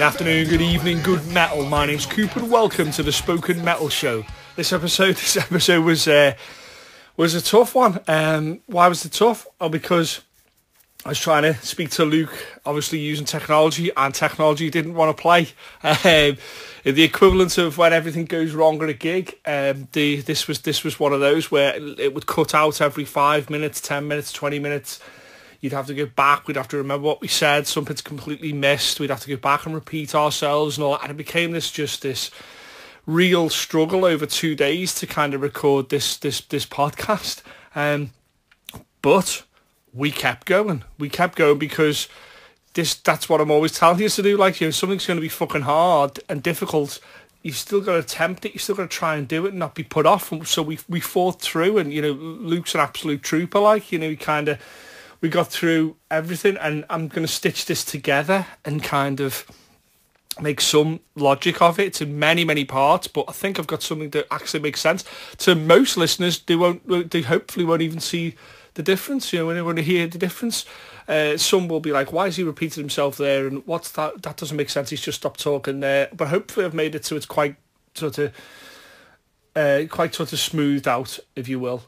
Good afternoon, good evening, good metal. My name's Coop and welcome to the Spoken Metal Show. This episode was a tough one. Why was it tough? Well, because I was trying to speak to Luke, obviously using technology, and technology didn't want to play. The equivalent of when everything goes wrong at a gig. This was one of those where it would cut out every 5 minutes, 10 minutes, 20 minutes. You'd have to go back. We'd have to remember what we said. Something's completely missed. We'd have to go back and repeat ourselves and all that. And it became this real struggle over 2 days to kind of record this podcast. But we kept going. We kept going because that's what I'm always telling you to do. Like, you know, something's going to be fucking hard and difficult. You've still got to attempt it. You've still got to try and do it and not be put off. And so we fought through. And, you know, Luke's an absolute trooper. Like, you know, we got through everything, and I'm going to stitch this together and kind of make some logic of it. It's in many, many parts, but I think I've got something that actually makes sense. To most listeners, they hopefully won't even see the difference, you know, when they hear the difference. Some will be like, why is he repeating himself there? And what's that? That doesn't make sense. He's just stopped talking there. But hopefully I've made it so it's quite sort of smoothed out, if you will.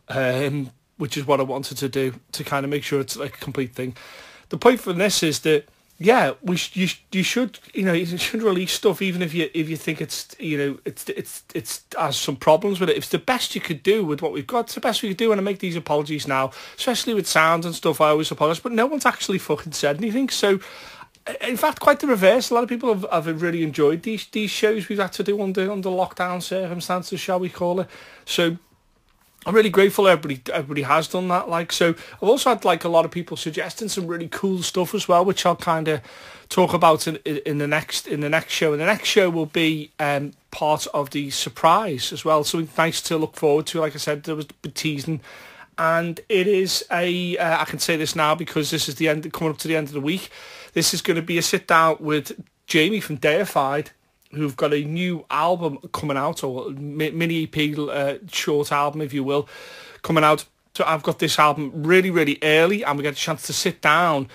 Which is what I wanted to do, to kind of make sure it's like a complete thing. The point from this is that, yeah, you should release stuff even if you think it's has some problems with it. It's the best you could do with what we've got. It's the best we could do, and I make these apologies now, especially with sound and stuff. I always apologise, but no one's actually fucking said anything. So, in fact, quite the reverse. A lot of people have really enjoyed these shows we've had to do under lockdown circumstances, shall we call it? So I'm really grateful everybody has done that. Like, so I've also had like a lot of people suggesting some really cool stuff as well, which I'll kind of talk about in the next show. And the next show will be part of the surprise as well. Something nice to look forward to. Like I said, there was the teasing, and it is I can say this now because this is coming up to the end of the week. This is going to be a sit down with Jamie from Deified, who've got a new album coming out, or mini EP, short album, if you will, coming out. So I've got this album really, really early, and we get a chance to sit down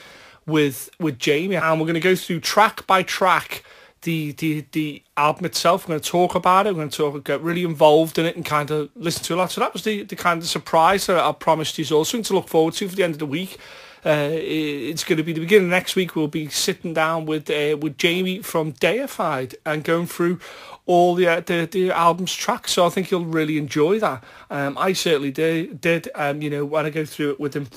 with Jamie, and we're going to go through track by track the album itself. We're going to talk about it. We're going to get really involved in it and kind of listen to a lot. So that was the kind of surprise that I promised you. Also something to look forward to for the end of the week. It's going to be the beginning of next week. We'll be sitting down with Jamie from Deified and going through all the album's tracks. So I think you'll really enjoy that. I certainly did. You know, when I go through it with him,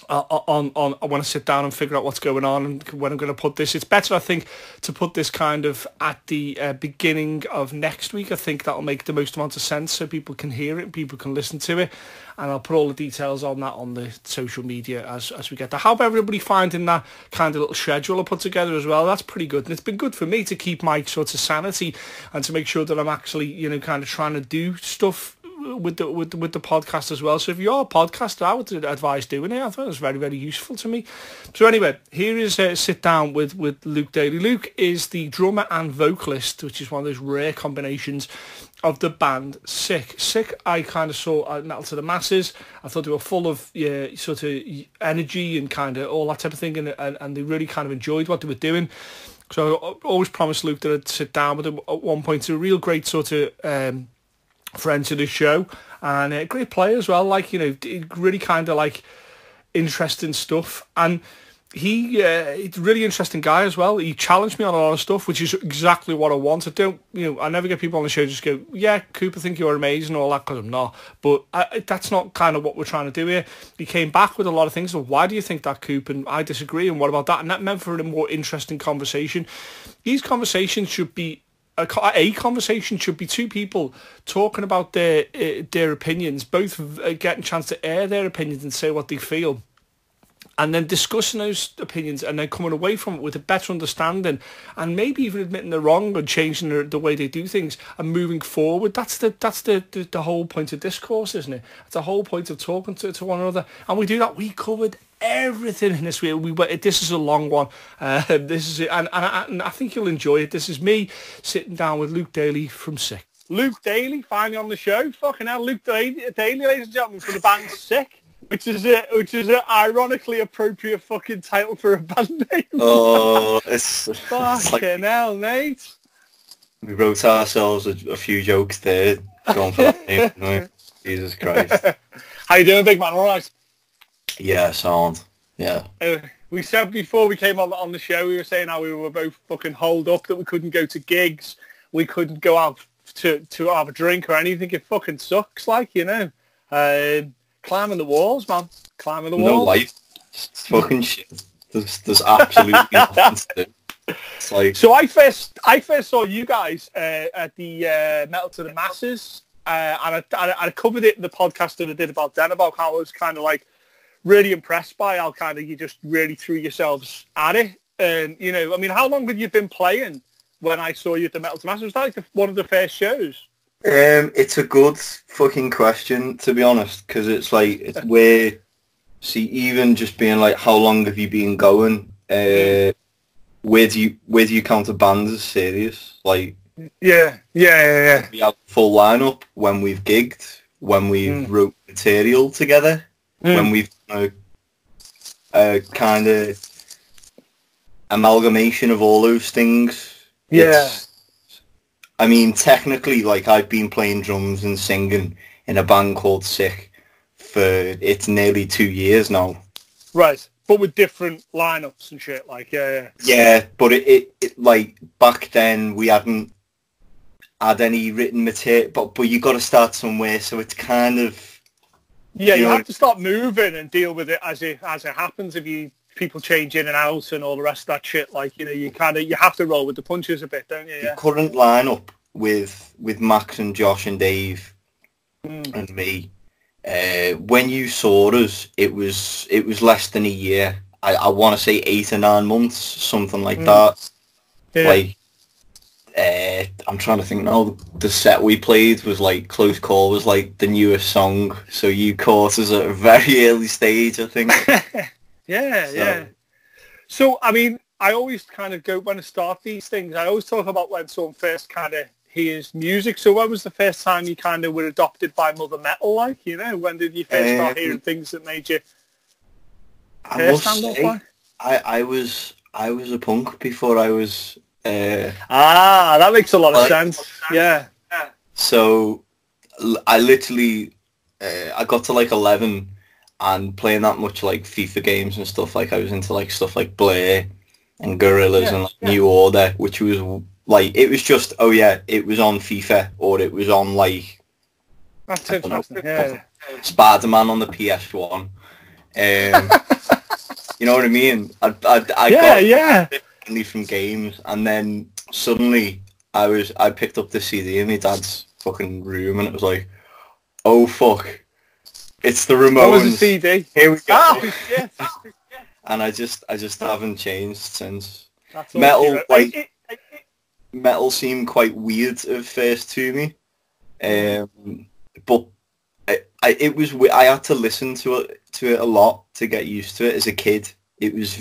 I want to sit down and figure out what's going on and when I'm going to put this. It's better, I think, to put this kind of at the beginning of next week. I think that'll make the most amount of sense so people can hear it and people can listen to it. And I'll put all the details on that on the social media as we get there. How about everybody finding that kind of little schedule I put together as well? That's pretty good. And it's been good for me to keep my sort of sanity and to make sure that I'm actually, you know, kind of trying to do stuff with the podcast as well. So if you're a podcaster, I would advise doing it. I thought it was very, very useful to me. So anyway, here is a sit down with Luke Daley. Luke is the drummer and vocalist, which is one of those rare combinations of the band Sick. Sick, I kind of saw Metal to the Masses. I thought they were full of sort of energy and kind of all that type of thing, and they really kind of enjoyed what they were doing. So I always promised Luke that I'd sit down with him at one point. It's a real great sort of friend to the show, and a great player as well. Like, you know, really kind of like interesting stuff. And he's a really interesting guy as well. He challenged me on a lot of stuff, which is exactly what I want. I never get people on the show just go, yeah, Coop, I think you're amazing, and all that, because I'm not. But that's not kind of what we're trying to do here. He came back with a lot of things. So why do you think that, Coop? And I disagree. And what about that? And that meant for a more interesting conversation. These conversations should be a conversation should be two people talking about their opinions, both getting a chance to air their opinions and say what they feel, and then discussing those opinions and then coming away from it with a better understanding and maybe even admitting they're wrong and changing the way they do things and moving forward. That's the whole point of discourse, isn't it? It's the whole point of talking to one another. And we do that. We covered everything in this week. This is a long one. This is it, and I think you'll enjoy it. This is me sitting down with Luke Daley from Sick. Luke Daley, finally on the show. Fucking hell, Luke Daley, ladies and gentlemen, from the band Sick. which is an ironically appropriate fucking title for a band name. Oh, it's fucking hell, mate. We wrote ourselves a few jokes there going for that name. No? Jesus Christ. How you doing, big man? All right. Yeah, sound. Yeah. We said before we came on the show, we were saying how we were both fucking holed up, that we couldn't go to gigs, we couldn't go out to have a drink or anything. It fucking sucks, like, you know. Climbing the walls, man. Climbing the walls. No life. It's fucking shit. There's absolutely nothing to do. It's like... So I first saw you guys at the Metal to the Masses, and I covered it in the podcast that I did about Den, about how I was kind of like really impressed by how kind of you just really threw yourselves at it. And, you know, I mean, how long had you been playing when I saw you at the Metal to the Masses? Was that like one of the first shows? It's a good fucking question, to be honest, because it's like, it's where, see, even just being like, how long have you been going? Where do you count a band as serious? Like, yeah. We have a full lineup when we've gigged, when we've wrote material together, when we've done a kind of amalgamation of all those things. Yeah. I mean, technically, like, I've been playing drums and singing in a band called Sick for, it's nearly 2 years now. Right, but with different lineups and shit, like, yeah. Yeah, but it like, back then, we hadn't had any written material, but you got to start somewhere, so it's kind of... Yeah, you have to start moving and deal with it as it happens. If people change in and out and all the rest of that shit, like, you know, you have to roll with the punches a bit, don't you? Yeah. The current lineup with Max and Josh and Dave and me, when you saw us, it was less than a year. I want to say 8 or 9 months, something like that. Yeah. Like, I'm trying to think now. The set we played was like Close Call was like the newest song, so you caught us at a very early stage, I think. Yeah. So, I mean, I always kind of go, when I start these things, I always talk about when someone first kind of hears music. So when was the first time you kind of were adopted by Mother Metal, like, you know? When did you first start hearing things that made you stand up, like? I was a punk before I was... that makes a lot of sense. Yeah. So, I literally... I got to like 11... and playing that much like FIFA games and stuff, like I was into like stuff like Blair and Gorillas and like New Order, which was like, it was just, it was on FIFA, or it was on like, that's interesting. Yeah. Spider-Man on the PS1. You know what I mean? I got differently from games, and then suddenly I picked up the CD in my dad's fucking room, and it was like, oh fuck. It's the Ramones. What was the CD? Here we go. Oh, shit. And I just haven't changed since. That's metal, like, metal seemed quite weird at first to me, but I had to listen to it a lot to get used to it as a kid. It was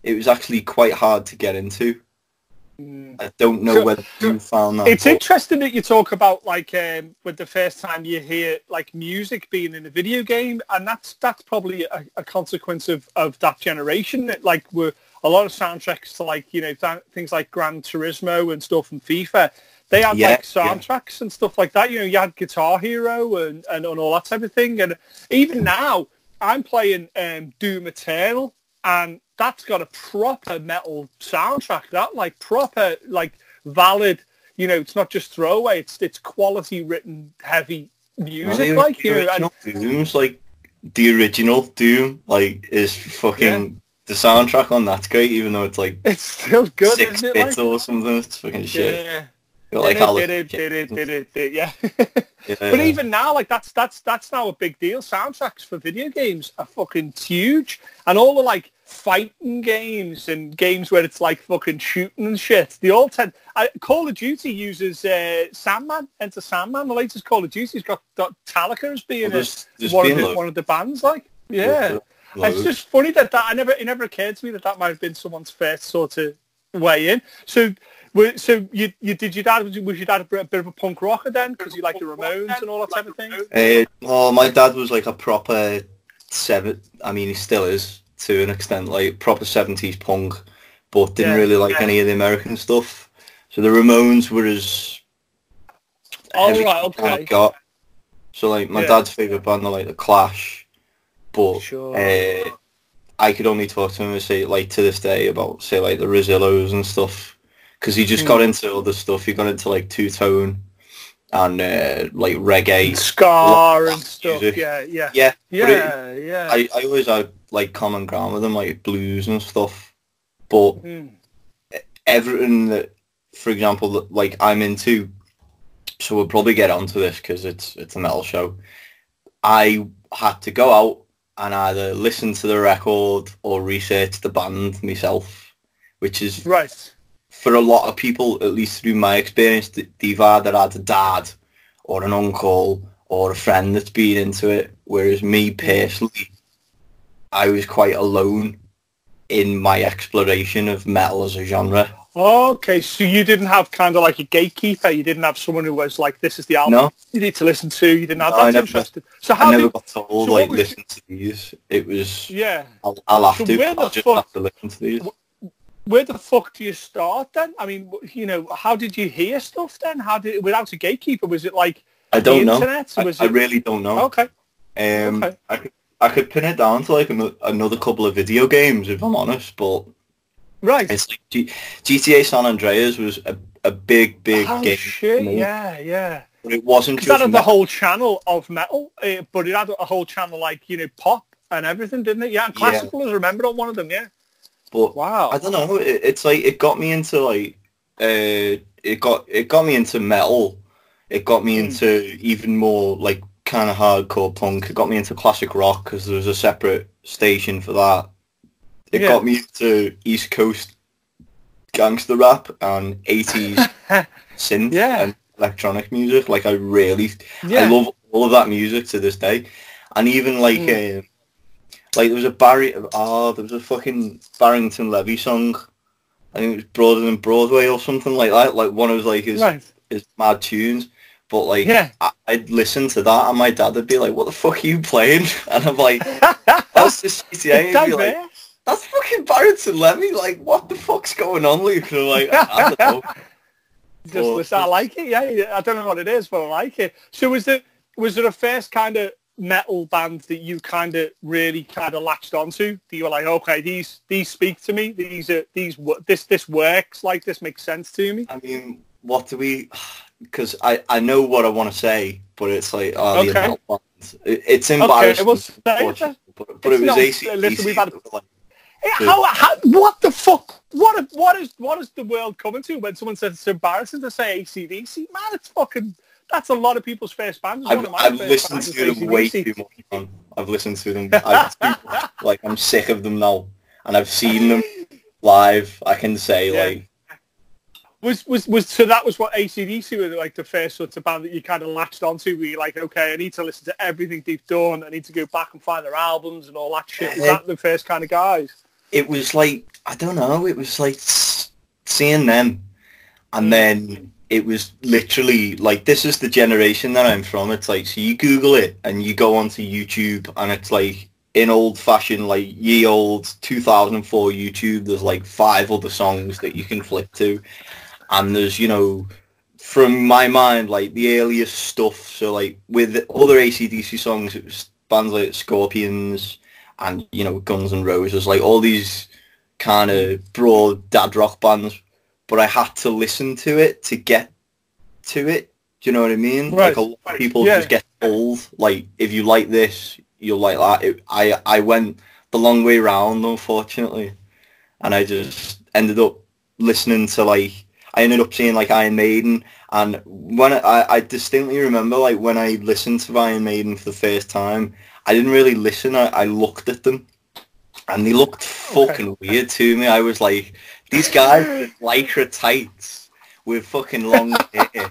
it was actually quite hard to get into. I don't know whether you found that. It's interesting that you talk about, like, with the first time you hear, like, music being in a video game, and that's probably a consequence of that generation. Like, were a lot of soundtracks to, like, you know, things like Gran Turismo and stuff from FIFA, they had, like, soundtracks and stuff like that. You know, you had Guitar Hero and all that type of thing. And even now, I'm playing Doom Eternal, and that's got a proper metal soundtrack. That, like, proper, like, valid, you know, it's not just throwaway. It's quality written, heavy music, like, you know. Doom's like the original Doom, like, is fucking the soundtrack on that's great, even though it's like it's still good, 6 bits or something. It's fucking shit. Yeah. Like yeah. But even now, like, that's now a big deal. Soundtracks for video games are fucking huge, and all the, like, fighting games and games where it's like fucking shooting and shit, they all tend... Call of Duty uses Sandman, Enter Sandman. The latest Call of Duty's got Metallica as being one of the bands, like, yeah. It's just funny that it never occurred to me that might have been someone's first sort of way in. So was your dad a bit of a punk rocker then, because you like the Ramones and all that type of thing? Well, my dad was like a proper I mean, he still is to an extent, like proper 70s punk, but didn't really like any of the American stuff. So the Ramones were as heavy as you kind of got. So like my dad's favourite band are like the Clash, but I could only talk to him and say like to this day about say like the Rosillos and stuff, because he just got into other stuff. He got into like two-tone and like reggae, ska and stuff. Music. Yeah. I always had like common ground with him, like blues and stuff. But everything that, for example, that like I'm into, so we'll probably get onto this because it's a metal show. I had to go out and either listen to the record or research the band myself, which is right. For a lot of people, at least through my experience, they've either had a dad or an uncle or a friend that's been into it, whereas me personally, I was quite alone in my exploration of metal as a genre. Okay, so you didn't have kind of like a gatekeeper. You didn't have someone who was like, "This is the album you need to listen to." You didn't have that. Interesting. So how I never got told like listen to these. It was I'll have to. I'll just have to listen to these. Where the fuck do you start then? I mean, you know, how did you hear stuff then? How did without a gatekeeper? Was it like I don't know. Internet? I really don't know. Okay. I could pin it down to like another couple of video games if I'm honest, but it's like GTA San Andreas was a big game. Shit, yeah. But it wasn't just that had the whole channel of metal, but it had a whole channel like, you know, pop and everything, didn't it? Yeah, and classical is remembered on one of them, yeah. But wow, I don't know. It's like it got me into like it got me into metal. It got me into even more like kind of hardcore punk. It got me into classic rock because there was a separate station for that. It got me into East Coast gangster rap and 80s synth and electronic music. Like I love all of that music to this day, and even like. Like there was a fucking Barrington Levy song. I think it was Broader Than Broadway or something like that. Like one of his mad tunes. But like I'd listen to that and my dad would be like, "What the fuck are you playing?" And I'm like, "That's just GTA." He'd be like, "That's fucking Barrington Levy. Like, what the fuck's going on, Luke?" And I'm like, I don't know. Just listen, I like it. Yeah, I don't know what it is, but I like it. So was there a first kind of metal band that you kind of really kind of latched onto? You were like, okay, these speak to me. This works. Like this makes sense to me. I mean, what do we? Because I know what I want to say, but it's like the metal bands. It's embarrassing. But it was AC/DC. Listen, we've had. What the fuck? What is the world coming to when someone says it's embarrassing to say AC/DC? Man, it's fucking. That's a lot of people's first bands. I've listened to them way too much, man. I've listened to them. Like, I'm sick of them now. And I've seen them live. I can say, like... So that was what AC/DC were, like, the first sort of band that you kind of latched onto, where you're like, okay, I need to listen to everything they've done. I need to go back and find their albums and all that shit. Was that the first kind of guys? It was like, I don't know, it was like seeing them. And then... It was literally like, this is the generation that I'm from. It's like, so you Google it and you go onto YouTube and it's like in old fashioned, like ye old 2004 YouTube, there's like 5 other songs that you can flip to. And there's, you know, from my mind, like the earliest stuff. So like with other AC/DC songs, it was bands like Scorpions and, you know, Guns N' Roses, like all these kind of broad dad rock bands. But I had to listen to it to get to it. Do you know what I mean? Right. Like a lot of people just get told, like, if you like this, you'll like that. I went the long way round, unfortunately. And I just ended up listening to, like, I ended up seeing, like, Iron Maiden. And when I distinctly remember, like, when I listened to Iron Maiden for the first time, I didn't really listen. I looked at them. And they looked fucking weird to me. I was like... These guys with lycra tights with fucking long hair,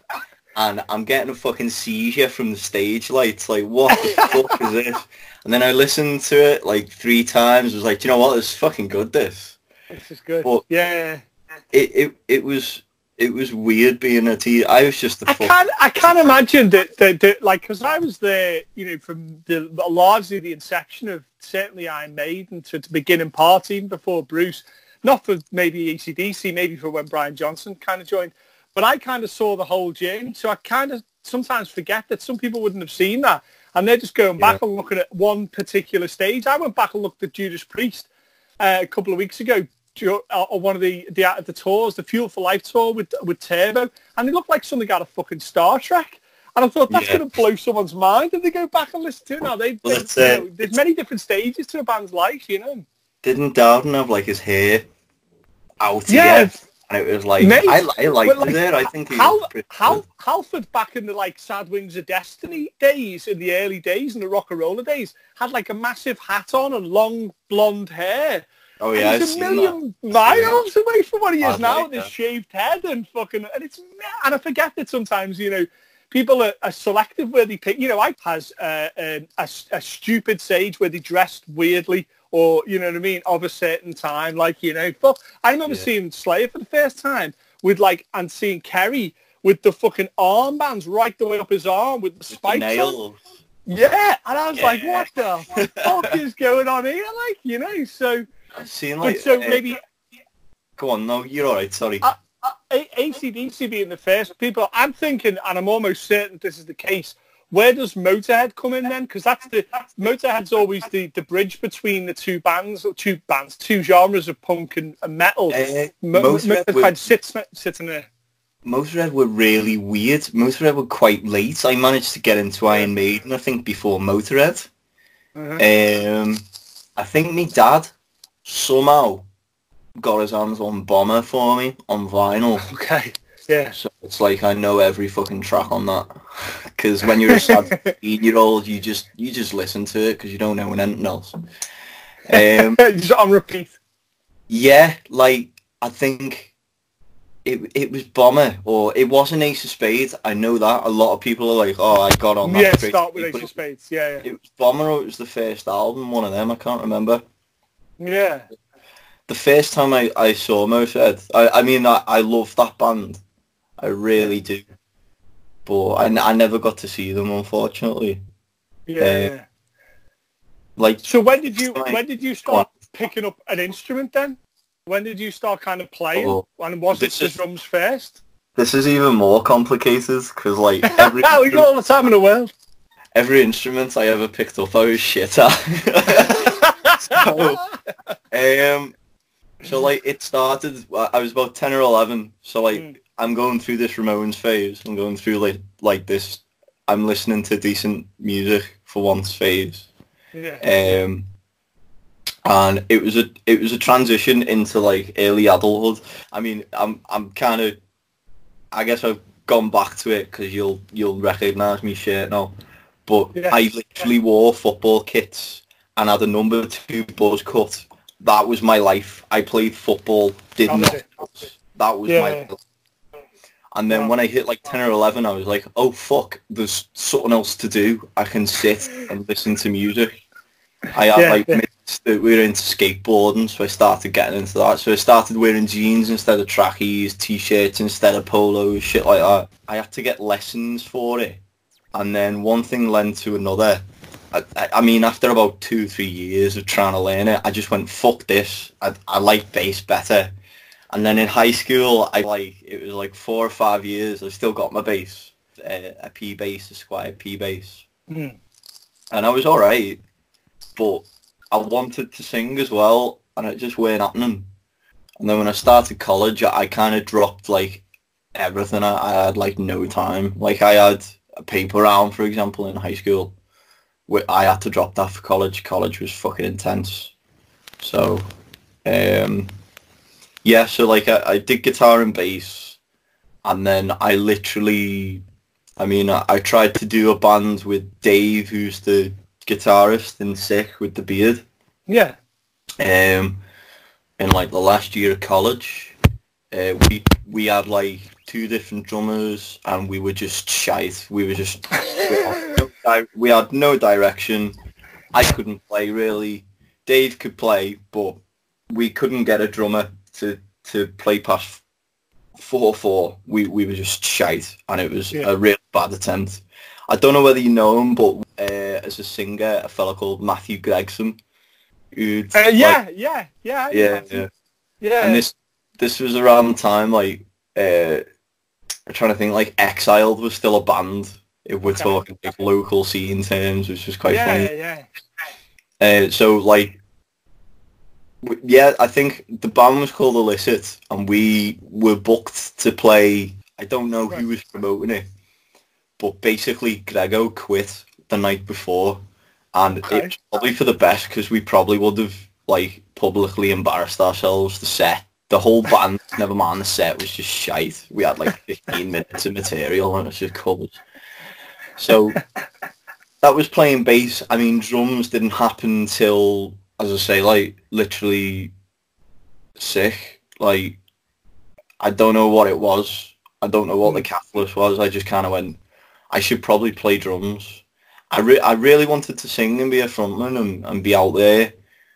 and I'm getting a fucking seizure from the stage lights. Like, what the fuck is this? And then I listened to it like 3 times. I was like, you know what? This is fucking good. This is good. But yeah. It was It was weird being a teen. I was just the I can't imagine that like, because I was there, from the largely the inception of certainly Iron Maiden to the beginning part, even before Bruce. Not for maybe AC/DC, maybe for when Brian Johnson kind of joined. But I kind of saw the whole journey, so I kind of sometimes forget that some people wouldn't have seen that, and they're just going back and looking at one particular stage. I went back and looked at Judas Priest a couple of weeks ago on one of the tours, the Fuel for Life tour with Turbo, and it looked like something out of fucking Star Trek. And I thought that's going to blow someone's mind if they go back and listen to it. Now there's many different stages to a band's life, Didn't Dowden have like his hair out here? And it was like, mate, I liked it. I think he was pretty good. Halford back in the like Sad Wings of Destiny days, in the early days, in the rock and roller days, had like a massive hat on and long blonde hair. Oh yeah, and he's a million miles away from what he is now with his shaved head and fucking, and I forget that sometimes, people are selective where they pick. I has a stupid stage where they dressed weirdly, or you know what I mean, of a certain time, like But I remember seeing Slayer for the first time and seeing Kerry with the fucking armbands right the way up his arm with the spikes on. Yeah, and I was like, what the fuck is going on here? Like, so. I've seen like. So maybe. Go on, no, you're all right. Sorry. AC/DC being the first people, I'm thinking, and I'm almost certain this is the case. Where does Motorhead come in then? Because Motorhead's always the bridge between the two genres of punk and metal. Motorhead sits in there. Motorhead were really weird. Motorhead were quite late. I managed to get into Iron Maiden, I think, before Motorhead. I think my dad somehow got his hands on Bomber for me on vinyl. Okay. Yeah. So it's like I know every fucking track on that. Because when you're a sad 15-year-old, you just listen to it because you don't know anything else. Just on repeat. Yeah, like I think it was Bomber, or it wasn't Ace of Spades. I know that a lot of people are like, "Oh, I got on that." Yeah, start with Ace of Spades. Yeah. It was Bomber, or it was the first album. One of them. I can't remember. Yeah. The first time I saw Motorhead, I mean, I love that band. I really do. But I never got to see them, unfortunately. Yeah. Like. So when did you start picking up an instrument then? When did you start kind of playing? And was it the drums first? This is even more complicated because like every. We got all the time in the world. Every instrument I ever picked up, I was shit at. So like it started. I was about 10 or 11. So like I'm going through this Ramones phase. I'm going through like this. I'm listening to decent music for once phase. Yeah. And it was a transition into like early adulthood. I mean, I'm kind of. I guess I've gone back to it because you'll recognise me shit now. But I literally wore football kits and had a number 2 buzz cut. That was my life. I played football, did nothing else. That was my life. And then when I hit like 10 or 11, I was like, oh fuck, there's something else to do. I can sit and listen to music. I had mates that were into skateboarding, so I started getting into that. So I started wearing jeans instead of trackies, t-shirts instead of polos, shit like that. I had to get lessons for it. And then one thing led to another. I mean, after about 2-3 years of trying to learn it, I just went, fuck this. I like bass better. And then in high school, it was like 4 or 5 years, I still got my bass, a P bass, a Squier P bass. And I was alright, but I wanted to sing as well, and it just weren't happening. And then when I started college, I kind of dropped like everything. I had like no time. Like I had a paper round, for example, in high school. I had to drop that for college. College was fucking intense. So, so like I did guitar and bass, and then I tried to do a band with Dave, who's the guitarist in Sick with the beard. Yeah. In like the last year of college, we had like 2 different drummers, and we were just shite. We were just we had no direction. I couldn't play really. Dave could play, but we couldn't get a drummer to play past 4-4. We were just shite, and it was Yeah. a really bad attempt. I don't know whether you know him, but as a singer, a fella called Matthew Gregson. Who'd, Yeah. yeah. Yeah. And this was around the time, like, I'm trying to think, like, Exiled was still a band, if we're talking like local scene terms, which was quite funny. So, like, yeah, I think the band was called Illicit, and we were booked to play. I don't know who was promoting it, but basically Grego quit the night before, and it's probably for the best, because we probably would have, like, publicly embarrassed ourselves. The whole band, never mind the set, was just shite. We had like 15 minutes of material and it was just covers. So that was playing bass. I mean, drums didn't happen until, as I say, like, literally sick. Like, I don't know what it was. I don't know what the catalyst was. I just kind of went, I should probably play drums. I really wanted to sing and be a frontman and be out there.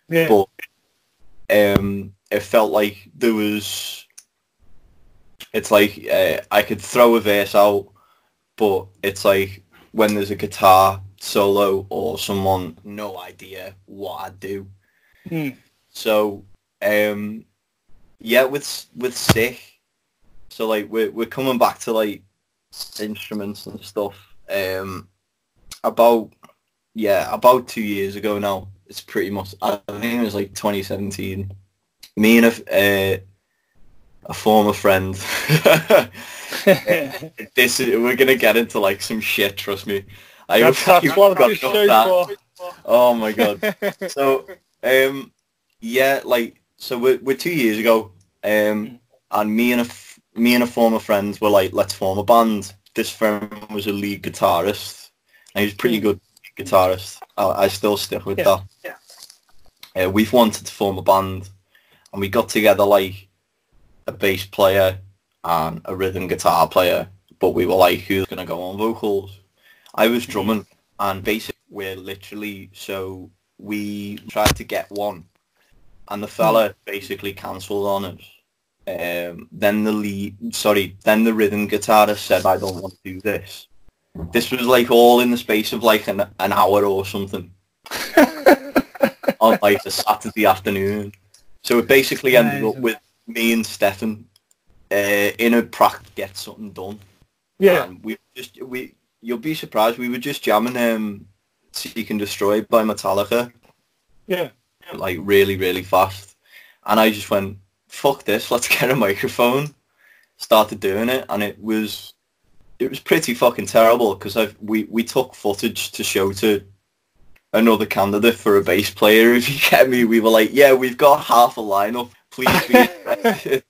Yeah. But it felt like there was, it's like I could throw a verse out, but it's like when there's a guitar solo or someone, no idea what I'd do. So yeah, with Sick, so like we're coming back to like instruments and stuff. About 2 years ago now. It's pretty much, I think it was like 2017. Me and a former friend. We're gonna get into like some shit. Trust me. That's what this show's for. Oh my god. So yeah, like, so we're 2 years ago. And me and a former friend were like, let's form a band. This friend was a lead guitarist, and he was a pretty good guitarist. I still stick with that. Yeah. We've wanted to form a band, and we got together like a bass player and a rhythm guitar player, but we were like, who's going to go on vocals? I was drumming, and basically so we tried to get one, and the fella basically cancelled on us. Then the rhythm guitarist said, I don't want to do this. This was like all in the space of like an hour or something. On like a Saturday afternoon. So it basically ended up with me and Stefan in a practice to get something done. Yeah. And you'll be surprised, we were just jamming Seek and Destroy by Metallica. Yeah. Like really, really fast. And I just went, fuck this, let's get a microphone. Started doing it, and it was pretty fucking terrible, because we took footage to show to another candidate for a bass player, if you get me. We were like, yeah, we've got half a lineup, please be interested.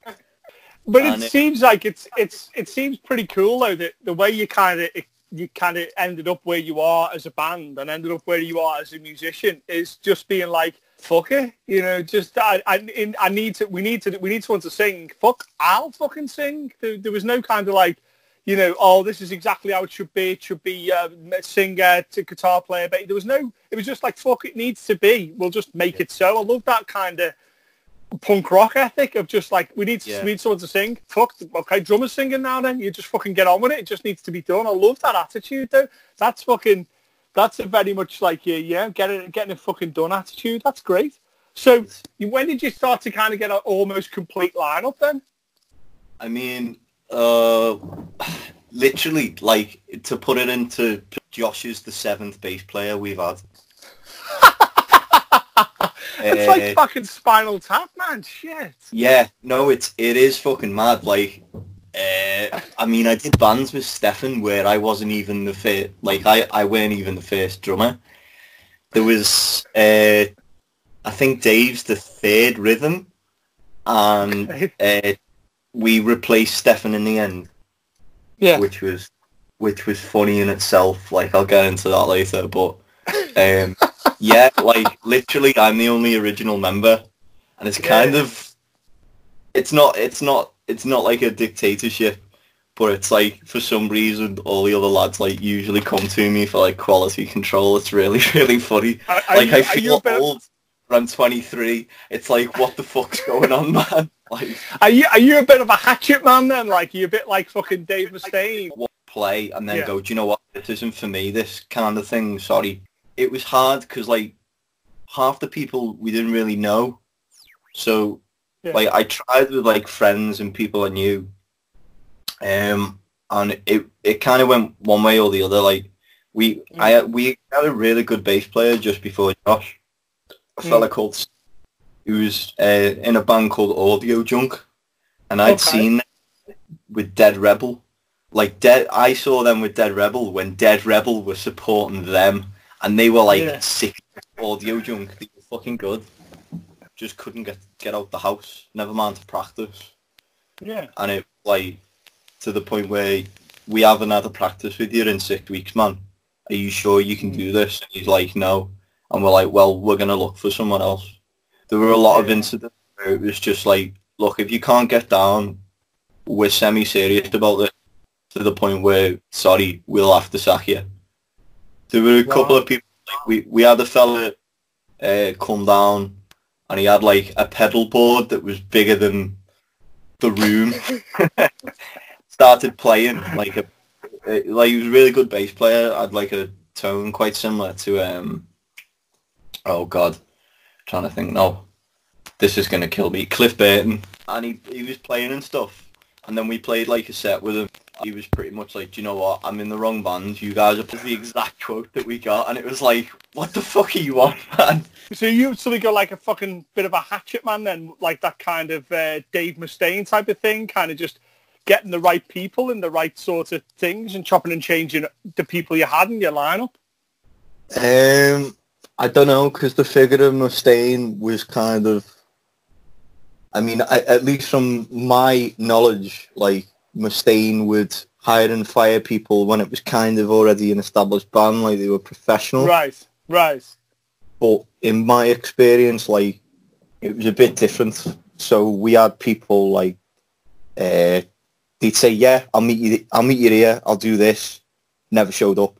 But it seems like it seems pretty cool though, that the way you kind of ended up where you are as a band and ended up where you are as a musician is just being like, fuck it, you know, just we need someone to sing. Fuck, I'll fucking sing. There was no kind of like, you know, oh, this is exactly how it should be. It should be a singer to guitar player. But there was no, it was just like, fuck, it needs to be. We'll just make it so. I love that kind of punk rock ethic of just like, we need someone to sing. Fuck, okay, drummer's singing now then. You just fucking get on with it. It just needs to be done. I love that attitude though. That's a very much like, getting it fucking done attitude. That's great. So when did you start to kind of get an almost complete lineup then? I mean, literally, like, to put it into, Josh is the 7th bass player we've had. It's like fucking Spinal Tap, man. Shit. Yeah, no, it is fucking mad. Like, I mean, I did bands with Stefan where I wasn't even the first, like, I weren't even the first drummer. There was, I think Dave's the 3rd rhythm, and we replaced Stefan in the end. Yeah. Which was funny in itself. Like, I'll get into that later, but yeah, like, literally I'm the only original member, and it's kind of, it's not like a dictatorship, but it's like, for some reason all the other lads like usually come to me for like quality control. It's really, really funny. I feel old. I'm 23. It's like, what the fuck's going on, man? Like, are you a bit of a hatchet man then? Like, are you a bit like fucking Dave Mustaine? Play and then go, do you know what? This isn't for me. This kind of thing. Sorry. It was hard because like half the people we didn't really know. So like I tried with like friends and people I knew, and it kind of went one way or the other. Like we had a really good bass player just before Josh, a fella called. He was in a band called Audio Junk, and I'd seen them with Dead Rebel. Like I saw them with Dead Rebel when Dead Rebel was supporting them, and they were like sick Audio Junk. They were fucking good. Just couldn't get out the house. Never mind to practice. Yeah. And it like to the point where we haven't had a practice with you in 6 weeks, man. Are you sure you can do this? And he's like, no. And we're like, well, we're gonna look for someone else. There were a lot of incidents where it was just like, look, if you can't get down, we're semi-serious about this. To the point where, sorry, we'll have to sack you. There were a couple of people, like, we had a fella come down and he had like a pedal board that was bigger than the room. Started playing like he was a really good bass player, had like a tone quite similar to, oh God, I'm trying to think, no, this is going to kill me, Cliff Burton. And he was playing and stuff. And then we played like a set with him. He was pretty much like, do you know what, I'm in the wrong band, you guys are the exact quote that we got, and it was like, what the fuck are you on, man? So you suddenly got like a fucking bit of a hatchet man then, like that kind of Dave Mustaine type of thing, kind of just getting the right people in the right sort of things and chopping and changing the people you had in your lineup? I don't know, because the figure of Mustaine was kind of, I mean, at least from my knowledge, like, Mustaine would hire and fire people when it was kind of already an established band, like they were professional. Right. But in my experience, like, it was a bit different. So we had people like, they'd say, yeah, I'll meet you here, I'll do this. Never showed up.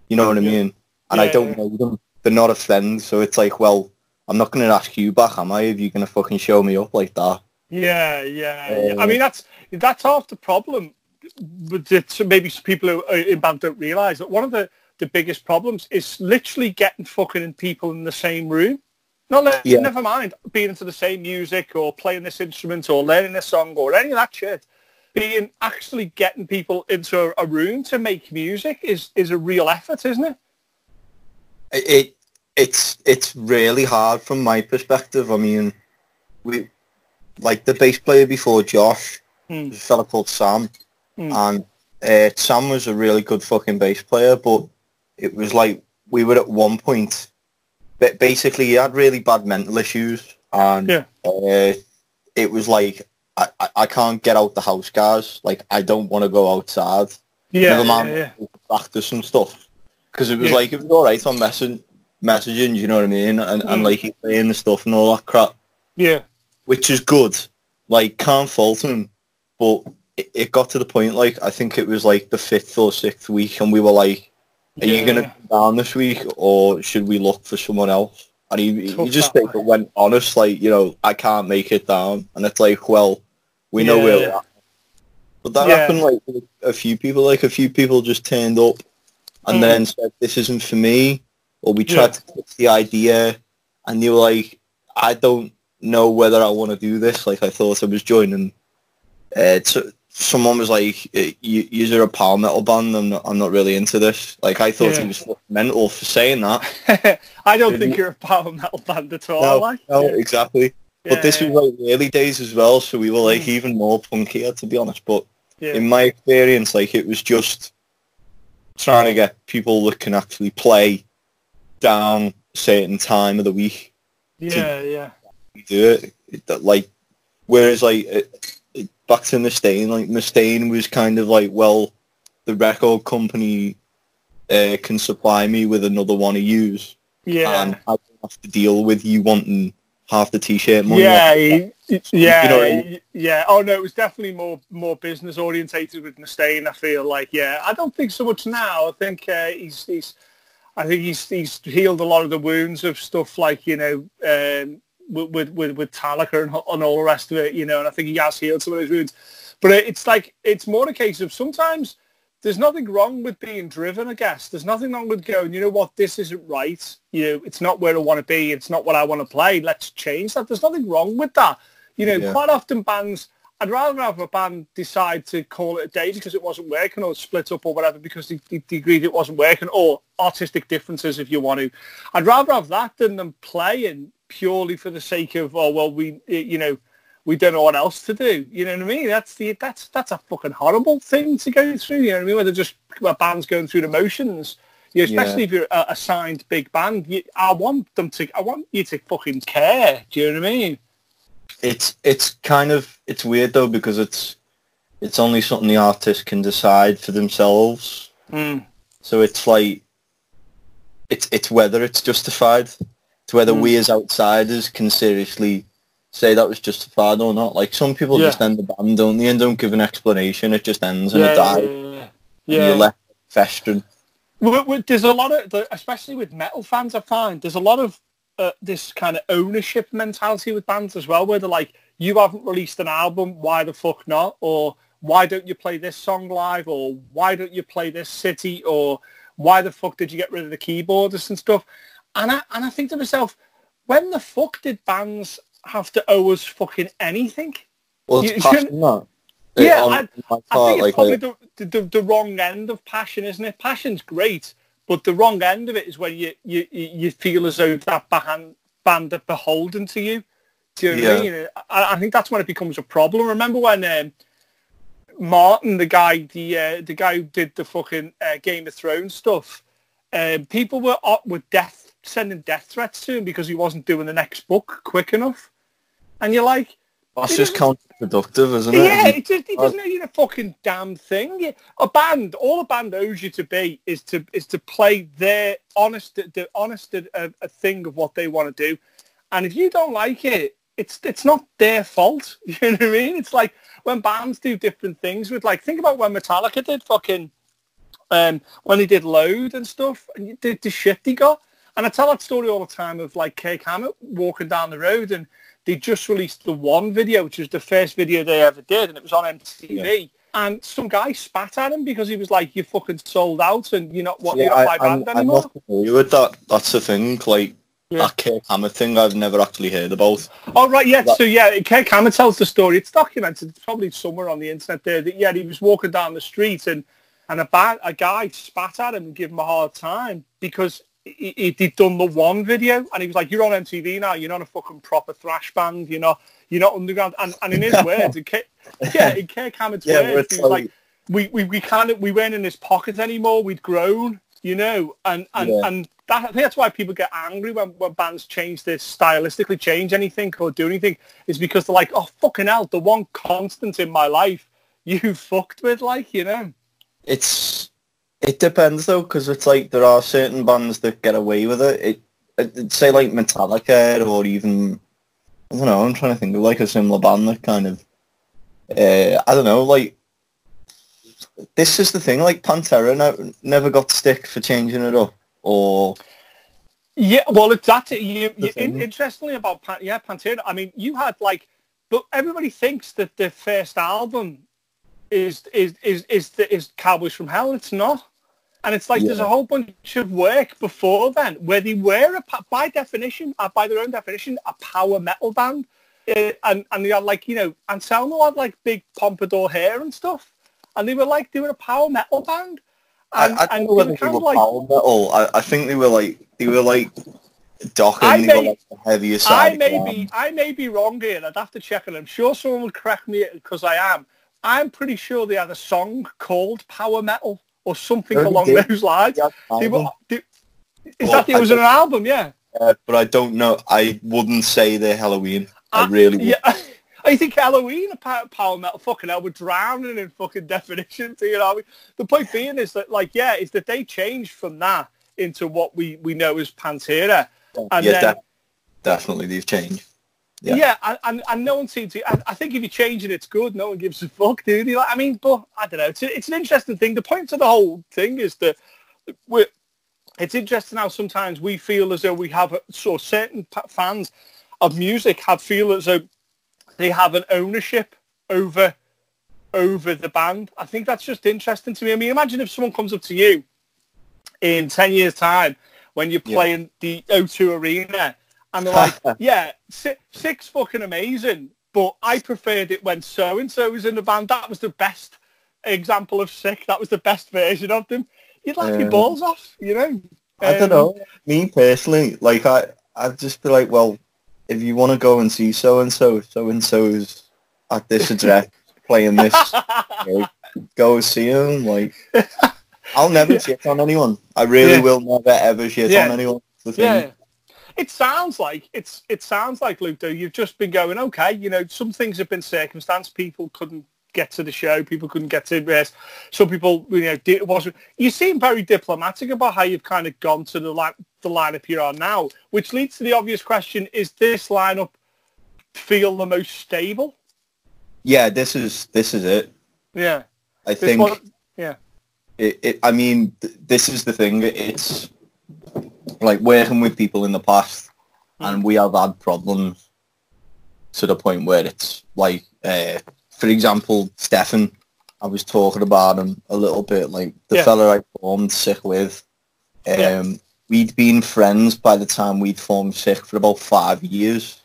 You know what I mean? And I don't know them. They're not a friend, so it's like, well, I'm not going to ask you back, am I, if you're going to fucking show me up like that? Yeah. I mean, that's half the problem. But maybe people who are in band don't realise that one of the biggest problems is literally getting fucking people in the same room. Never mind being into the same music or playing this instrument or learning this song or any of that shit. Being actually getting people into a room to make music is a real effort, isn't it? It's really hard from my perspective. I mean, we like the bass player before Josh, was a fella called Sam, and Sam was a really good fucking bass player, but it was like we were at one point, basically he had really bad mental issues, and it was like, I can't get out the house, guys. Like, I don't want to go outside. Never mind practice and stuff, because it was like, it was all right on messaging, you know what I mean, and like he's playing the stuff and all that crap. Yeah. Which is good. Like, can't fault him, but it got to the point, like, I think it was like the 5th or 6th week, and we were like, are you going to come down this week, or should we look for someone else? And he just went honest, like, you know, I can't make it down. And it's like, well, we know where we're at. But that happened, like, with a few people. Like, a few people just turned up and then said, this isn't for me. Or we tried to pitch the idea, and they were like, I don't know whether I want to do this. Like, I thought I was joining. Someone was like, you're a power metal band, I'm not really into this. Like, I thought he was fucking mental for saying that. I don't think you're a power metal band at all. No, exactly. But this was like the early days as well, so we were like even more punkier, to be honest. But in my experience, like, it was just trying to get people that can actually play down a certain time of the week. Do it. Like, whereas, like, back to Mustaine, like, Mustaine was kind of like, well, the record company can supply me with another one to use. Yeah. And I don't have to deal with you wanting half the t-shirt money. You know what I mean? Oh no, it was definitely more business orientated with Mustaine. I feel like, I don't think so much now. I think he's healed a lot of the wounds of stuff like, with Metallica and all the rest of it, you know, and I think he has healed some of his wounds. But it's like, it's more a case of sometimes there's nothing wrong with being driven, I guess. There's nothing wrong with going, you know what, this isn't right. You know, it's not where I want to be. It's not what I want to play. Let's change that. There's nothing wrong with that. You know, quite often bands, I'd rather have a band decide to call it a day because it wasn't working, or split up or whatever because they agreed it wasn't working, or artistic differences if you want to. I'd rather have that than them playing purely for the sake of, oh, well, we don't know what else to do. You know what I mean? That's a fucking horrible thing to go through. You know what I mean? Where they're just a band's going through the motions. You know, especially if you're a signed big band. I want you to fucking care. Do you know what I mean? It's weird though, because it's only something the artist can decide for themselves. So it's like it's whether it's justified. It's whether we as outsiders can seriously say that was justified or not. Like, some people just end the band, don't they, and don't give an explanation. It just ends and it dies. And you're left festering. There's a lot of, especially with metal fans, I find, there's a lot of this kind of ownership mentality with bands as well, where they're like, you haven't released an album, why the fuck not? Or why don't you play this song live? Or why don't you play this city? Or why the fuck did you get rid of the keyboardists and stuff? And I think to myself, when the fuck did bands have to owe us fucking anything? Well, it's passion, that. Yeah, I think it's probably the wrong end of passion, isn't it? Passion's great, but the wrong end of it is when you feel as though that band are beholden to you. Do you know what I mean? I think that's when it becomes a problem. Remember when Martin, the guy who did the fucking Game of Thrones stuff, people were sending death threats to him because he wasn't doing the next book quick enough. And you're like, that's just counterproductive, isn't it? Yeah, it doesn't need a fucking damn thing. All a band owes you to be is to play their honest thing of what they want to do. And if you don't like it, it's not their fault. You know what I mean? It's like when bands do different things with, like, think about when Metallica did fucking when they did Load and stuff, and you did the shit they got. And I tell that story all the time of, like, Kirk Hammett walking down the road, and they just released the One video, which was the first video they ever did, and it was on MTV. Yeah. And some guy spat at him because he was like, "You fucking sold out, and you're not my band anymore." I'm not familiar with that. That's the thing. Like, that Kirk Hammett thing, I've never actually heard about. Oh right, yeah. So Kirk Hammett tells the story. It's documented. It's probably somewhere on the internet there. That he was walking down the street, and a guy spat at him and gave him a hard time because he'd done the One video, and he was like, "You're on MTV now. You're not a fucking proper thrash band. You're not underground." And in his words, in Kirk Hammett's words, he was like, "We weren't in his pocket anymore. We'd grown, you know." And I think that's why people get angry when bands stylistically change anything or do anything, is because they're like, "Oh fucking hell, the one constant in my life you fucked with," like, you know. It depends though, because it's like there are certain bands that get away with it. I'd say like Metallica, or even, I don't know, I'm trying to think of like a similar band that kind of, I don't know, like, this is the thing, like Pantera never got stick for changing it up, or... Yeah, well, it's that. Interestingly about Pantera, I mean, you had like, but everybody thinks that the first album is Cowboys from Hell. It's not. And it's like there's a whole bunch of work before then where they were, by their own definition, a power metal band. And they had, like, you know, Anselmo had like big pompadour hair and stuff. And they were a power metal band. And, I don't know whether they were power metal. I think they were like Dokken, they were like the heavier side. I may be wrong here. I'd have to check it. I'm sure someone will correct me because I am. I'm pretty sure they had a song called Power Metal or something along those lines. It was an album, yeah. But I don't know. I wouldn't say they're Halloween. I really would. Yeah. I think Halloween, power metal, fucking hell, we're drowning in fucking definitions. You know, the point being is that, like, is that they changed from that into what we know as Pantera. And then, definitely they've changed. Yeah, and no one seems to. I think if you change it, it's good. No one gives a fuck, do they? I mean, but I don't know. It's an interesting thing. The point of the whole thing is that it's interesting how sometimes we feel as though we have certain fans of music feel as though they have an ownership over the band. I think that's just interesting to me. I mean, imagine if someone comes up to you in 10 years' time when you're playing the O2 Arena and they're like, yeah, Sick's fucking amazing, but I preferred it when so-and-so was in the band. That was the best example of Sick. That was the best version of them. You'd laugh your balls off, you know? I don't know. Me personally, like, I'd just be like, well, if you want to go and see so-and-so's at this address playing this, you know, go see him. Like, I'll never shit on anyone. I really will never ever shit on anyone. That's the thing. It sounds like Luke, though, you've just been going, okay, you know, some things have been circumstance. People couldn't get to the show. People couldn't get to rest. Some people, you know, it wasn't. You seem very diplomatic about how you've kind of gone to the lineup you're on now, which leads to the obvious question: is this lineup feel the most stable? Yeah, this is it. Yeah, I think. Yeah. I mean, this is the thing. It's like working with people in the past, and we have had problems to the point where it's like, for example, Stefan. I was talking about him a little bit, like the fella I formed Sick with. We'd been friends by the time we'd formed Sick for about 5 years.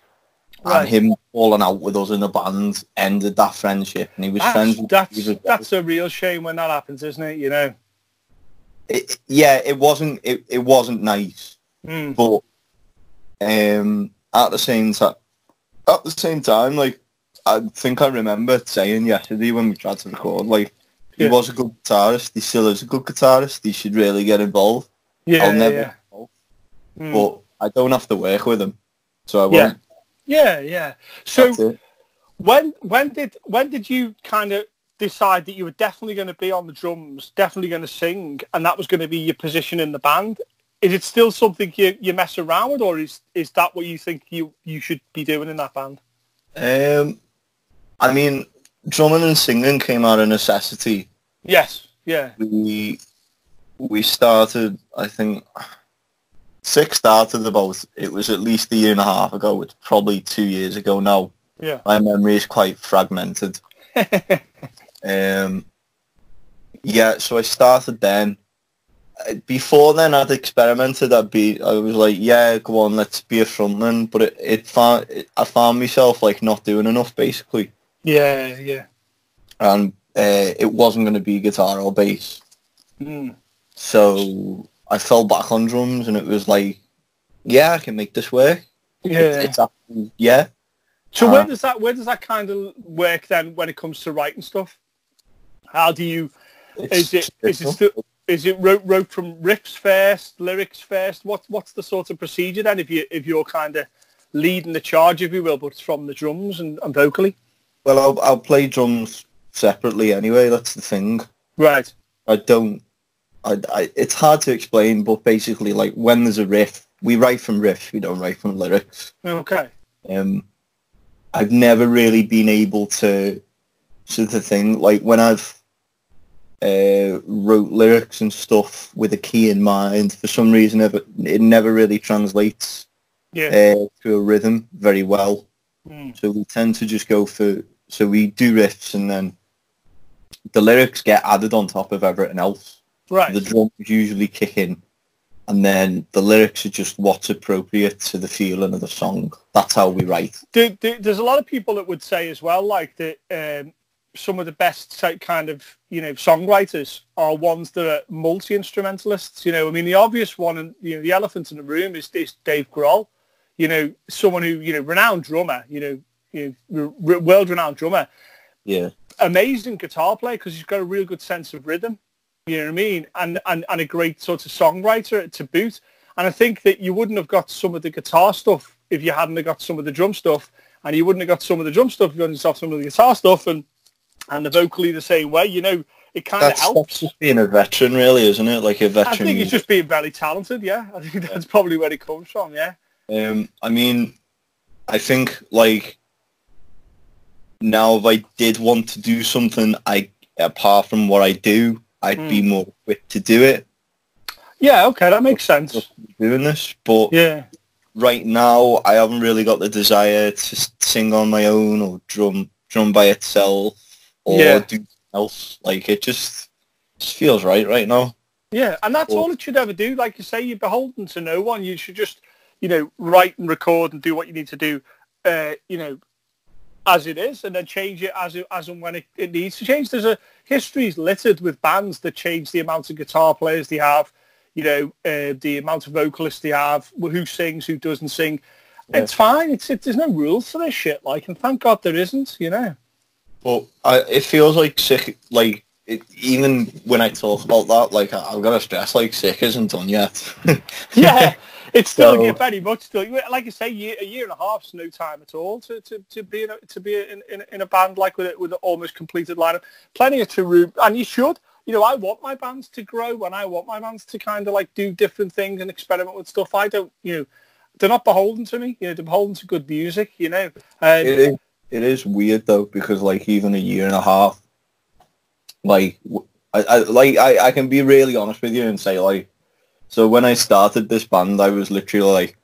Right. And him falling out with us in the band ended that friendship, and he was friends. That's a real shame when that happens, isn't it? You know. It wasn't nice, but at the same time, like, I think I remember saying yesterday when we tried to record, like, he was a good guitarist. He still is a good guitarist. He should really get involved. I'll never get involved, but I don't have to work with him, so I won't. Yeah. So when did you kind of decide that you were definitely going to be on the drums, definitely going to sing, and that was going to be your position in the band? Is it still something you mess around with, or is that what you think you should be doing in that band? I mean, drumming and singing came out of necessity. Yes. Yeah. We started, I think. Sick started about, it was at least a year and a half ago. It's probably 2 years ago now. Yeah. My memory is quite fragmented. So I started then. Before then, I'd experimented. I was like, yeah, go on, let's be a frontman. But I found myself, like, not doing enough, basically. Yeah. And it wasn't going to be guitar or bass. So I fell back on drums, and it was like, yeah, I can make this work. Yeah. It's actually, yeah. So where does that kind of work then when it comes to writing stuff? How do you? Is it wrote from riffs first, lyrics first? What's the sort of procedure then if you're kind of leading the charge, if you will, but it's from the drums and vocally? Well, I'll play drums separately anyway. That's the thing. Right. It's hard to explain, but basically, like, when there's a riff, we write from riffs, we don't write from lyrics. Okay. I've never really been able to, sort of thing, like, when I've wrote lyrics and stuff with a key in mind, for some reason it never really translates to a rhythm very well. So we tend to just so we do riffs, and then the lyrics get added on top of everything else. Right. The drums usually kick in, and then the lyrics are just what's appropriate to the feeling of the song. That's how we write. There's a lot of people that would say as well, like, that some of the best kind of, you know, songwriters are ones that are multi-instrumentalists. You know, I mean, the obvious one, and, you know, the elephant in the room is Dave Grohl. You know, someone who, you know, renowned drummer, world-renowned drummer. Yeah. Amazing guitar player because he's got a real good sense of rhythm. You know what I mean? And a great sort of songwriter to boot. And I think that you wouldn't have got some of the guitar stuff if you hadn't have got some of the drum stuff, and you wouldn't have got some of the drum stuff if you hadn't got some of the guitar stuff, and the vocally the same way. You know, it kind of helps. That's just being a veteran, really, isn't it? Like a veteran. I think it's just being very talented. Yeah, I think that's probably where it comes from. Yeah. I mean, I think, like, now if I did want to do something, apart from what I do, I'd be more equipped to do it. Yeah, okay, that makes sense. Doing this, but yeah, right now, I haven't really got the desire to sing on my own or drum by itself or do something else. Like, it just feels right now. Yeah, and that's all it should ever do. Like you say, you're beholden to no one. You should just, write and record and do what you need to do, as it is, and then change it as and when it needs to change. History's littered with bands that change the amount of guitar players they have, the amount of vocalists they have, who sings, who doesn't sing. Yeah. It's fine. There's no rules for this shit, and thank God there isn't, Well, it feels like sick, even when I talk about that, I've got to stress, sick isn't done yet. Yeah, it's still very much still. Like I say, a year and a half's no time at all to be in a band with an almost completed lineup. Plenty of room, and you should. I want my bands to grow, and I want my bands to kind of do different things and experiment with stuff. I don't, they're not beholden to me. They're beholden to good music. It is weird though, because even a year and a half. I can be really honest with you and say so when I started this band, I was literally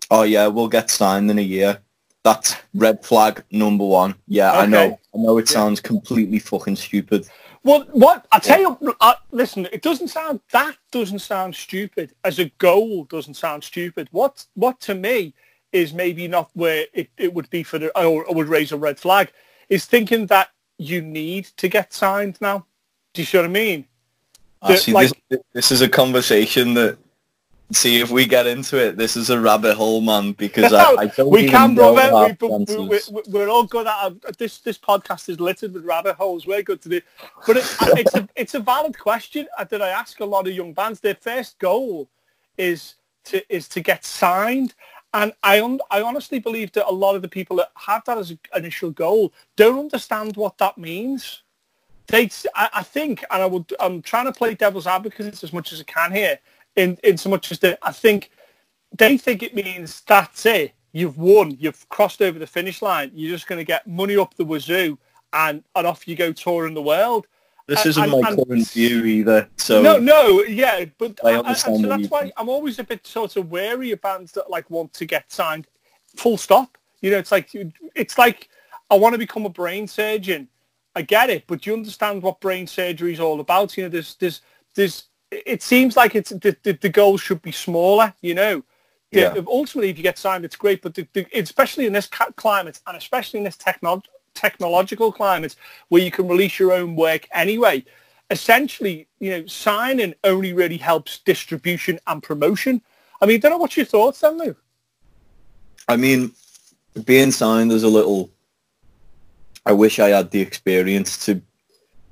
oh yeah, we'll get signed in a year. That's red flag number one. Yeah, okay. I know it sounds completely fucking stupid. Well, what I tell you, listen, it doesn't sound stupid as a goal. Doesn't sound stupid. What to me is maybe not where it would be or would raise a red flag is thinking that you need to get signed now. Do you see what I mean? This is a conversation that, see, if we get into it, this is a rabbit hole, man, because I don't we even can, know Robert. We're all good at this podcast is littered with rabbit holes. We're good to do. But it's a valid question that I ask a lot of young bands. Their first goal is to get signed. And I honestly believe that a lot of the people that have that as an initial goal don't understand what that means. I think, and I'm trying to play devil's advocate as much as I can here, in so much as that I think they think it means that's it, you've won, you've crossed over the finish line, you're just going to get money up the wazoo, and off you go touring the world. This isn't my current view either. So no, yeah, but so that's why I'm always a bit sort of wary of bands that want to get signed. Full stop. It's like I want to become a brain surgeon. I get it, but do you understand what brain surgery is all about? There's. It seems like the goal should be smaller. Yeah. Ultimately, if you get signed, it's great, but especially in this climate, and especially in this technological climate where you can release your own work anyway, essentially, signing only really helps distribution and promotion. I mean, don't know what's your thoughts then, Lou? I mean, being signed is a little, I wish I had the experience to,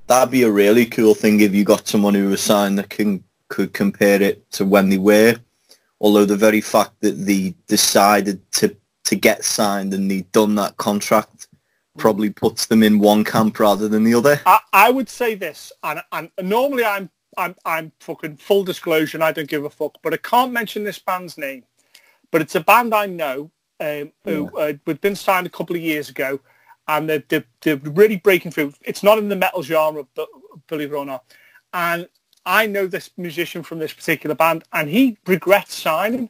that'd be a really cool thing if you got someone who was signed that could compare it to when they were. Although the very fact that they decided to get signed and they'd done that contract probably puts them in one camp rather than the other. I would say this, and normally I'm fucking full disclosure and I don't give a fuck, but I can't mention this band's name. But it's a band I know who had been signed a couple of years ago, and they're really breaking through. It's not in the metal genre, but believe it or not. And I know this musician from this particular band, and he regrets signing.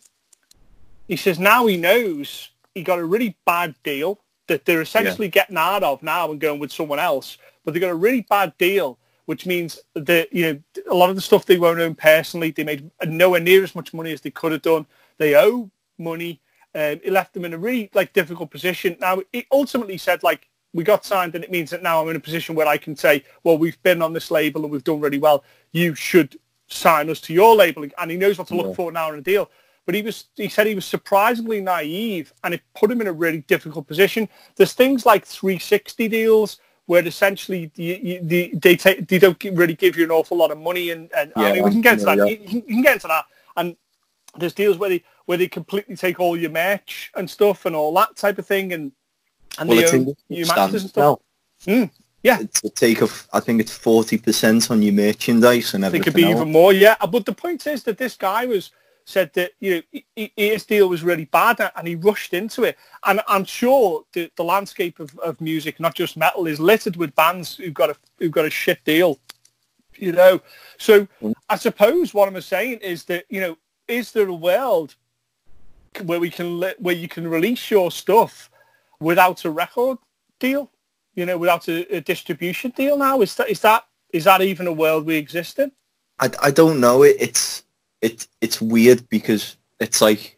He says now he knows he got a really bad deal that they're essentially getting out of now and going with someone else. But they got a really bad deal, which means that a lot of the stuff they won't own personally. They made nowhere near as much money as they could have done. They owe money. It left them in a really difficult position. Now, he ultimately said we got signed, and it means that now I'm in a position where I can say, well, we've been on this label and we've done really well. You should sign us to your label. And he knows what to look for now in a deal. But he said he was surprisingly naive, and it put him in a really difficult position. There's things like 360 deals where essentially they don't really give you an awful lot of money, and I mean, we can get into that. You can get into that. And there's deals where they completely take all your merch and stuff and all that type of thing, and they own your masters and stuff. Yeah, it's a take of, I think it's 40% on your merchandise and everything. It could be even more, yeah. But the point is that this guy said that his deal was really bad and he rushed into it. And I'm sure the landscape of music, not just metal, is littered with bands who've got a shit deal. So I suppose what I'm saying is that is there a world where you can release your stuff without a record deal, without a distribution deal now? Is that even a world we exist in? I don't know. It's weird because it's like,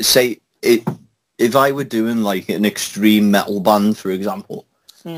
say if I were doing like an extreme metal band, for example,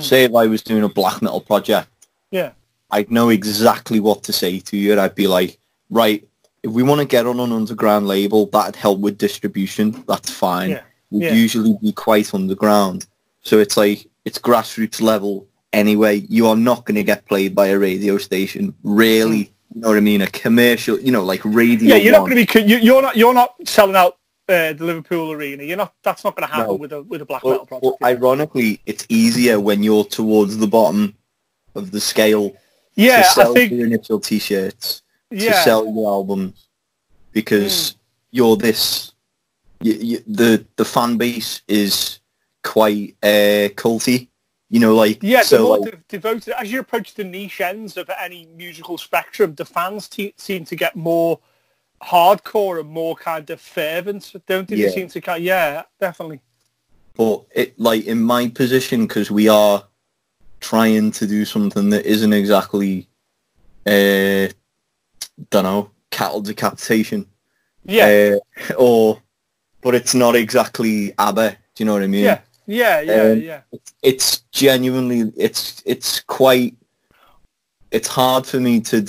say if I was doing a black metal project, yeah, I'd know exactly what to say to you. I'd be like, right, if we want to get on an underground label, that'd help with distribution. That's fine. Yeah. We'd usually be quite underground. So it's like, it's grassroots level anyway. You are not going to get played by a radio station, really. You know what I mean? A commercial, like radio. Yeah, you're not going to be. You're not selling out the Liverpool Arena. You're not. That's not going to happen with a black metal project. Well, ironically, it's easier when you're towards the bottom of the scale. Yeah, to sell I think your initial T-shirts, to sell your albums, because you're this. The fan base is quite culty. Devoted. As you approach the niche ends of any musical spectrum, the fans seem to get more hardcore and more kind of fervent, don't they? Yeah. They seem to definitely. But in my position, because we are trying to do something that isn't exactly, cattle decapitation. Yeah. But it's not exactly ABBA. Do you know what I mean? Yeah. Yeah. It's genuinely, it's hard for me to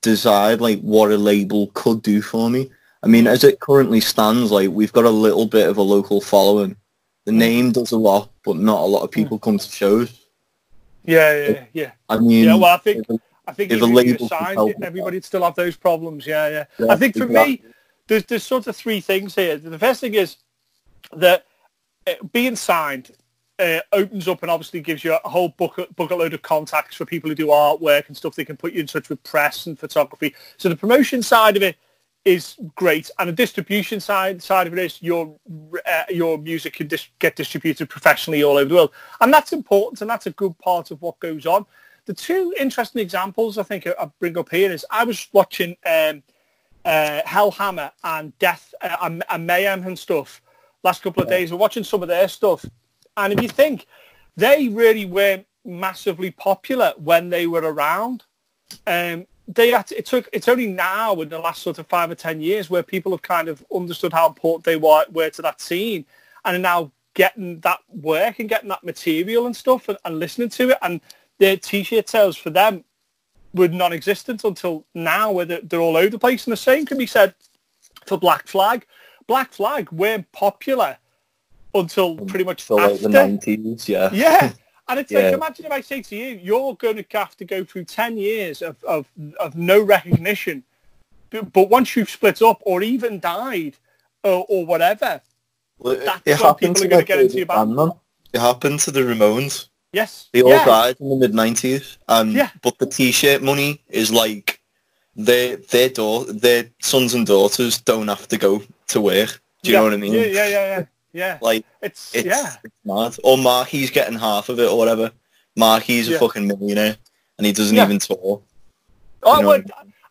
decide what a label could do for me. I mean, as it currently stands, we've got a little bit of a local following. The name does a lot, but not a lot of people come to shows. Yeah. I mean, well, I think if a label signed, everybody'd still have those problems. Yeah. I think for me, there's sort of three things here. The first thing is that being signed opens up and obviously gives you a whole bucket load of contacts for people who do artwork and stuff. They can put you in touch with press and photography. So the promotion side of it is great, and the distribution side of it is your music can get distributed professionally all over the world, and that's important, and that's a good part of what goes on. The two interesting examples I think I bring up here is I was watching Hellhammer and Death and Mayhem and stuff last couple of days. We're watching some of their stuff, and if you think, they really weren't massively popular when they were around. It's only now in the last sort of 5 or 10 years where people have kind of understood how important they were to that scene, and are now getting that work and getting that material and stuff and listening to it. And the T-shirt sales for them were non-existent until now, where they're all over the place. And the same can be said for Black Flag. Black Flag weren't popular until pretty much after the 90s. Yeah. And it's like, imagine if I say to you, you're going to have to go through 10 years of no recognition, but once you've split up or even died or whatever, that's when people are going to get into your band. It happened to the Ramones. Yes. They all died in the mid-90s. But the T-shirt money is like, their sons and daughters don't have to go to work. Do you know what I mean? Yeah. It's mad. Or Marky's getting half of it or whatever. Marky's a fucking millionaire and he doesn't even tour.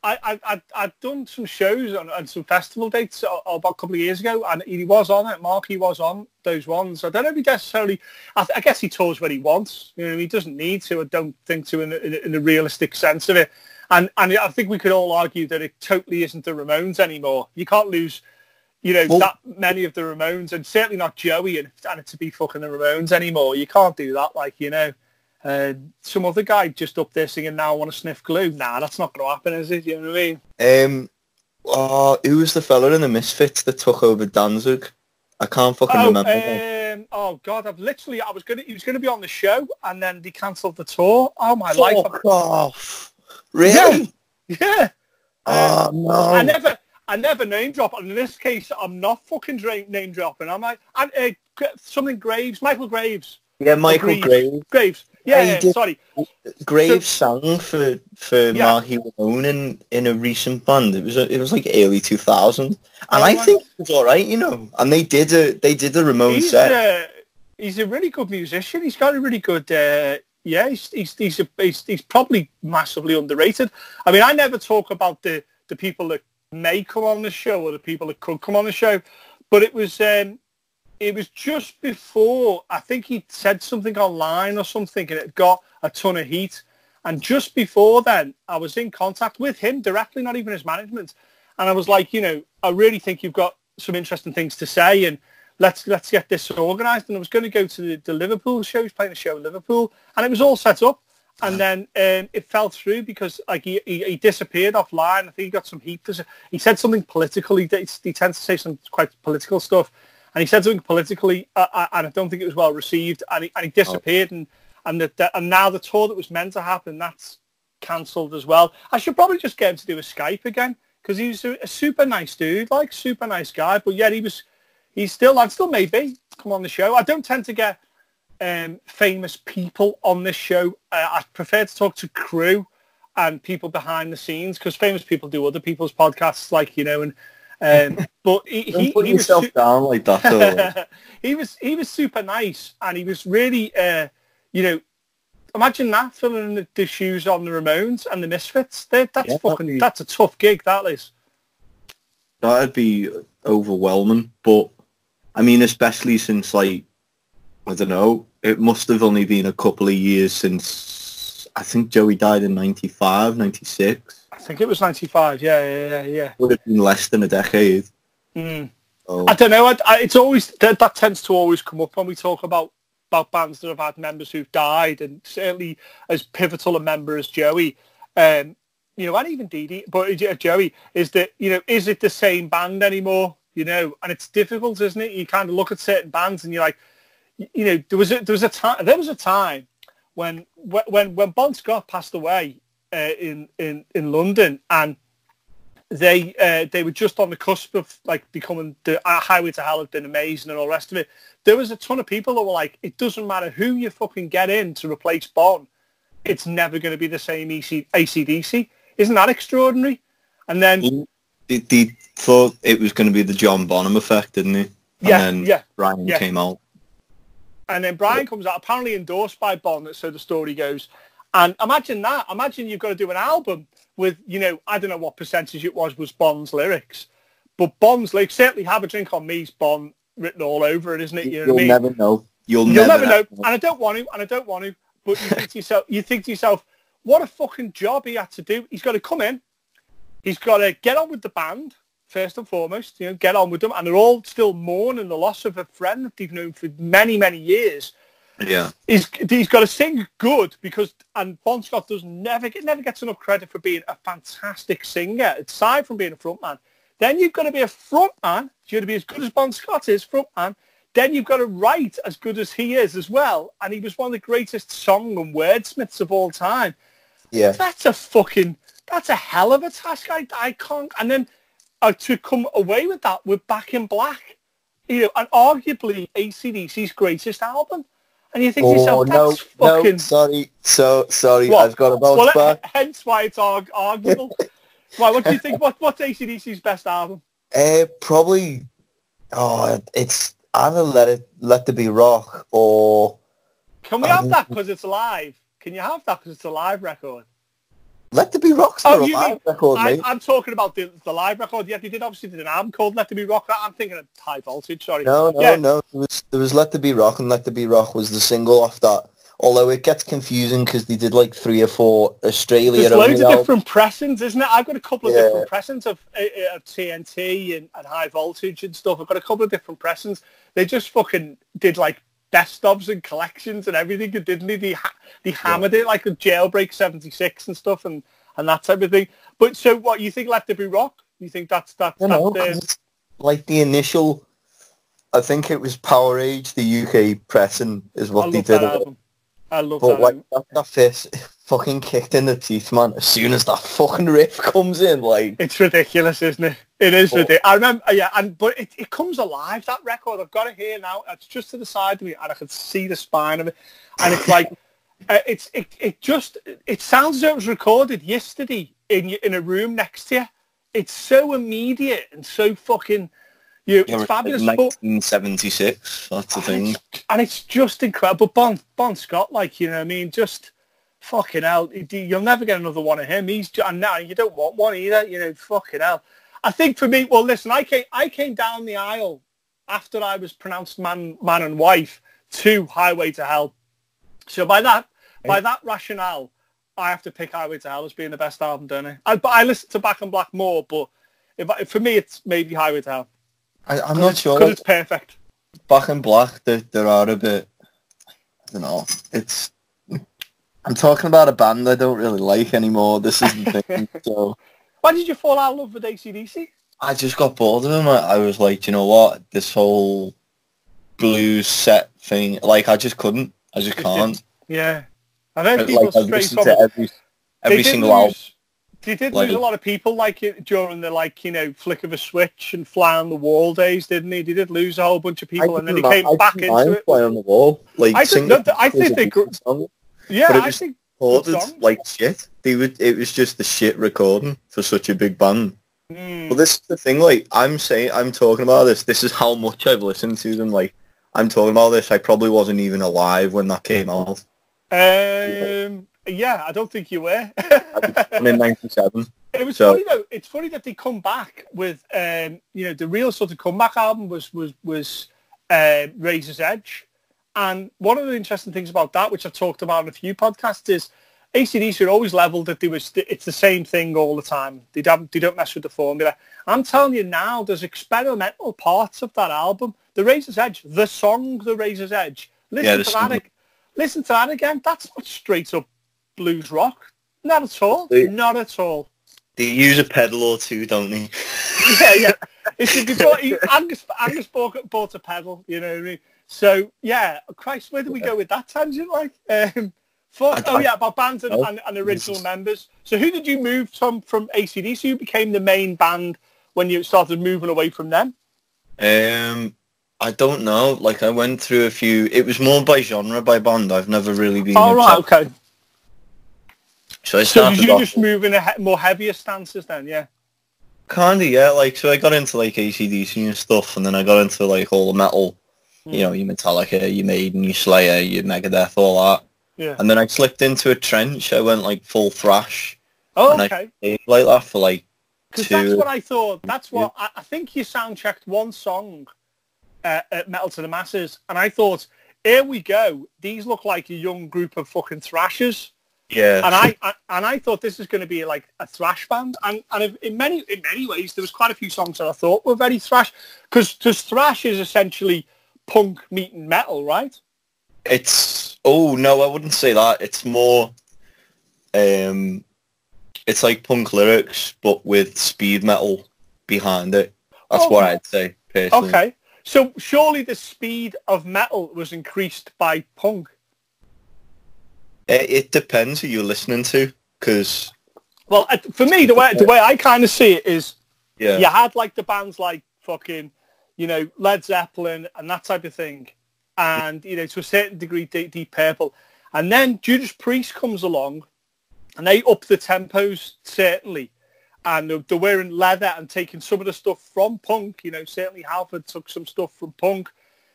I'd done some shows and some festival dates about a couple of years ago, and he was on it. Marky was on those ones. I don't know if he necessarily... I guess he tours when he wants. He doesn't need to. I don't think to in the realistic sense of it. And I think we could all argue that it totally isn't the Ramones anymore. You can't lose... that many of the Ramones, and certainly not Joey, and it to be fucking the Ramones anymore. You can't do that, some other guy just up there singing "Now I Want to Sniff Glue." Nah, that's not going to happen, is it? You know what I mean? Who was the fella in the Misfits that took over Danzig? I can't fucking remember. God, he was going to be on the show, and then they cancelled the tour. Oh my life! Fuck off! Really? Yeah. Oh no! I never name drop, and in this case, I'm not fucking name dropping. I'm like, something Graves, Michael Graves. Yeah, Michael Graves. Yeah, sorry. Graves sang for Marky Ramone in a recent band. It was like early 2000, and I think it was all right, And they did a Ramone set. He's a really good musician. He's got a really good. He's probably massively underrated. I mean, I never talk about the people that may come on the show or the people that could come on the show. But it was just before, I think he said something online or something, and it got a ton of heat. And just before then, I was in contact with him directly, not even his management. And I was like, I really think you've got some interesting things to say, and let's get this organised. And I was going to go to the Liverpool show. He was playing a show in Liverpool, and it was all set up. And then it fell through because he disappeared offline. I think he got some heat. He said something political. He tends to say some quite political stuff. And he said something politically, and I don't think it was well received. And he disappeared. And now the tour that was meant to happen, that's cancelled as well. I should probably just get him to do a Skype again, because he's a super nice dude, like super nice guy. But yeah, I'd still maybe come on the show. I don't tend to get famous people on this show. I prefer to talk to crew and people behind the scenes, because famous people do other people's podcasts, like, and but he put yourself down like that. he was super nice, and he was really imagine that, filling in the shoes on the Ramones and the Misfits. That's a tough gig, that is. That'd be overwhelming, but I mean, especially since, like, I don't know, it must have only been a couple of years since, I think Joey died in 95, 96. I think it was 95, yeah. Would have been less than a decade. Mm. Oh. I don't know, it's always, that tends to always come up when we talk about bands that have had members who've died, and certainly as pivotal a member as Joey, and even Dee Dee, but Joey, is that, is it the same band anymore? And it's difficult, isn't it? You kind of look at certain bands and you're like, there was a time when Bon Scott passed away in London, and they were just on the cusp of, like, becoming the Highway to Hell had been amazing and all the rest of it. There was a ton of people that were like, it doesn't matter who you fucking get in to replace Bon, it's never going to be the same AC/DC. Isn't that extraordinary? And then they thought it was going to be the John Bonham effect, didn't they? And then Brian came out. And then Brian comes out, apparently endorsed by Bon, so the story goes. And imagine that. Imagine you've got to do an album with, I don't know what percentage it was Bon's lyrics. But Bon's lyrics, certainly Have a Drink on Me's Bon written all over it, isn't it? You'll never know. You'll never know. And I don't want to. But you think to yourself, what a fucking job he had to do. He's got to come in. He's got to get on with the band, first and foremost, get on with them. And they're all still mourning the loss of a friend that they've known for many, many years. Yeah. He's got to sing good, and Bon Scott never gets enough credit for being a fantastic singer, aside from being a frontman. Then you've got to be a frontman. You've got to be as good as Bon Scott is, frontman. Then you've got to write as good as he is as well. And he was one of the greatest song and wordsmiths of all time. Yeah. That's a hell of a task. I can't. And then to come away with that, with Back in Black, and arguably AC/DC's greatest album. And you think to yourself, that's fucking... No, sorry, what? I've got a bounce back. Hence why it's arguable. Why, what do you think? What's AC/DC's best album? Probably, it's either Let There Be Rock, or... Can we have that because it's live? Can you have that because it's a live record? Let There Be Rock's not a live record, mate. I'm talking about the live record. Yeah, they did an album called Let There Be Rock. I'm thinking of High Voltage, sorry. No. There was Let There Be Rock, and Let There Be Rock was the single off that. Although it gets confusing because they did like 3 or 4 Australia. There's loads of different pressings, isn't it? I've got a couple of different pressings of TNT and High Voltage and stuff. I've got a couple of different pressings. They just fucking did like best ofs and collections and everything, didn't they? They hammered it like a Jailbreak 76 and stuff and that type of thing. But so what, you think Let There Be Rock? You think that's like the initial, I think it was Power Age, the UK pressing is what they did. I love but that. Like that first fucking kicked in the teeth, man. As soon as that fucking riff comes in, like, it's ridiculous, isn't it? It is ridiculous. I remember, but it comes alive. That record, I've got it here now. It's just to the side of me, and I can see the spine of it. And it's like, it sounds as though it was recorded yesterday in a room next to you. It's so immediate and so fucking. It's fabulous. 1976, that's the thing. And it's just incredible. Bon Scott, like, you know what I mean? Just fucking hell. You'll never get another one of him. And now you don't want one either, fucking hell. I think for me, well, listen, I came down the aisle after I was pronounced man and wife to Highway to Hell. So by that rationale, I have to pick Highway to Hell as being the best album, don't I? But I listen to Back in Black more, but for me, it's maybe Highway to Hell. I'm not sure. Because it's perfect. Back in Black, there are a bit, I don't know, I'm talking about a band I don't really like anymore. This is the thing, so... Why did you fall out of love with AC/DC? I just got bored of them. I was like, you know what? This whole blues set thing, like, I just couldn't. I just can't. Yeah. I've heard people straight from it. Every single album. They did lose a lot of people, like, during the, like, you know, flick of a switch and fly on the wall days, didn't he? They did lose a whole bunch of people, and then he came back into it. Fly on the wall. Like, I think they... Yeah, I think... Recorded like shit. It was just the shit recording for such a big band. Well, this is the thing, like, I'm talking about this. This is how much I've listened to them. Like, I'm talking about this. I probably wasn't even alive when that came out. Yeah, I don't think you were. I'm in 97. It was funny though. It's funny that they come back with, you know, the real sort of comeback album was Razor's Edge. And one of the interesting things about that, which I've talked about in a few podcasts, is AC/DC are always leveled that it's the same thing all the time. They don't mess with the formula. I'm telling you now, there's experimental parts of that album. The Razor's Edge, the song The Razor's Edge. Listen to that again. That's not straight up blues rock. Not at all. Not at all. They use a pedal or two, don't they? Yeah. Angus bought a pedal, you know what I mean? So, yeah, Christ, where do we go with that tangent? Like, about bands and original members. So who did you move from AC/DC? Who became the main band when you started moving away from them? I don't know. Like, I went through a few... It was more by genre, by band. I've never really been... Oh, right, okay. So did you just move in more heavier stances then, yeah? Kind of, yeah. Like, so I got into, like, AC/DC and stuff, and then I got into, like, all the metal... You know, your Metallica, your Maiden, your Slayer, your Megadeth, all that. Yeah. And then I slipped into a trench. I went like full thrash. Oh, okay. I stayed like that for like 2... Because that's what I thought. That's what I think you sound checked one song at Metal to the Masses, and I thought, here we go. These look like a young group of fucking thrashers. Yeah. And I thought this is going to be like a thrash band, and in many ways there was quite a few songs that I thought were very thrash, because thrash is essentially punk meeting metal, right? No, I wouldn't say that. It's more, it's like punk lyrics, but with speed metal behind it. That's what I'd say, personally. Okay. So surely the speed of metal was increased by punk? It depends who you're listening to, because... Well, for me, the way I kind of see it is, you had like the bands like fucking, you know, Led Zeppelin and that type of thing, and, you know, to a certain degree, Deep Purple. And then Judas Priest comes along, and they up the tempos, certainly. And they're wearing leather and taking some of the stuff from punk. You know, certainly Halford took some stuff from punk.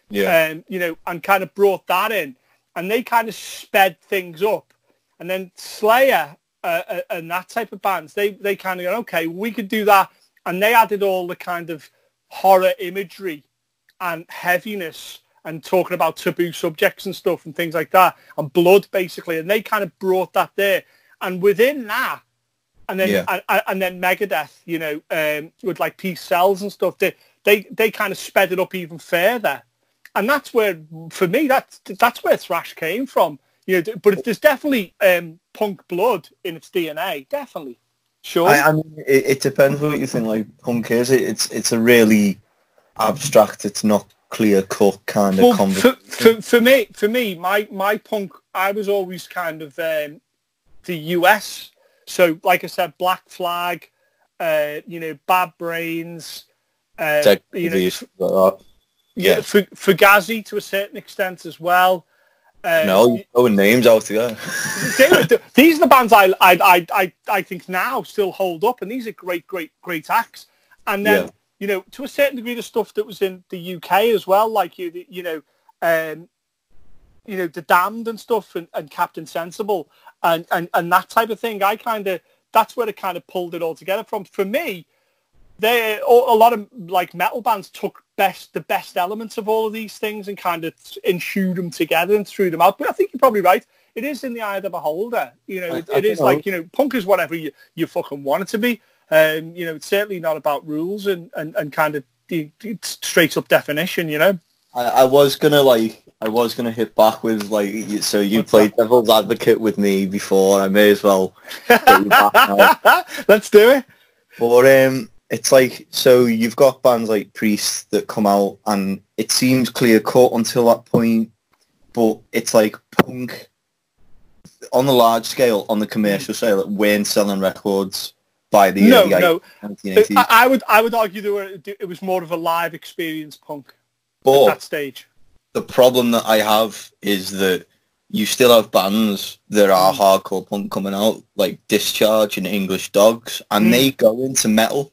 Yeah. And, you know, and kind of brought that in. And they kind of sped things up. And then Slayer and that type of bands, they kind of go, okay, we could do that. And they added all the kind of horror imagery and heaviness and talking about taboo subjects and stuff and things like that, and blood basically, and they kind of brought that there. And within that, and then and then Megadeth, you know, with like Peace Cells and stuff, they kind of sped it up even further. And that's where, for me, that's where thrash came from. You know, but there's definitely punk blood in its DNA, definitely. Sure. I mean, it depends what you think. Like, punk is. It's a really abstract. It's not clear cut kind of conversation. For me, my punk, I was always kind of the US. So, like I said, Black Flag, you know, Bad Brains, you know, Fugazi to a certain extent as well. No, you're throwing names out together. These are the bands I think now still hold up, and these are great acts. And then, you know, to a certain degree, the stuff that was in the UK as well, like you know, The Damned and stuff, and Captain Sensible, and that type of thing. That's where it kind of pulled it all together from. For me, a lot of like metal bands took the best elements of all of these things and kind of enshewed them together and threw them out. But I think you're probably right. It is in the eye of the beholder. You know, it is like, you know, punk is whatever you fucking want it to be. You know, it's certainly not about rules and kind of the straight up definition, you know. I was gonna hit back with like, so you played devil's advocate with me before. I may as well hit you back now. Let's do it. But it's like, so you've got bands like Priest that come out and it seems clear cut until that point, but it's like punk on the large scale, on the commercial scale, that weren't selling records by the early 1980s. I would argue it was more of a live experience punk but at that stage. The problem that I have is that you still have bands that are hardcore punk coming out, like Discharge and English Dogs, and they go into metal.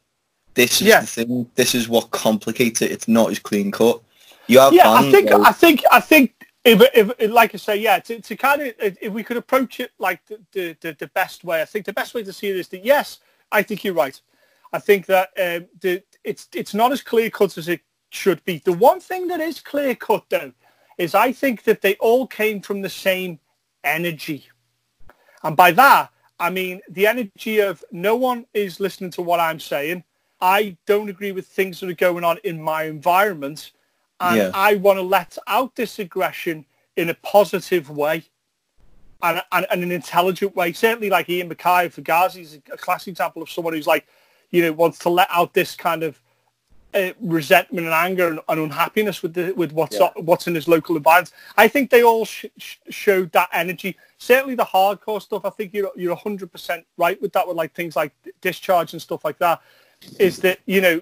This is the thing. This is what complicates it. It's not as clean cut. You have bands I think if like I say, to kind of, if we could approach it like the best way, I think the best way to see it is that, yes, I think you're right. I think that it's not as clear cut as it should be. The one thing that is clear cut though is I think that they all came from the same energy, and by that I mean the energy of no one is listening to what I'm saying. I don't agree with things that are going on in my environment, and I want to let out this aggression in a positive way and an intelligent way. Certainly like Ian Mackay of Fugazi is a classic example of someone who's like, you know, wants to let out this kind of resentment and anger and unhappiness with what's in his local environment. I think they all showed that energy. Certainly the hardcore stuff, I think you're 100% right with that, with like things like Discharge and stuff like that, is that, you know,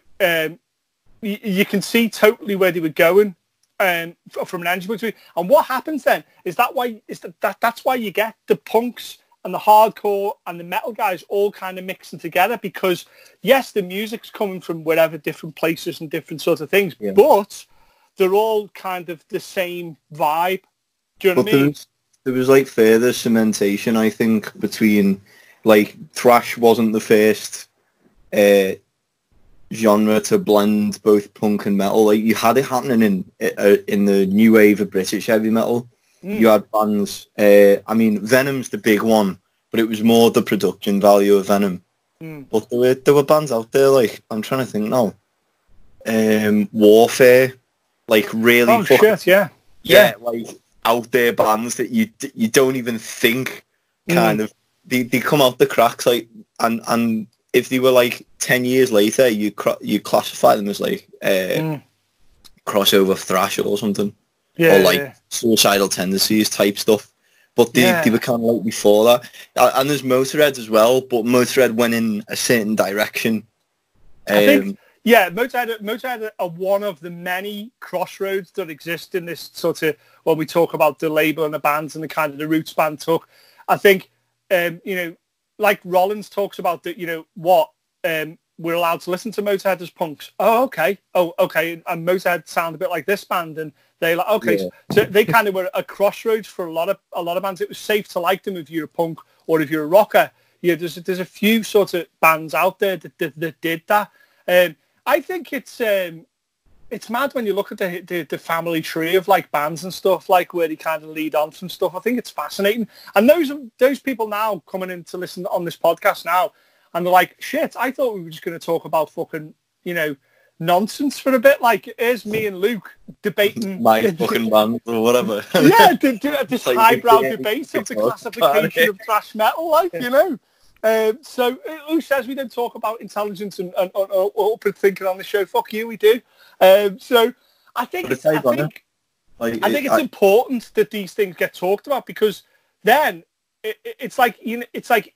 you can see totally where they were going from an energy point of view. And what happens then is that's why you get the punks and the hardcore and the metal guys all kind of mixing together, because yes, the music's coming from wherever, different places and different sorts of things, but they're all kind of the same vibe. Do you know what I mean? There was like further cementation, I think, between, like, thrash wasn't the first genre to blend both punk and metal. Like, you had it happening in the new wave of British heavy metal. You had bands, I mean, Venom's the big one, but it was more the production value of Venom. But there were bands out there, like, I'm trying to think now, Warfare, like, really like, out there bands that you don't even think kind of, they come out the cracks, like, and if they were, like, 10 years later, you classify them as, like, crossover thrash or something. Or like suicidal tendencies type stuff, but they were kind of like before that. And there's Motorhead as well, but Motorhead went in a certain direction. I think Motorhead are one of the many crossroads that exist in this sort of, when we talk about the label and the bands and the kind of the roots band took. I think you know, like Rollins talks about that, you know, what we're allowed to listen to Motorhead as punks. Oh, okay. And Motorhead sound a bit like this band, and they like, okay. So they kind of were a crossroads for a lot of bands. It was safe to like them if you're a punk or if you're a rocker. Yeah, there's a few sort of bands out there that did that. I think it's mad when you look at the family tree of like bands and stuff, like where they kind of lead on from stuff. I think it's fascinating. And those people now coming in to listen on this podcast now, and they're like, shit, I thought we were just going to talk about fucking, you know, nonsense for a bit. Like, here's me and Luke debating my fucking band or whatever. This like highbrow debate of the classification of thrash metal, like, you know. So who says we don't talk about intelligence and open thinking on the show? Fuck you, we do. So I think it's important that these things get talked about, because then it's like, you know, it's like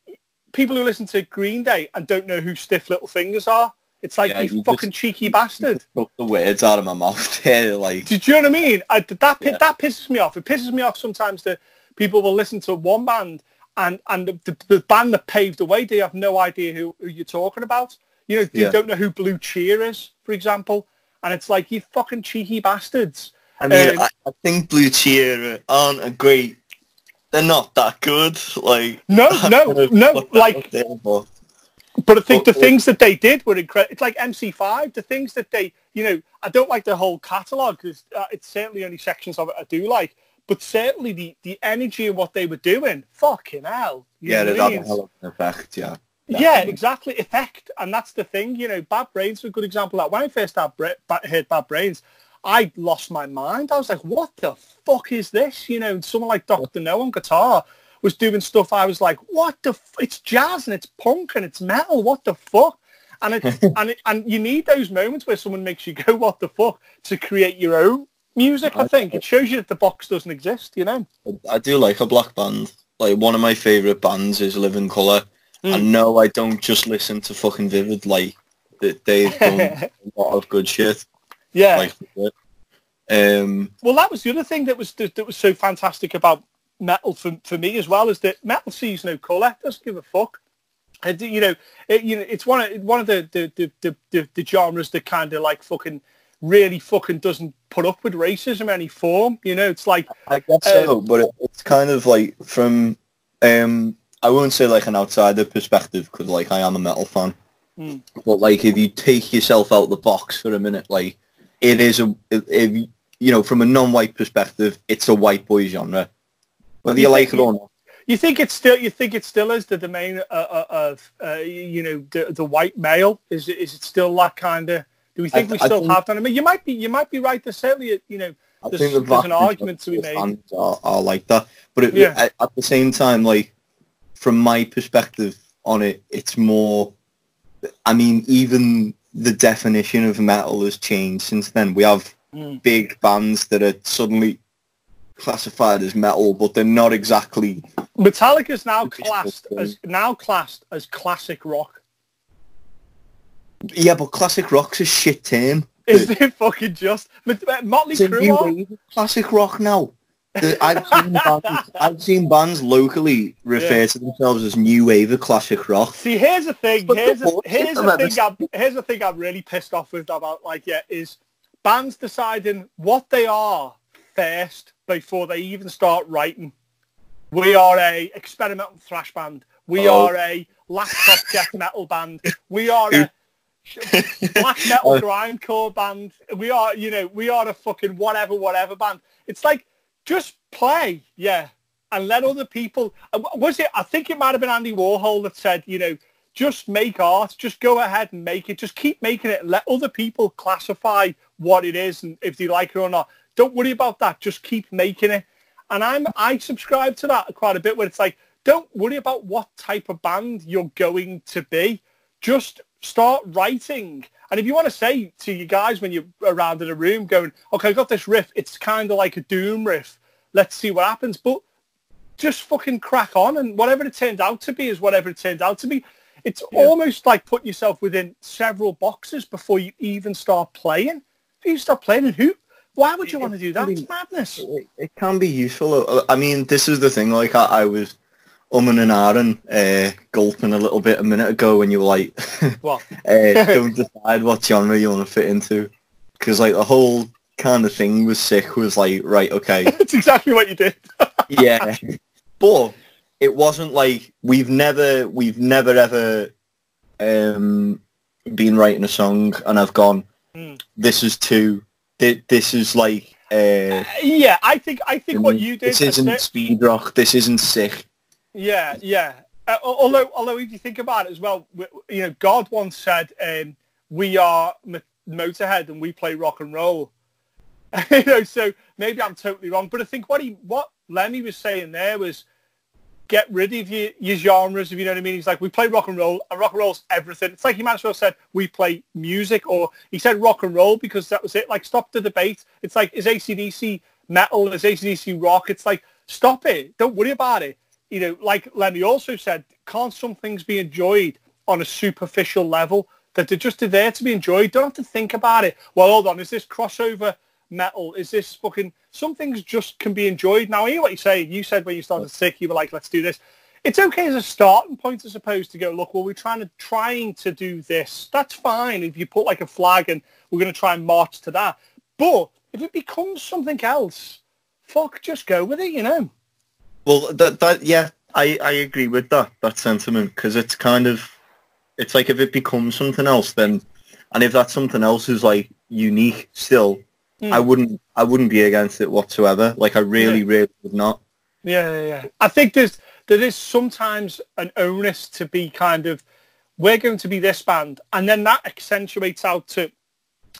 people who listen to Green Day and don't know who Stiff Little Fingers are. It's like, you fucking cheeky bastard. Took the words out of my mouth there, like. Do you know what I mean? That pisses me off. It pisses me off sometimes that people will listen to one band and the band that paved the way, they have no idea who you're talking about. You know, you don't know who Blue Cheer is, for example. And it's like, you fucking cheeky bastards. I mean, I think Blue Cheer aren't a great... They're not that good. Like, no. Like, But I think the things that they did were incredible. It's like MC5, the things that they, I don't like the whole catalogue because it's certainly only sections of it I do like. But certainly the energy of what they were doing, fucking hell. Yeah, it had a hell of an effect, yeah. Definitely. Yeah, exactly. Effect. And that's the thing, Bad Brains is a good example of that. When I first heard Bad Brains, I lost my mind. I was like, what the fuck is this? Someone like Dr. No on guitar was doing stuff. I was like, what it's jazz and it's punk and it's metal. What the fuck? And and you need those moments where someone makes you go, what the fuck, to create your own music, I think. It shows you that the box doesn't exist, I do like a black band. Like, one of my favourite bands is Living Colour. And no, I don't just listen to fucking Vivid. Like, they've done a lot of good shit. Yeah. Like, well, that was the other thing that was so fantastic about metal for me as well, is that metal sees no colour, doesn't give a fuck. And it's one of the genres that kind of like fucking really fucking doesn't put up with racism in any form. It's like, I guess so, but it's kind of like from I won't say like an outsider perspective, because like I am a metal fan, but like if you take yourself out the box for a minute, like it is from a non-white perspective, it's a white boy genre, whether you like it or not. You think it still is the domain of the white male? Is it still that kind of? Do we think we still have that? I mean, you might be right. There's certainly there's an argument to be made. Fans are like that, but at the same time, like from my perspective on it, it's more. I mean, even the definition of metal has changed since then. We have big bands that are suddenly classified as metal, but they're not exactly. Metallica's now classed as classic rock. Yeah, but classic rock's a shit term. Is it fucking just? Motley Crue classic rock now. I've seen bands locally refer to themselves as new wave of classic rock. See, here's the thing. Here's the thing I'm really pissed off with about is bands deciding what they are first before they even start writing. We are a experimental thrash band. We are a laptop death metal band. We are a black metal grindcore band. We are a fucking whatever band. It's like, just play, and let other people. I think it might have been Andy Warhol that said, just make art. Just go ahead and make it. Just keep making it. Let other people classify what it is and if they like it or not. Don't worry about that. Just keep making it. And I subscribe to that quite a bit, where it's like, don't worry about what type of band you're going to be. Just start writing. And if you want to say to you guys when you're around in a room going, okay, I got this riff. It's kind of like a doom riff. Let's see what happens. But just fucking crack on. And whatever it turned out to be is whatever it turned out to be. It's almost like putting yourself within several boxes before you even start playing. If you start playing, why would you want to do that? It's madness. It can be useful. I mean, this is the thing. Like, I was umming and ahhing, gulping a little bit a minute ago when you were like, what? Don't decide what genre you want to fit into. Because, like, the whole kind of thing was sick. Was like, right, okay. It's exactly what you did. Yeah. But it wasn't like, we've never ever been writing a song and I've gone, this is like... I think what you did... This isn't speed rock. This isn't sick. Yeah. Although if you think about it as well, God once said, we are Motorhead and we play rock and roll. So maybe I'm totally wrong. But I think what Lemmy was saying there was, get rid of your genres, if you know what I mean. He's like, we play rock and roll's everything. It's like he might as well said, we play music, or he said rock and roll because that was it. Like, stop the debate. It's like, is AC/DC metal? Is AC/DC rock? It's like, stop it. Don't worry about it. Like Lemmy also said, can't some things be enjoyed on a superficial level, that they're just there to be enjoyed? Don't have to think about it. Well, hold on, is this crossover metal? Is this fucking... Some things just can be enjoyed. Now, I hear what you're saying. You said when you started sick, you were like, let's do this. It's okay as a starting point, I suppose, to go, look, well, we're trying to do this. That's fine if you put like a flag and we're going to try and march to that. But if it becomes something else, just go with it, Well, I agree with that sentiment, because it's kind of, it's like if it becomes something else, then, and if that something else is like unique still, I wouldn't be against it whatsoever. Like I really would not. Yeah. I think there is sometimes an onus to be kind of, we're going to be this band, and then that accentuates out to,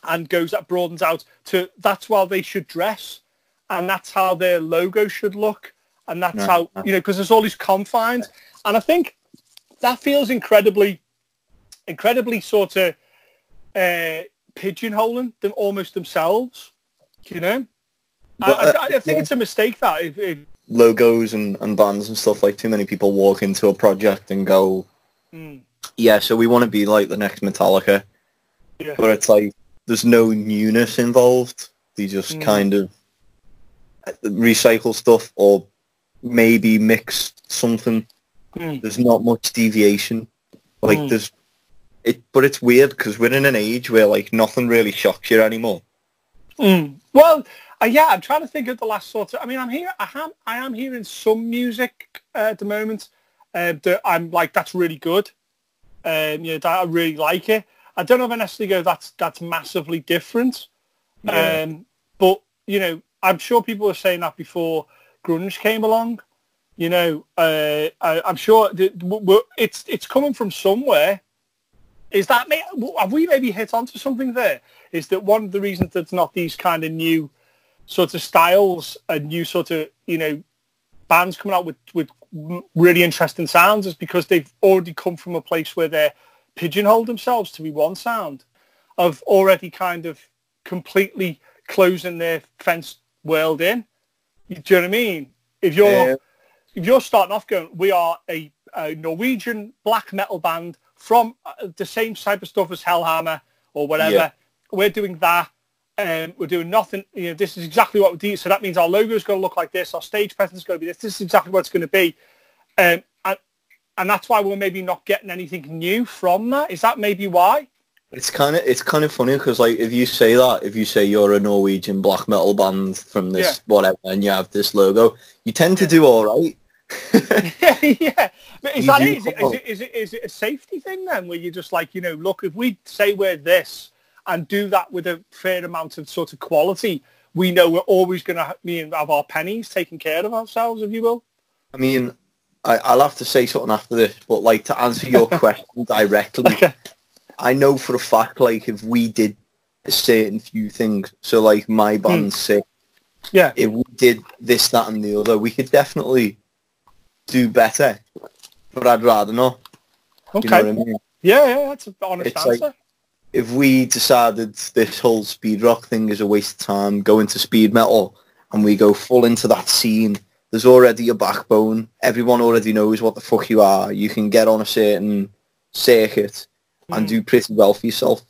and broadens out to, that's how they should dress, and that's how their logo should look, and that's how, because there's all these confines, and I think that feels incredibly sort of pigeonholing them almost themselves, I think it's a mistake that if logos and bands and stuff, like too many people walk into a project and go, yeah, so we want to be like the next Metallica, but it's like there's no newness involved. They just kind of recycle stuff or maybe mix something. There's not much deviation. Like but it's weird because we're in an age where like nothing really shocks you anymore. Well, I'm trying to think of the last sort of. I mean, I am hearing some music at the moment that I'm like, that's really good. That I really like it. I don't know if I necessarily go that's massively different. But I'm sure people were saying that before grunge came along. I'm sure it's coming from somewhere. Is that have we maybe hit onto something there? Is that one of the reasons there's not these kind of new sort of styles and new sort of bands coming out with really interesting sounds is because they've already come from a place where they're pigeonholed themselves to be one sound, of already kind of completely closing their fenced world in. Do you know what I mean? If you're starting off going, we are a Norwegian black metal band from the same type of stuff as Hellhammer or whatever, we're doing that. We're doing nothing. This is exactly what we do. So that means our logo is going to look like this. Our stage presence is going to be this. This is exactly what it's going to be. And that's why we're maybe not getting anything new from that. Is that maybe why? It's kind of funny because like if you say you're a Norwegian black metal band from this whatever, and you have this logo, you tend to do all right. Yeah. But is it a safety thing then, where you're just like, look, if we say we're this and do that with a fair amount of sort of quality, we know we're always going to have our pennies taken care of ourselves, if you will. I mean, I'll have to say something after this, but like to answer your question directly, I know for a fact, like if we did a certain few things, so like my band's sick, if we did this, that and the other, we could definitely do better, but I'd rather not. Okay. You know what I mean? Yeah, that's an honest answer. Like, if we decided this whole speed rock thing is a waste of time, go into speed metal, and we go full into that scene, there's already a backbone. Everyone already knows what the fuck you are. You can get on a certain circuit and do pretty well for yourself.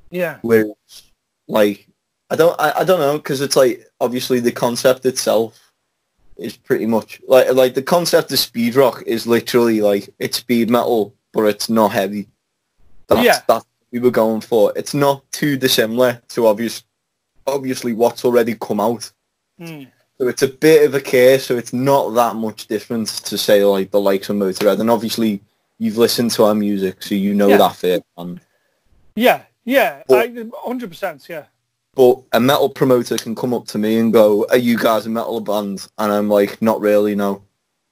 Yeah. Whereas, like, I don't know, because it's like, obviously the concept itself is pretty much like the concept of speed rock is literally like it's speed metal, but it's not heavy. That's what we were going for. It's not too dissimilar to obviously what's already come out. So it's a bit of a case. So it's not that much difference to say like the likes of Motorhead, and obviously you've listened to our music, so you know that fit. Yeah, 100%. Yeah. But a metal promoter can come up to me and go, "Are you guys a metal band?" And I'm like, "Not really, no."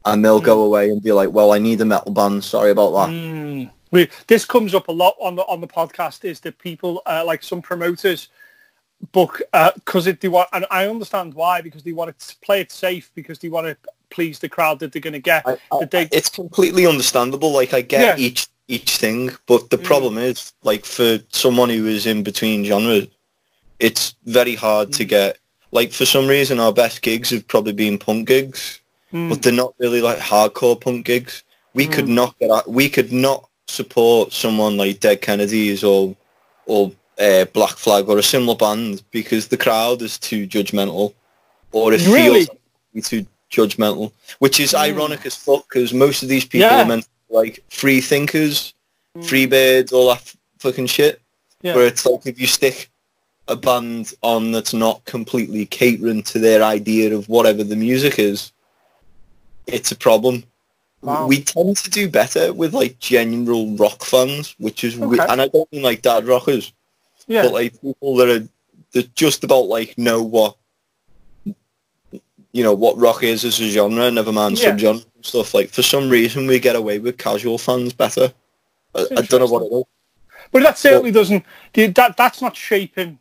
And they'll go away and be like, "Well, I need a metal band. Sorry about that." This comes up a lot on the podcast. Is that people like some promoters book because they want, and I understand why, because they want to play it safe, because they want to please the crowd that they're going to get. It's completely understandable. Like I get each thing, but the problem is, like for someone who is in between genres, it's very hard to get. Like for some reason, our best gigs have probably been punk gigs, but they're not really like hardcore punk gigs. We could not support someone like Dead Kennedys or Black Flag or a similar band because the crowd is too judgmental, or it feels too judgmental, which is ironic as fuck because most of these people are meant to be like free thinkers, free birds, all that fucking shit. Where it's like if you stick a band on that's not completely catering to their idea of whatever the music is, it's a problem. Wow. We tend to do better with like general rock fans, which is Okay. and I don't mean like dad rockers, Yeah. but like people that just about like know what what rock is as a genre, never mind subgenre and stuff. Like for some reason we get away with casual fans better. I don't know what it is. But that certainly doesn't. That's not shaping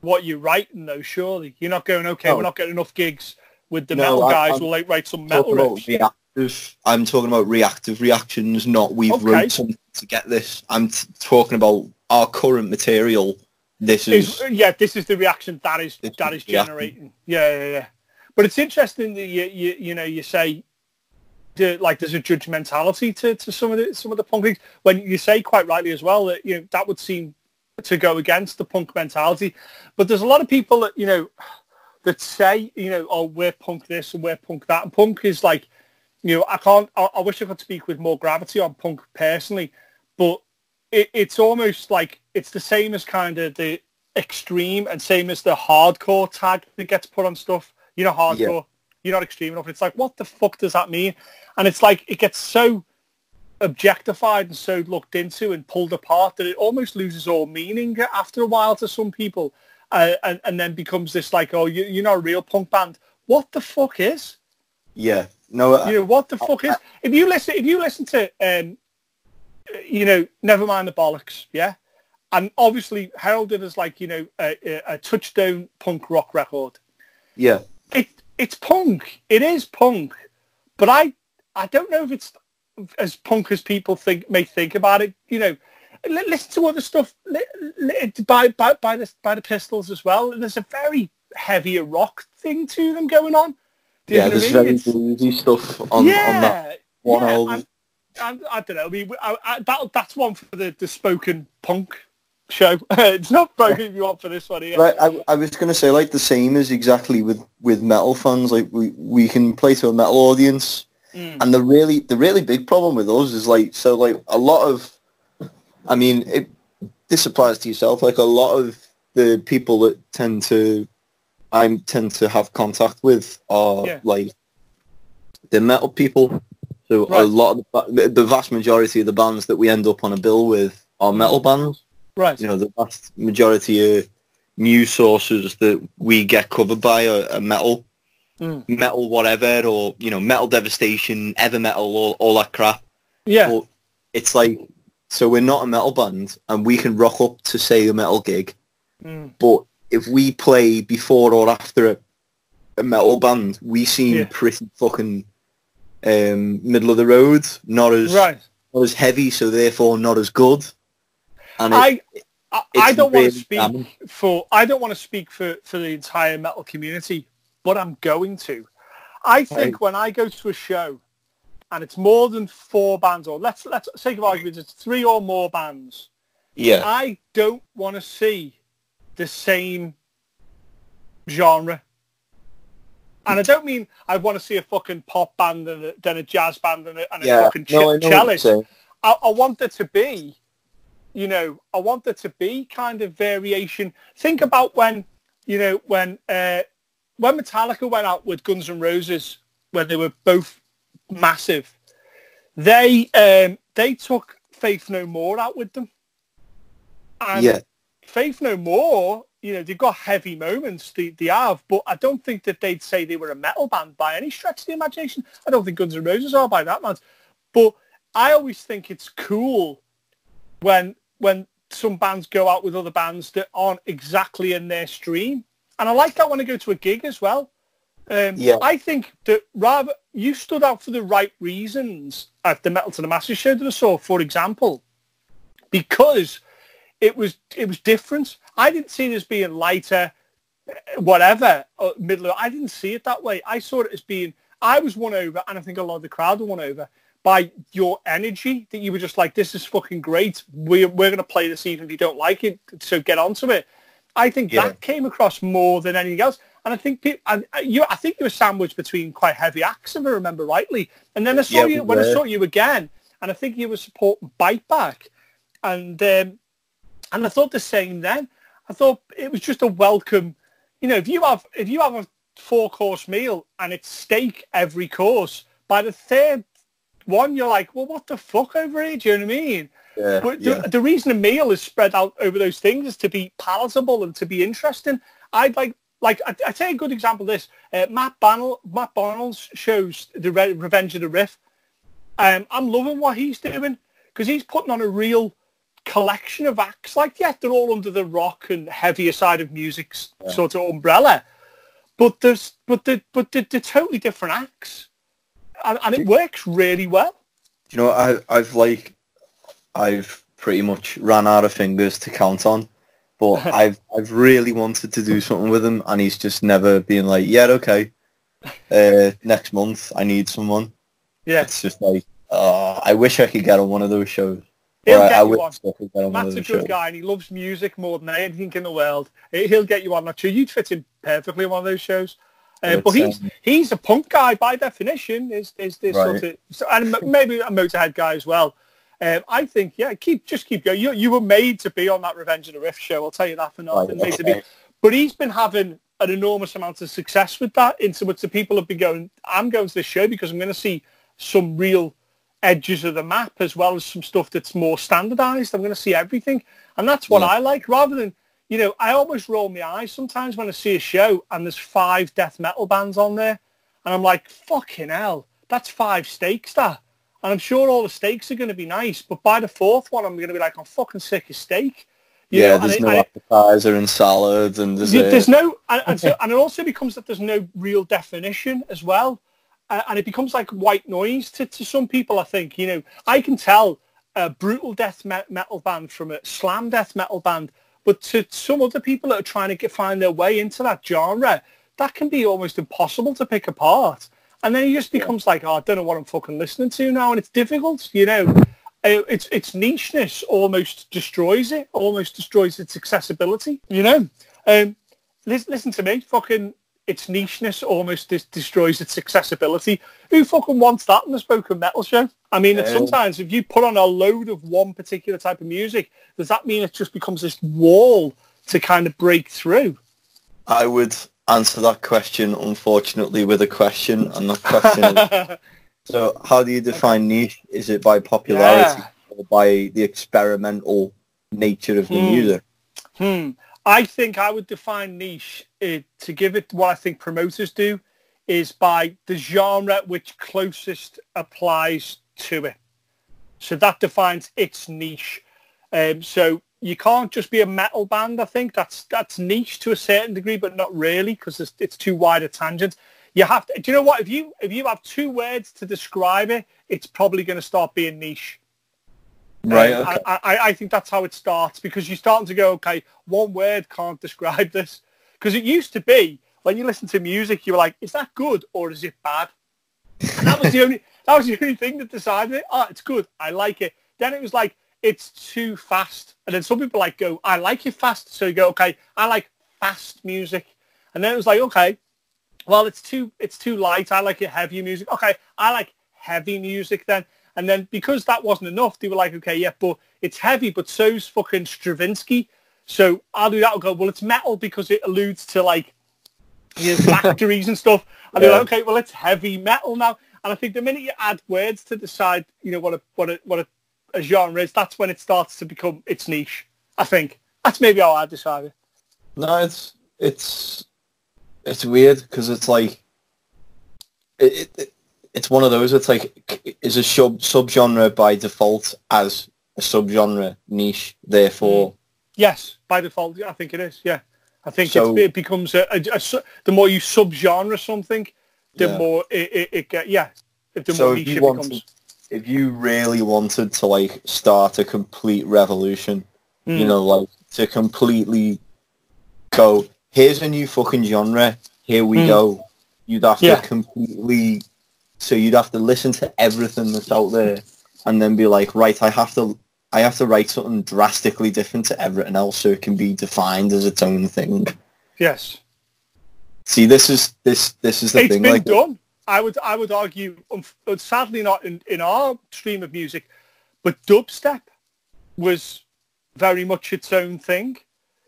what you're writing, though. Surely you're not going. Okay, we're not getting enough gigs with the metal guys. We'll like write some metal riffs. I'm talking about reactive reactions, not we've wrote something to get this. I'm talking about our current material. This is the reaction that is generating. Yeah. But it's interesting that you say there's a judgmentality to some of the punk things when you say quite rightly as well that that would seem to go against the punk mentality. But there's a lot of people that that say oh, we're punk this and we're punk that, and punk is like I wish I could speak with more gravity on punk personally, but it's almost like it's the same as kind of the extreme and same as the hardcore tag that gets put on stuff. Hardcore, you're not extreme enough. It's like, what the fuck does that mean? And it's like, it gets so objectified and so looked into and pulled apart that it almost loses all meaning after a while to some people. And then becomes this like, oh, you're not a real punk band. What the fuck is? Yeah. No. What the fuck is? If you listen to, Never Mind the Bollocks, yeah? And obviously heralded as like, a touchstone punk rock record. Yeah. It's punk. It is punk. But I don't know if it's as punk as people may think about it. Listen to other stuff by the Pistols as well. There's a very heavier rock thing to them going on. There's very bluesy stuff on that one album. I don't know. I mean, that's one for the spoken punk show. It's not broken if you want for this one here. Right, I was going to say, like, the same as exactly with metal fans. Like, we can play to a metal audience, and the really big problem with us is, like, so, like, a lot of, I mean, this applies to yourself, like, a lot of the people that I tend to have contact with are, like, the metal people. So a lot of the vast majority of the bands that we end up on a bill with are metal bands. Right. The vast majority of news sources that we get covered by are metal, metal whatever, or, metal devastation, ever metal, all that crap. Yeah. But it's like, so we're not a metal band, and we can rock up to, say, a metal gig, but if we play before or after a metal band, we seem pretty fucking middle of the road, not as heavy, so therefore not as good. And I don't want to speak for the entire metal community, but I'm going to. I think when I go to a show and it's more than 4 bands, or let's sake of argument, it's 3 or more bands. Yeah. I don't want to see the same genre. And I don't mean I want to see a fucking pop band and then a jazz band and a fucking cellist. I want there to be, I want there to be kind of variation. Think about when Metallica went out with Guns N' Roses, when they were both massive. They took Faith No More out with them. And Faith No More, they've got heavy moments, they have, but I don't think that they'd say they were a metal band by any stretch of the imagination. I don't think Guns N' Roses are by that much. But I always think it's cool when some bands go out with other bands that aren't exactly in their stream. And I like that when I go to a gig as well. I think that rather you stood out for the right reasons at the Metal to the Masses show that I saw, for example, because it was different. I didn't see it as being lighter, whatever, I didn't see it that way. I saw it as being, I was won over, and I think a lot of the crowd were won over by your energy, that you were just like, this is fucking great. We're going to play this even if you don't like it, so get onto it. I think that came across more than anything else. And I think I think you were sandwiched between quite heavy acts, if I remember rightly. And then I saw I saw you again, and I think you were supporting Bite Back. And I thought the same then. I thought it was just a welcome. If you have a 4-course meal and it's steak every course, by the third one, you're like, well, what the fuck over here? Do you know what I mean? Yeah, But yeah. the reason a meal is spread out over those things is to be palatable and to be interesting. I'd I'd say a good example of this. Matt Bonnell's shows the Revenge of the Riff. I'm loving what he's doing because he's putting on a real collection of acts. Like, yeah, they're all under the rock and heavier side of music's sort of umbrella, but they're totally different acts, and it works really well. You know, I've pretty much ran out of fingers to count on, but I've really wanted to do something with him, and he's just never been like, yeah, okay, next month I need someone. Yeah, it's just like, I wish I could get on one of those shows. He'll get you on. Matt's a good guy, and he loves music more than anything in the world. He'll get you on that show. You'd fit in perfectly on one of those shows. But he's a punk guy by definition. Is this right. Sort of, and maybe a Motorhead guy as well. I think, yeah, keep going. You were made to be on that Revenge of the Riff show. I'll tell you that for nothing. Right, okay. But he's been having an enormous amount of success with that. Into which the people have been going, I'm going to this show because I'm going to see some real edges of the map as well as some stuff that's more standardized. I'm going to see everything, and that's what I like. Rather than, you know, I almost roll my eyes sometimes when I see a show and there's 5 death metal bands on there, and I'm like, fucking hell, that's 5 steaks, that. And I'm sure all the steaks are going to be nice, but by the 4th one, I'm going to be like, I'm fucking sick of steak. There's no appetizer and salad and dessert. There's no, and it also becomes that there's no real definition as well. And it becomes like white noise to some people, I think. You know, I can tell a brutal death metal band from a slam death metal band, but to some other people that are trying to find their way into that genre, that can be almost impossible to pick apart. And then it just becomes like, oh, I don't know what I'm fucking listening to now, and it's difficult, you know. Its nicheness almost destroys it, almost destroys its accessibility, you know. Listen to me, fucking... its nicheness almost destroys its accessibility. Who fucking wants that in a spoken metal show? I mean, sometimes if you put on a load of one particular type of music, does that mean it just becomes this wall to kind of break through? I would answer that question, unfortunately, with a question, and that question is, so how do you define niche? Is it by popularity or by the experimental nature of the music? I think I would define niche, to give it what I think promoters do, is by the genre which closest applies to it. So that defines its niche. So you can't just be a metal band, I think. That's niche to a certain degree, but not really, because it's too wide a tangent. You have to, do you know what? If you have 2 words to describe it, it's probably going to start being niche. Right, okay. I think that's how it starts, because you're starting to go, okay, one word can't describe this. Because it used to be, when you listen to music, you were like, is that good or is it bad? And that was the only thing that decided it. Oh, it's good, I like it. Then it was like, it's too fast. And then some people like go, I like it fast. So you go, okay, I like fast music. And then it was like, okay, well, it's too light. I like it heavy music. Okay, I like heavy music then. And then because that wasn't enough, they were like, okay, yeah, but it's heavy, but so's fucking Stravinsky. So I'll do that. I'll go, well, it's metal because it alludes to, like, you know, factories and stuff. And they're like, okay, well, it's heavy metal now. And I think the minute you add words to decide, you know, what a genre is, that's when it starts to become its niche. I think that's maybe how I decide it. No, it's weird because it's like it's one of those. It's like, is a subgenre by default as a subgenre niche, therefore? Yes, by default, I think it is. Yeah, I think so, it becomes the more you subgenre something, the more it get. Yeah, the more niche it becomes. If you really wanted to, like, start a complete revolution, you know, like, to completely go, here's a new fucking genre, here we go, you'd have to completely, so you'd have to listen to everything that's out there and then be like, right, I have to write something drastically different to everything else so it can be defined as its own thing. Yes. See, this is the thing. It's been done. I would argue, sadly not in our stream of music, but dubstep was very much its own thing.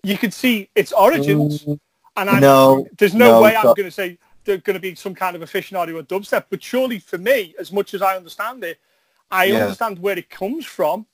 You could see its origins, and there's no way I'm going to say going to be some kind of aficionado of dubstep, but surely for me, as much as I understand it, I understand where it comes from,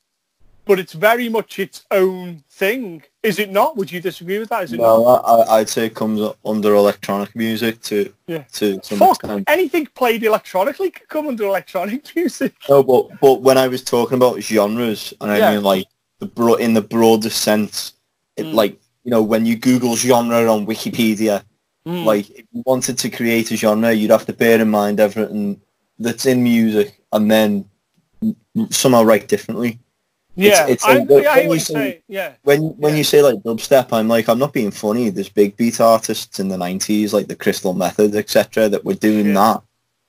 but it's very much its own thing. Is it not? Would you disagree with that? Is it not? I'd say it comes under electronic music to some extent. Anything played electronically could come under electronic music. No, but when I was talking about genres, and I mean like in the broadest sense, like, you know, when you Google genre on Wikipedia, like if you wanted to create a genre, you'd have to bear in mind everything that's in music and then somehow write differently. Yeah, it's I like, hear what you say. Yeah. When you say like dubstep, I'm not being funny. There's big beat artists in the 90s, like the Crystal Method, etc., that were doing that,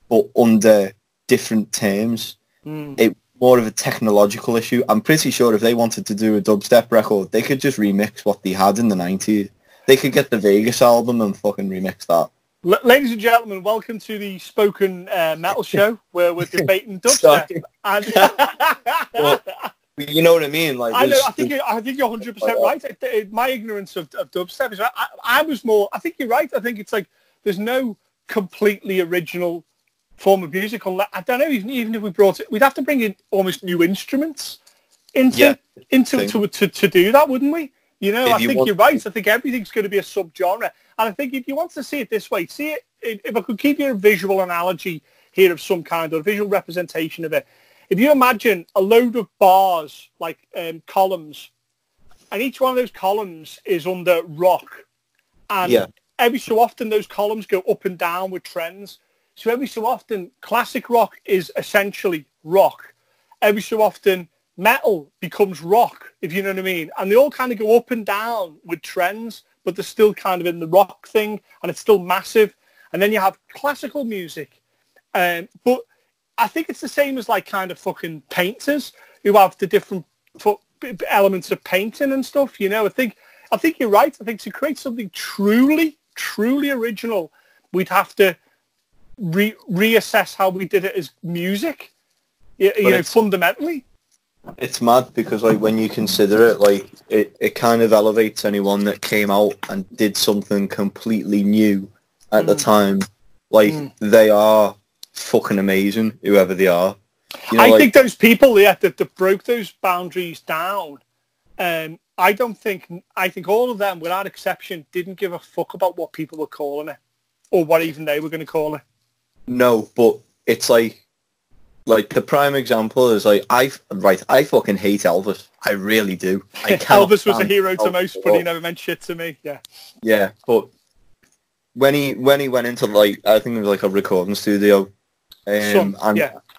but under different terms. It more of a technological issue. I'm pretty sure if they wanted to do a dubstep record, they could just remix what they had in the 90s. They could get the Vegas album and fucking remix that. Ladies and gentlemen, welcome to the Spoken Metal Show, where we're debating dubstep. Well, you know what I mean? Like, I know. I think you're 100% right. My ignorance of dubstep is right. I think you're right. I think it's like there's no completely original form of music. I don't know. Even if we brought it, we'd have to bring in almost new instruments to do that, wouldn't we? You know, I think you're right. I think everything's going to be a subgenre. And I think if you want to see it this way, if I could give you a visual analogy here of some kind, or a visual representation of it. If you imagine a load of bars, like columns, and each one of those columns is under rock, and every so often those columns go up and down with trends. So every so often, classic rock is essentially rock. Every so often, metal becomes rock, if you know what I mean. And they all kind of go up and down with trends, but they're still kind of in the rock thing, and it's still massive. And then you have classical music. But I think it's the same as like kind of fucking painters who have the different elements of painting and stuff, you know. I think you're right. I think to create something truly original, we'd have to reassess how we did it as music, you know, fundamentally. It's mad because like when you consider it, like it kind of elevates anyone that came out and did something completely new at the time. Like they are fucking amazing, whoever they are. You know, I think those people that broke those boundaries down, I think all of them, without exception, didn't give a fuck about what people were calling it or what even they were going to call it. No, but it's like the prime example is like I fucking hate Elvis. I really do. Elvis was a hero to most, but he never meant shit to me. Yeah. Yeah, but when he went into like, I think it was like a recording studio, and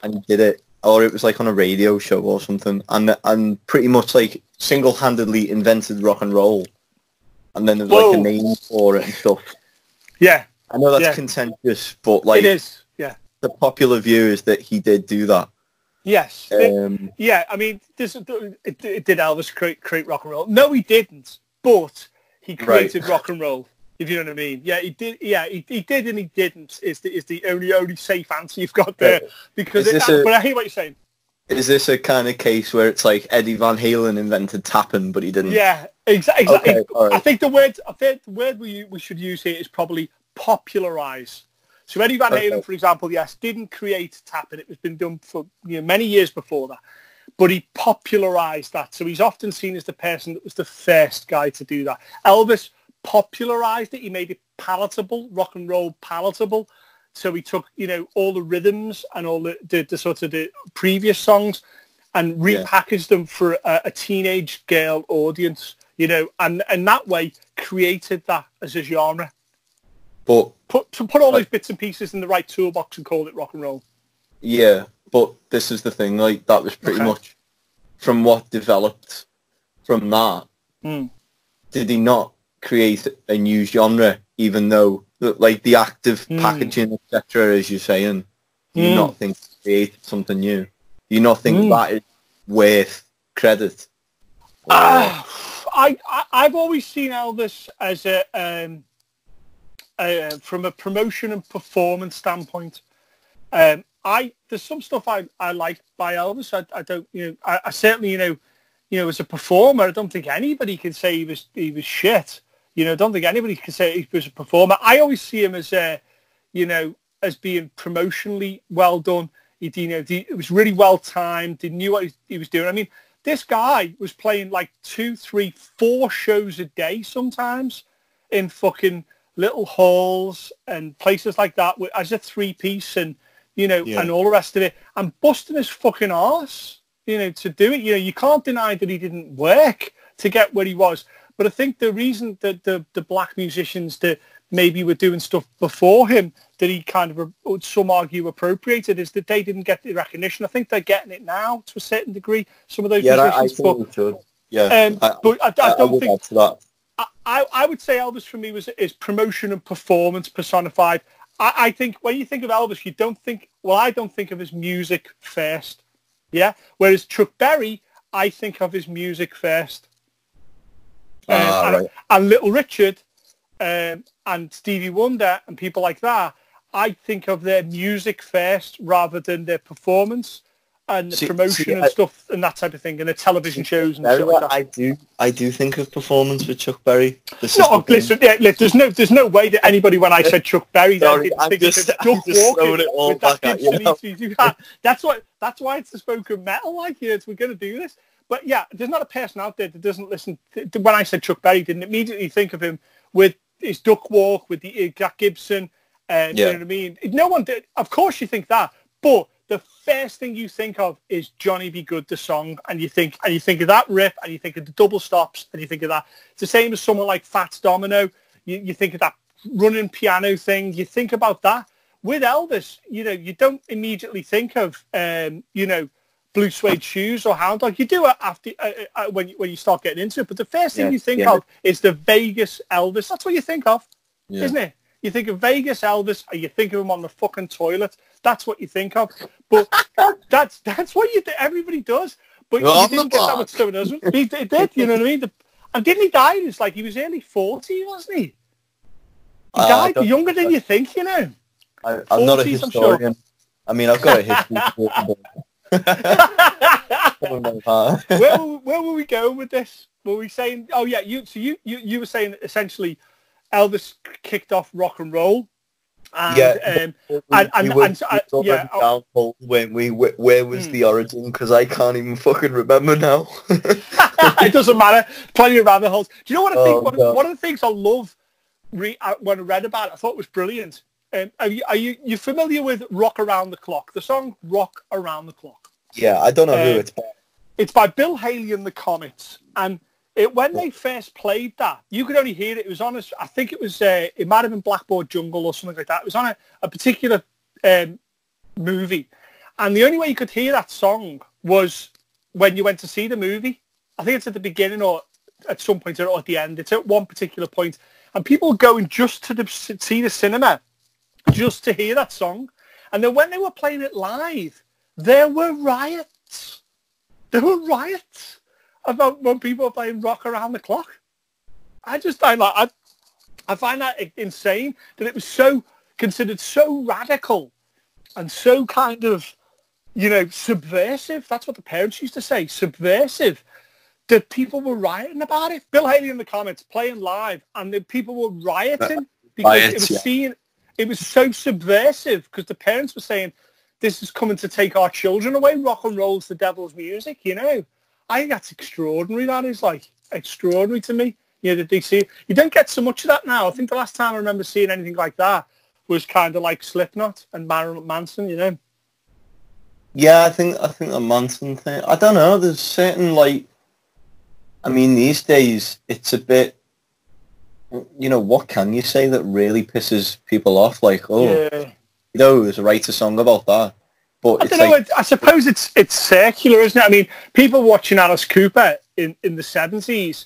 he did it, or it was like on a radio show or something, and pretty much like single-handedly invented rock and roll, and then there was like a name for it and stuff. Yeah. I know that's contentious, but like it is. Yeah. The popular view is that he did do that. Yes. I mean, did Elvis create rock and roll? No, he didn't. But he created rock and roll. If you know what I mean. Yeah, he did. Yeah, he did and he didn't. Is the only safe answer you've got there. Because but I hear what you're saying. Is this a kind of case where it's like Eddie Van Halen invented tapping, but he didn't? Yeah, exactly. Okay, right. I think the word we should use here is probably popularize. So Eddie Van Halen, for example, didn't create tapping. It was been done for many years before that, but he popularized that. So he's often seen as the person that was the first guy to do that. Elvis popularized it. He made it palatable, rock and roll palatable. So he took all the rhythms and all the sort of the previous songs and repackaged them for a teenage girl audience. And that way created that as a genre. But put all those bits and pieces in the right toolbox and call it rock and roll. Yeah, but this is the thing. Like that was pretty much from what developed from that. Did he not create a new genre? Even though like the active packaging, etc., as you're saying, do you not think he created something new? Do you not think that is worth credit? I've always seen Elvis as from a promotion and performance standpoint. There's some stuff I like by Elvis. I don't, I certainly, as a performer, I don't think anybody can say he was shit. I don't think anybody can say he was a performer. I always see him as as being promotionally well done. It was really well timed. He knew what he was doing. I mean, this guy was playing like 2, 3, 4 shows a day sometimes in fucking little halls and places like that as a 3-piece and, and all the rest of it, and busting his fucking arse, to do it. You can't deny that he didn't work to get where he was. But I think the reason that the black musicians that maybe were doing stuff before him that he kind of, would some argue, appropriated is that they didn't get the recognition. I think they're getting it now to a certain degree. Some of those musicians. I think we should. Yeah, but I don't think. That. I would say Elvis for me is promotion and performance personified. I think when you think of Elvis, I don't think of his music first. Yeah. Whereas Chuck Berry, I think of his music first. Right. And Little Richard and Stevie Wonder and people like that, I think of their music first rather than their performance and the promotion and stuff and that type of thing, and the television shows and shit like that. I do think of performance with Chuck Berry. There's no way that anybody, when I said Chuck Berry, didn't think of Duck Walking with that Gibson. That's why it's the spoken metal, we're going to do this. But yeah, there's not a person out there that doesn't listen. When I said Chuck Berry, didn't immediately think of him with his Duck Walk, with the Jack Gibson, you know what I mean? No one did. Of course you think that, but the first thing you think of is Johnny Be Good, the song, and you think of that riff, and you think of the double stops, and you think of that. It's the same as someone like Fats Domino. You think of that running piano thing. You think about that. With Elvis, you don't immediately think of, Blue Suede Shoes or Hound Dog. You do it after when you start getting into it. But the first thing you think of is the Vegas Elvis. That's what you think of, isn't it? You think of Vegas Elvis, and you think of him on the fucking toilet. That's what you think of. But that's what everybody does. But you didn't get that with Stone Husband. He did, you know what I mean? And didn't he die? It's like he was early 40, wasn't he? He died younger than you think, I'm not a historian. Sure. I mean, I've got a history. Where were we going with this? Were we saying? Oh yeah, you were saying essentially Elvis kicked off rock and roll. And, where was the origin? Because I can't even fucking remember now. It doesn't matter. Plenty of rabbit holes. Do you know what I think? One of the things I love when I read about it, I thought it was brilliant. Are you familiar with Rock Around the Clock? The song Rock Around the Clock. Yeah, I don't know who it's by. It's by Bill Haley and the Comets. And when they first played that, you could only hear it. It was on I think it was, it might have been Blackboard Jungle or something like that. It was on a particular movie. And the only way you could hear that song was when you went to see the movie. I think it's at the beginning or at some point or at the end. It's at one particular point. And people going just to see the cinema just to hear that song. And then when they were playing it live, there were riots. There were riots about when people were playing Rock Around the Clock. I find that insane that it was considered so radical and so kind of, subversive. That's what the parents used to say, subversive, that people were rioting about it. Bill Haley in the comments playing live, and the people were rioting because it was so subversive because the parents were saying, this is coming to take our children away. Rock and roll's the devil's music, I think that's extraordinary. That is extraordinary to me. That they see. You don't get so much of that now. I think the last time I remember seeing anything like that was kind of like Slipknot and Marilyn Manson, Yeah, I think the Manson thing. I don't know. There's certain these days it's a bit. What can you say that really pisses people off? Write a song about that. But I don't know. I suppose it's circular, isn't it? I mean, people watching Alice Cooper in the 70s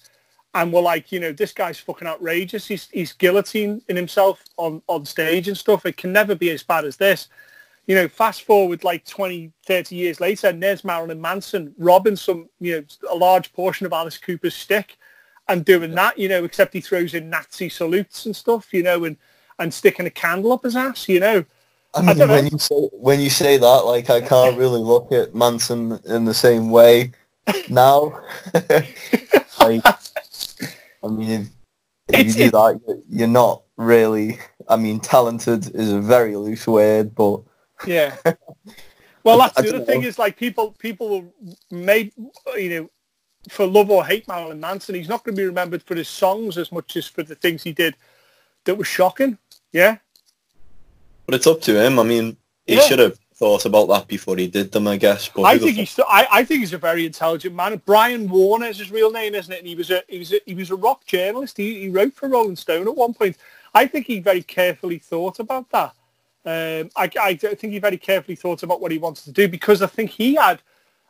and were like, this guy's fucking outrageous. He's guillotining himself on stage and stuff. It can never be as bad as this. Fast forward 20, 30 years later, and there's Marilyn Manson robbing a large portion of Alice Cooper's stick and doing that, except he throws in Nazi salutes and stuff, and sticking a candle up his ass, I mean, when you say that, I can't really look at Manson in the same way now. if you do that, you're not really. I mean, talented is a very loose word, but yeah. Well, that's I the other don't thing know. is like people will made for love or hate Marilyn Manson. He's not going to be remembered for his songs as much as for the things he did that was shocking. Yeah. But it's up to him. I mean, he Yeah. should have thought about that before he did them, I guess. But I think I think he's a very intelligent man. Brian Warner is his real name, isn't it? And he was a rock journalist. He wrote for Rolling Stone at one point. I think he very carefully thought about that. I think he very carefully thought about what he wanted to do, because I think he had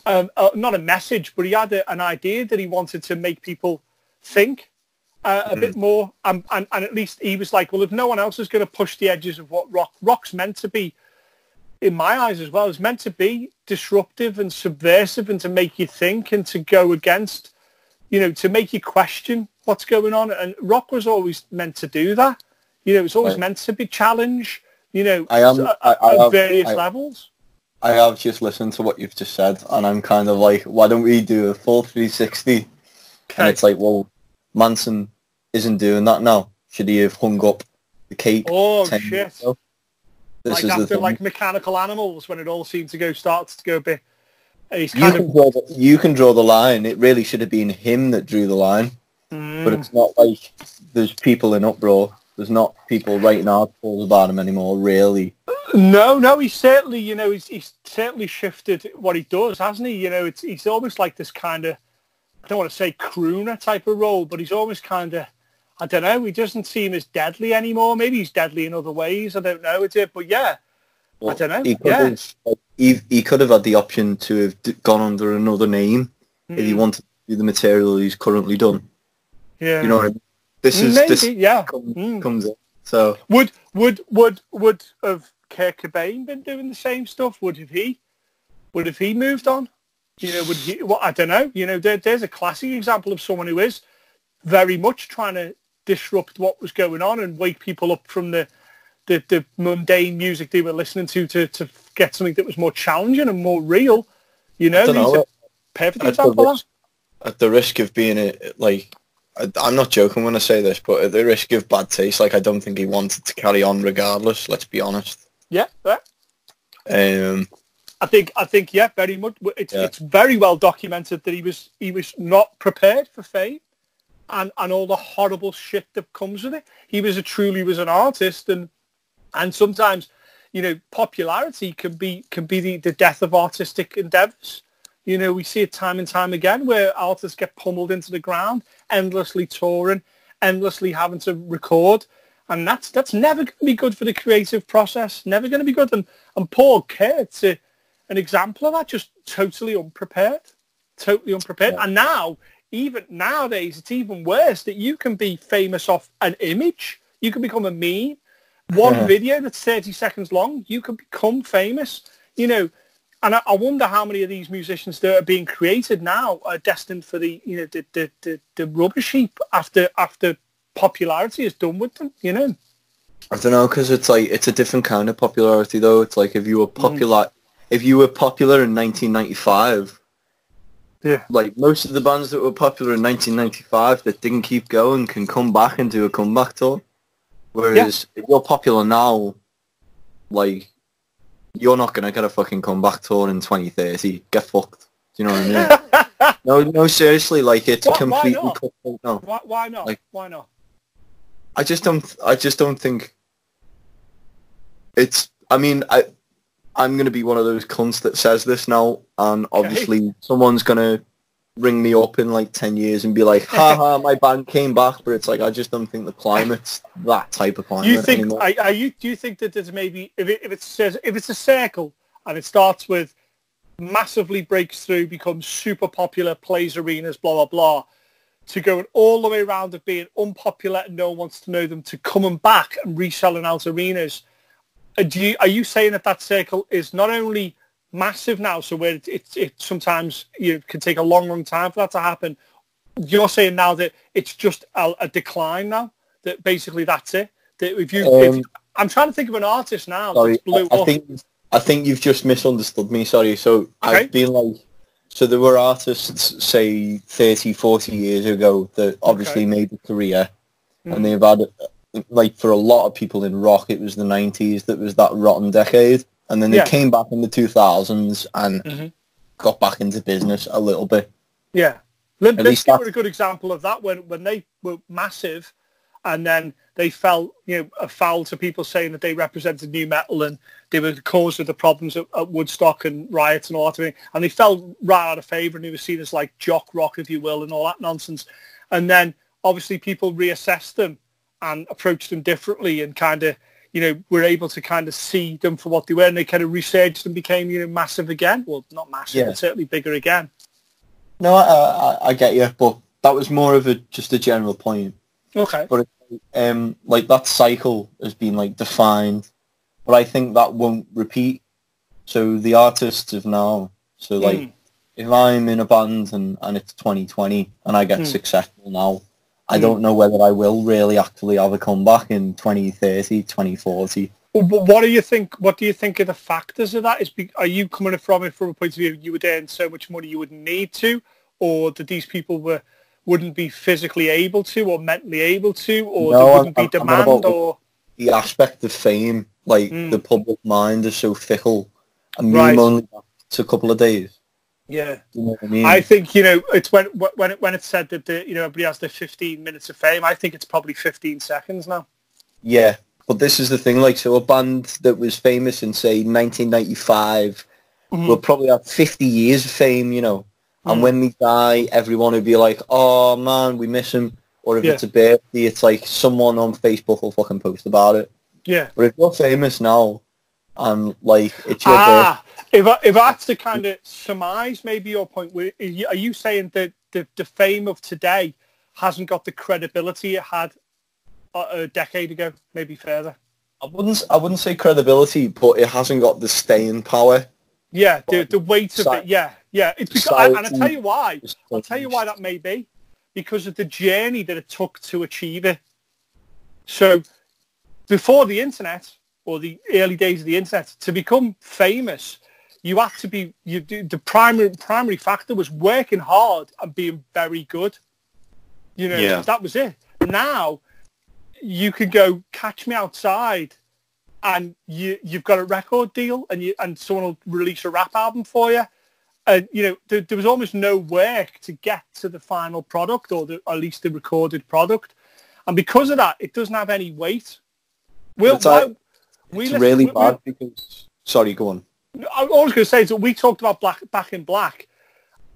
not a message, but he had an idea that he wanted to make people think a bit more. And at least he was like, well, if no one else is going to push the edges of what rock's meant to be, in my eyes as well, is meant to be disruptive and subversive and to make you think and to go against, to make you question what's going on. And rock was always meant to do that. It's always meant to be challenge, at various levels. I have just listened to what you've just said, and I'm kind of like, why don't we do a full 360? Okay. And it's like, well, Manson isn't doing that now. Should he have hung up the cape? Oh, shit. This like is after the thing. like Mechanical Animals, when it all seemed to starts to go a bit. You can draw the line. It really should have been him that drew the line, but it's not like there's people in uproar. There's not people writing articles about him anymore, really. No, he's certainly, he's certainly shifted what he does, hasn't he? He's almost like this kind of, I don't want to say crooner type of role, but he's almost kind of, I don't know, he doesn't seem as deadly anymore. Maybe he's deadly in other ways. I don't know. But yeah, well, I don't know. He could have had the option to have gone under another name if he wanted to do the material he's currently done. Yeah. You know what I mean? Comes in. So would have Kurt Cobain been doing the same stuff? Would have he moved on? Would he? Well, I don't know. There's a classic example of someone who is very much trying to disrupt what was going on and wake people up from the mundane music they were listening to get something that was more challenging and more real. He's a perfect example of that. At the risk of being I'm not joking when I say this, but at the risk of bad taste, I don't think he wanted to carry on regardless, let's be honest. Yeah. I think, yeah, very much. It's very well documented that he was not prepared for fame and all the horrible shit that comes with it. He was an artist, and sometimes, popularity can be the death of artistic endeavours. We see it time and time again where artists get pummeled into the ground, endlessly touring, endlessly having to record, and that's never going to be good for the creative process. Never going to be good. And poor Kurt's an example of that. Just totally unprepared. Yeah. And now, even nowadays, it's even worse that you can be famous off an image. You can become a meme. One video that's 30 seconds long, you can become famous. And I wonder how many of these musicians that are being created now are destined for the rubbish heap after popularity is done with them. I don't know, because it's a different kind of popularity though. It's like if you were popular in 1995, like most of the bands that were popular in 1995 that didn't keep going can come back and do a comeback tour. Whereas if you're popular now, like, you're not going to get a fucking comeback tour in 2030. Get fucked. Do you know what I mean? No, seriously, like, it's completely... Why not? Like, why not? I just don't think it's... I mean, I'm going to be one of those cunts that says this now, and obviously someone's going to ring me up in like 10 years and be like, haha, my band came back, but it's like, I just don't think the climate's that type of climate anymore. Do you think that there's maybe, if it's a circle and it starts with massively breaks through, becomes super popular, plays arenas, blah, blah, blah, to going all the way around of being unpopular and no one wants to know them, to coming back and reselling out arenas, are you saying that circle is not only massive now, so where it sometimes can take a long time for that to happen? You're saying now that it's just a decline now, that basically that's it, that if I'm trying to think of an artist now that blew up. I think you've just misunderstood me, sorry. So I've been like, so there were artists, say 30, 40 years ago that obviously made a career, and they've had, like, for a lot of people in rock, it was the 90s that was that rotten decade, and then they came back in the 2000s and got back into business a little bit. Yeah. Limp Bizkit were a good example of that when they were massive, and then they fell, foul to people saying that they represented new metal and they were the cause of the problems at Woodstock and riots and all that. And they fell right out of favour, and they were seen as like jock rock, if you will, and all that nonsense. And then obviously people reassessed them and approached them differently, and kind of, were able to kind of see them for what they were, and they kind of resurged and became, massive again. Well, not massive, but certainly bigger again. No, I get you, but that was more of just a general point. Okay. But like that cycle has been like defined, but I think that won't repeat. So the artists have now. So like, if I'm in a band and it's 2020 and I get successful now, I don't know whether I will really actually have a comeback in 2030, 2040. What do you think? What do you think are the factors of that? Are you coming from it from a point of view you would earn so much money you wouldn't need to, or that these people wouldn't be physically able to, or mentally able to, or there wouldn't be demand, or the aspect of fame? Like the public mind is so fickle, and meme only lasts a couple of days. Yeah, you know what I mean? I think it's when it's said that everybody has their 15 minutes of fame. I think it's probably 15 seconds now. Yeah. But this is the thing, like, so a band that was famous in, say, 1995 will probably have 50 years of fame, and when they die, everyone will be like, oh, man, we miss him. Or if it's a birthday, it's like someone on Facebook will fucking post about it. Yeah. But if you're famous now, and, like, it's your birthday... If I had to kind of surmise maybe your point, are you saying that the fame of today hasn't got the credibility it had a decade ago, maybe further? I wouldn't say credibility, but it hasn't got the staying power. Yeah, the weight of it. Yeah. It's because, and I'll tell you why. I'll tell you why that may be, because of the journey that it took to achieve it. So, before the internet, or the early days of the internet, to become famous, you had to be. The primary factor was working hard and being very good. That was it. Now, you could go catch me outside, and you've got a record deal, and someone will release a rap album for you. And there was almost no work to get to the final product, or at least the recorded product. And because of that, it doesn't have any weight. It's really bad because... Sorry, go on. I was going to say, so we talked about Back in Black.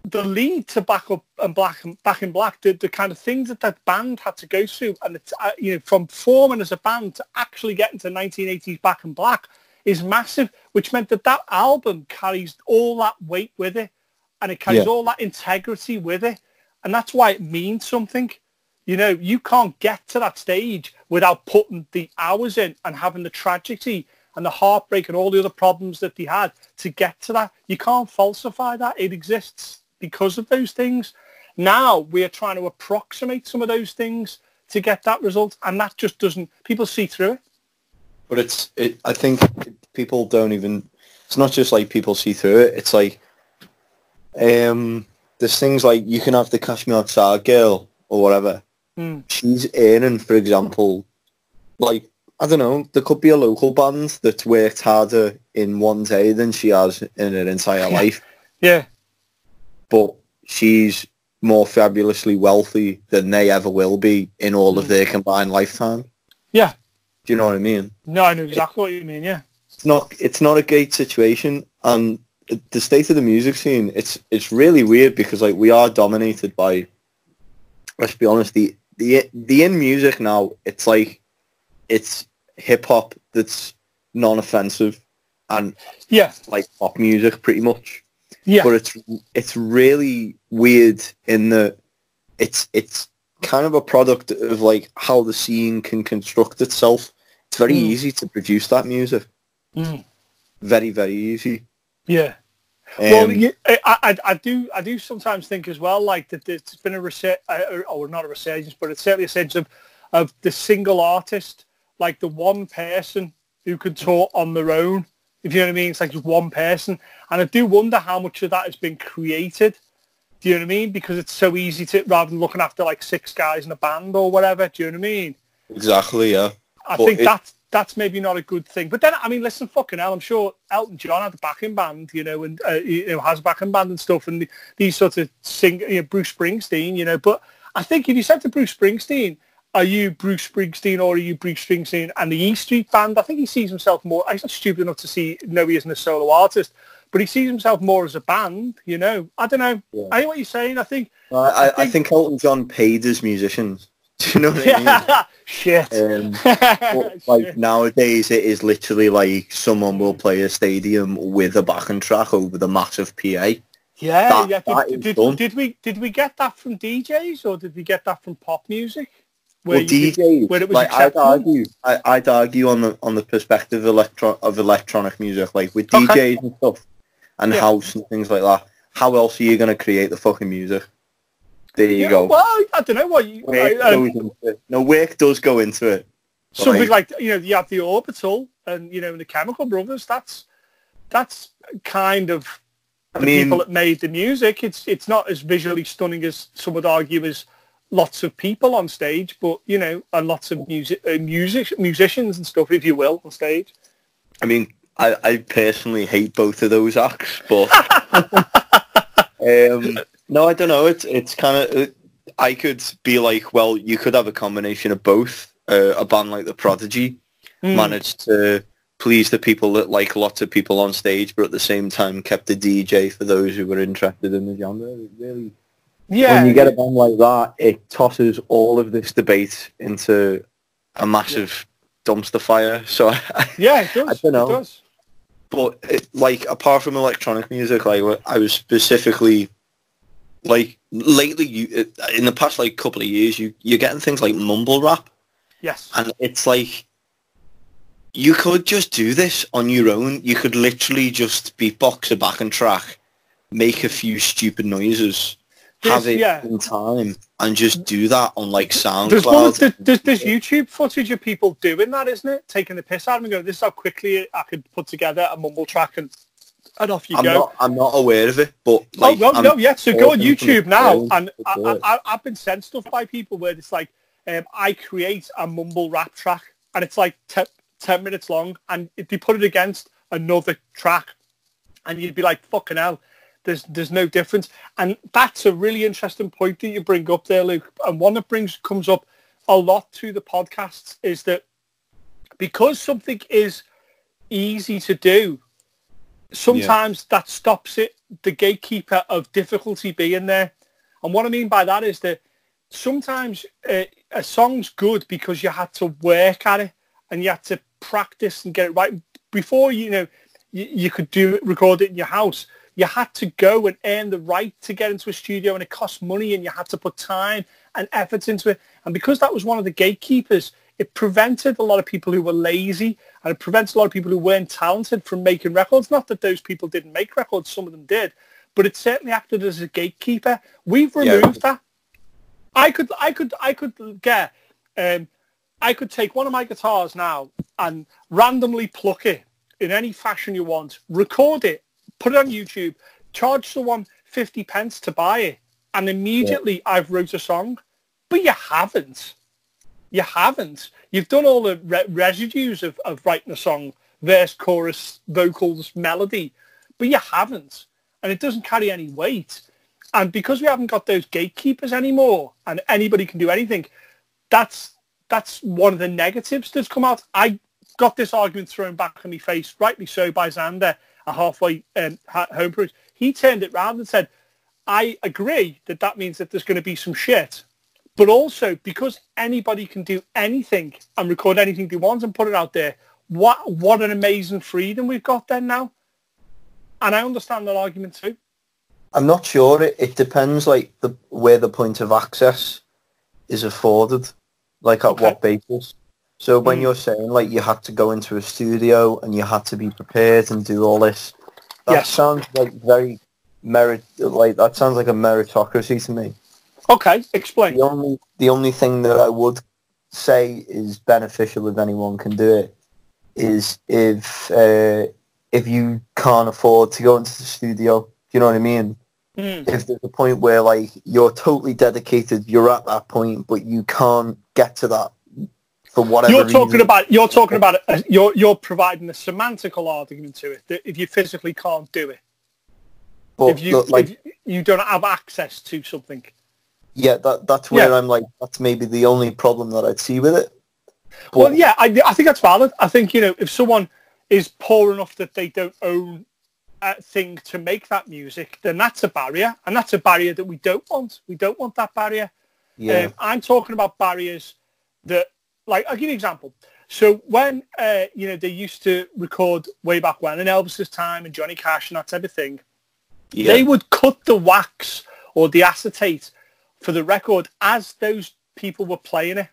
The lead to Back in Black, the kind of things that band had to go through, and it's, from forming as a band to actually getting to 1980s Back in Black is massive, which meant that album carries all that weight with it, and it carries all that integrity with it, and that's why it means something. You can't get to that stage without putting the hours in and having the tragedy and the heartbreak and all the other problems that they had to get to that. You can't falsify that. It exists because of those things. Now we are trying to approximate some of those things to get that result, and that just doesn't... People see through it. But I think people don't even... It's not just like people see through it. It's like... there's things like you can have the Cash Me Outside girl or whatever. She's earning, for example, like, I don't know, there could be a local band that's worked harder in one day than she has in her entire life. Yeah. But she's more fabulously wealthy than they ever will be in all of their combined lifetime. Yeah. Do you know what I mean? No, I know exactly what you mean, yeah. It's not a great situation, and the state of the music scene, it's really weird because, like, we are dominated by, let's be honest, the in music now, it's like, it's hip-hop that's non-offensive and like pop music pretty much. Yeah. But it's really weird in that it's kind of a product of like how the scene can construct itself. It's very easy to produce that music. Very, very easy. Yeah. Well, I do sometimes think as well, like that there's been a or not a resurgence, but it's certainly a sense of the single artist, like the one person who can tour on their own, if you know what I mean. It's like just one person. And I do wonder how much of that has been created Do you know what I mean? Because it's so easy to, rather than looking after like 6 guys in a band or whatever. Do you know what I mean? Exactly, yeah. I think that's maybe not a good thing. But then, I mean, listen, fucking hell, I'm sure Elton John had a backing band, you know, and has a backing band and stuff, and these sorts of Bruce Springsteen, you know. But I think if you said to Bruce Springsteen, are you Bruce Springsteen or are you Bruce Springsteen and the E Street Band? I think he sees himself more. He's not stupid enough to know he isn't a solo artist, but he sees himself more as a band, you know. I don't know. Yeah. I know what you're saying. I think Elton John paid his musicians. Do you know what I mean? Shit. Like nowadays, it is literally like someone will play a stadium with a backing track over the massive PA. Yeah, Did we get that from DJs or did we get that from pop music? DJs, where it was like I'd argue on the perspective of electronic music, like with DJs and stuff, and house and things like that. How else are you going to create the fucking music? There you go. Well, I don't know what you... work does go into it. Something like, you know, you have the Orbital and, you know, the Chemical Brothers. That's kind of people that made the music. It's not as visually stunning as some would argue as lots of people on stage, but, you know, and lots of musicians and stuff, if you will, on stage. I mean, I personally hate both of those acts, but... no, I don't know. It's kind of... I could be like, well, you could have a combination of both. A band like The Prodigy managed to please the people that like lots of people on stage, but at the same time kept a DJ for those who were interested in the genre. It really... Yeah. When you get a band like that, it tosses all of this debate into a massive dumpster fire. So it does. I don't know. It does. But like, apart from electronic music, like I was specifically like lately, in the past like couple of years, you're getting things like mumble rap. Yes. And it's like, you could just do this on your own. You could literally just beatbox a backing track, make a few stupid noises, have it in time, and just do that on like SoundCloud. There's YouTube footage of people doing that, isn't it? Taking the piss out of them and going, this is how quickly I could put together a mumble track and off you go. I'm not aware of it, but like... So go on YouTube now, and I've been sent stuff by people where it's like, I create a mumble rap track, and it's like 10 minutes long, and if you put it against another track, and you'd be like, fucking hell, there's no difference. And that's a really interesting point that you bring up there, Luke. And one that comes up a lot to the podcasts is that because something is easy to do, sometimes that stops it, the gatekeeper of difficulty being there. And what I mean by that is that sometimes a song's good because you had to work at it and you had to practice and get it right. Before, you know, you could record it in your house, you had to go and earn the right to get into a studio, and it cost money, and you had to put time and effort into it. And because that was one of the gatekeepers, it prevented a lot of people who were lazy, and it prevents a lot of people who weren't talented from making records. Not that those people didn't make records, some of them did, but it certainly acted as a gatekeeper. We've removed that. I could take one of my guitars now and randomly pluck it in any fashion you want, record it, put it on YouTube, charge someone 50 pence to buy it, and immediately I've wrote a song. But you haven't. You haven't. You've done all the residues of writing a song, verse, chorus, vocals, melody, but you haven't. And it doesn't carry any weight. And because we haven't got those gatekeepers anymore, and anybody can do anything, that's one of the negatives that's come out. I got this argument thrown back in my face, rightly so, by Xander, a halfway home proof. He turned it round and said, I agree that means that there's going to be some shit. But also, because anybody can do anything and record anything they want and put it out there, what an amazing freedom we've got then now. And I understand that argument too. I'm not sure. It depends, like, where the point of access is afforded, like at what basis. So when you're saying, like, you had to go into a studio and you had to be prepared and do all this, that sounds like that sounds like a meritocracy to me. Okay, explain. The only thing that I would say is beneficial if anyone can do it is if you can't afford to go into the studio. Do you know what I mean? If there's a point where like you're totally dedicated, you're at that point, but you can't get to that for whatever you're talking reason. about you're providing a semantical argument to it that if you physically can't do it, but if you don't have access to something. Yeah, that's where I'm like, that's maybe the only problem that I'd see with it. But, well, yeah, I think that's valid. I think, if someone is poor enough that they don't own a thing to make that music, then that's a barrier, and that's a barrier that we don't want. We don't want that barrier. Yeah. I'm talking about barriers that, like, I'll give you an example. So when, they used to record way back when, in Elvis's time and Johnny Cash and that type of thing, they would cut the wax or the acetate for the record as those people were playing it.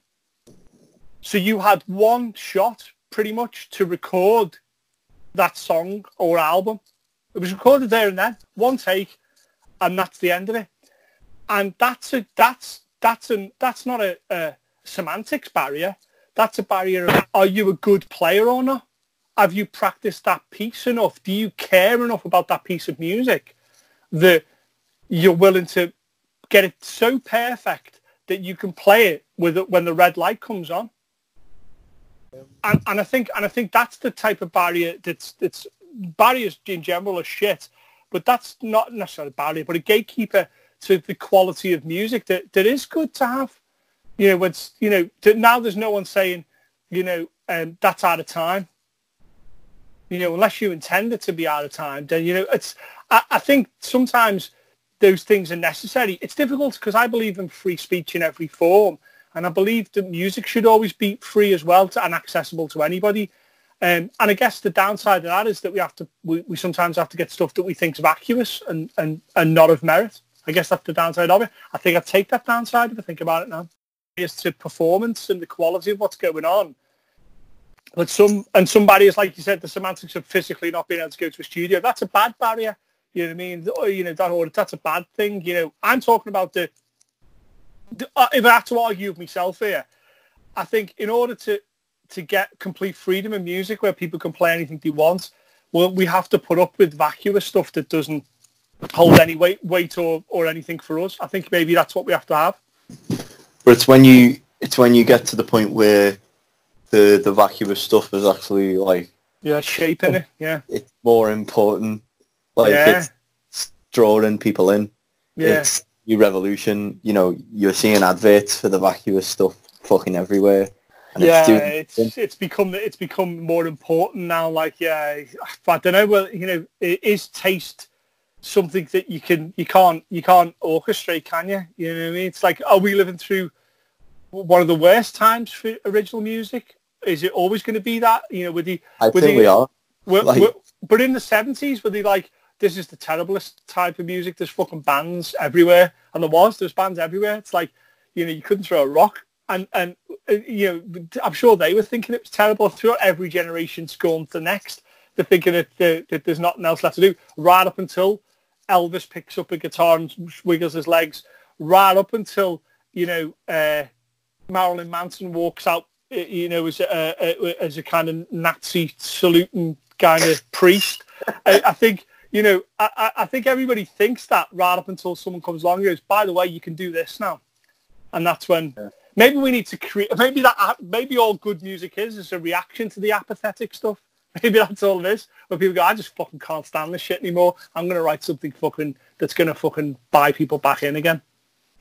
So you had one shot, pretty much, to record that song or album. It was recorded there and then, one take, and that's the end of it. And that's not a semantics barrier. That's a barrier of, are you a good player or not? Have you practiced that piece enough? Do you care enough about that piece of music that you're willing to get it so perfect that you can play it with it when the red light comes on? And I think that's the type of barrier that's barriers in general are shit, but that's not necessarily a barrier, but a gatekeeper to the quality of music that is good to have. Now there's no one saying, that's out of time. Unless you intend it to be out of time, then I think sometimes those things are necessary. It's difficult because I believe in free speech in every form. And I believe that music should always be free as well and accessible to anybody. And I guess the downside of that is that we sometimes have to get stuff that we think is vacuous and not of merit. I guess that's the downside of it. I think I take that downside if I think about it now. It's to performance and the quality of what's going on. But some barriers, like you said, the semantics of physically not being able to go to a studio, that's a bad barrier. You know what I mean? That's a bad thing. I'm talking about if I have to argue with myself here, I think in order to get complete freedom in music where people can play anything they want, well, we have to put up with vacuous stuff that doesn't hold any weight or anything for us. I think maybe that's what we have to have. But it's when you get to the point where the vacuous stuff is actually like shaping it. Yeah, it's more important. Like it's drawing people in. Yeah. It's your revolution. You're seeing adverts for the vacuous stuff fucking everywhere. And it's become more important now. Like, I don't know. Well, is taste something that you can't orchestrate, can you? You know what I mean? It's like, are we living through one of the worst times for original music? Is it always going to be that? I think we are. But in the 70s, were they like, this is the terriblest type of music. There's fucking bands everywhere, and there's bands everywhere. It's like, you couldn't throw a rock, and I'm sure they were thinking it was terrible. Throughout every generation scorned the next. They're thinking that there's nothing else left to do. Right up until Elvis picks up a guitar and wiggles his legs. Right up until Marilyn Manson walks out, as a kind of Nazi saluting kind of priest. I think. I think everybody thinks that right up until someone comes along and goes, by the way, you can do this now. And that's when maybe we need to create, maybe all good music is a reaction to the apathetic stuff. Maybe that's all it is. Where people go, I just fucking can't stand this shit anymore. I'm going to write something that's going to fucking buy people back in again.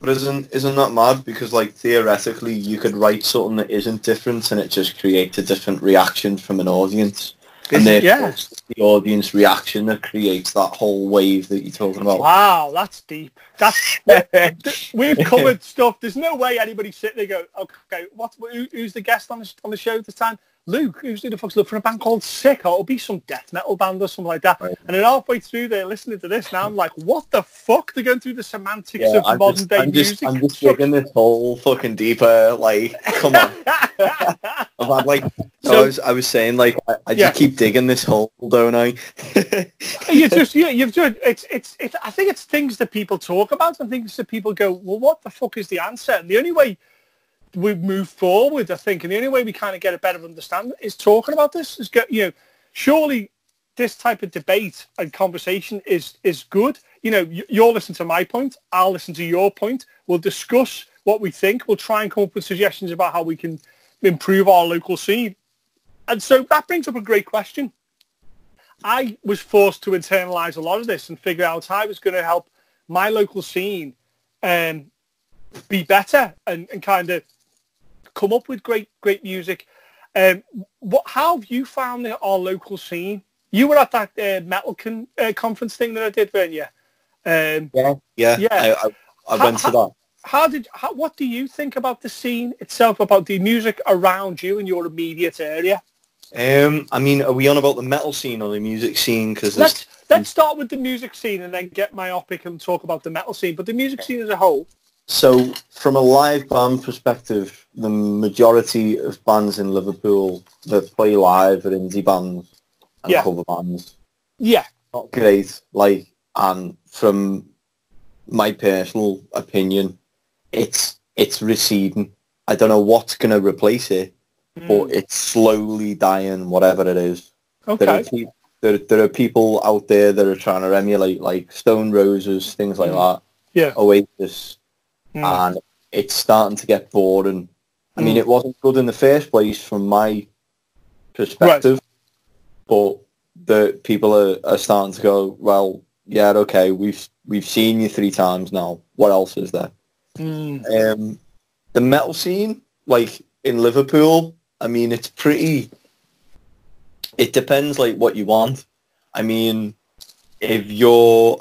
But isn't that mad? Because like theoretically you could write something that isn't different and it just creates a different reaction from an audience. And it's the audience reaction that creates that whole wave that you're talking about. Wow, that's deep. We've covered stuff. There's no way anybody's sitting there go, okay, who's the guest on the show this time? Luke, who the fuck's looking for a band called Sick? Or it'll be some death metal band or something like that. Right. And then halfway through they're listening to this now, I'm like, what the fuck? They're going through the semantics of modern day music. I'm just digging this whole fucking deeper, like, come on. I've had like, I was saying, like, I just keep digging this hole, don't I? You've just, I think it's things that people talk about and things that people go, well, what the fuck is the answer? And the only way we move forward, I think, and the only way we kind of get a better understanding is talking about this. Surely this type of debate and conversation is good. You know, you'll listen to my point, I'll listen to your point. We'll discuss what we think. We'll try and come up with suggestions about how we can improve our local scene. And so that brings up a great question. I was forced to internalise a lot of this and figure out how I was going to help my local scene be better and kind of come up with great music. How have you found our local scene? You were at that metal conference thing that I did, weren't you? Yeah. I went to that. What do you think about the scene itself, about the music around you in your immediate area? I mean, are we on about the metal scene or the music scene? Because let's start with the music scene and then get myopic and talk about the metal scene. But the music scene as a whole. So, from a live band perspective, the majority of bands in Liverpool that play live are indie bands and cover bands. Yeah. Not great. And from my personal opinion, it's receding. I don't know what's going to replace it, but it's slowly dying, whatever it is. Okay. There are people out there that are trying to emulate, like Stone Roses, things like that. Yeah. Oasis. And it's starting to get boring. I mean, it wasn't good in the first place from my perspective, but the people are starting to go, well, yeah, okay, we've seen you 3 times now. What else is there? The metal scene, like in Liverpool, I mean, it's pretty. It depends, like what you want. I mean, if you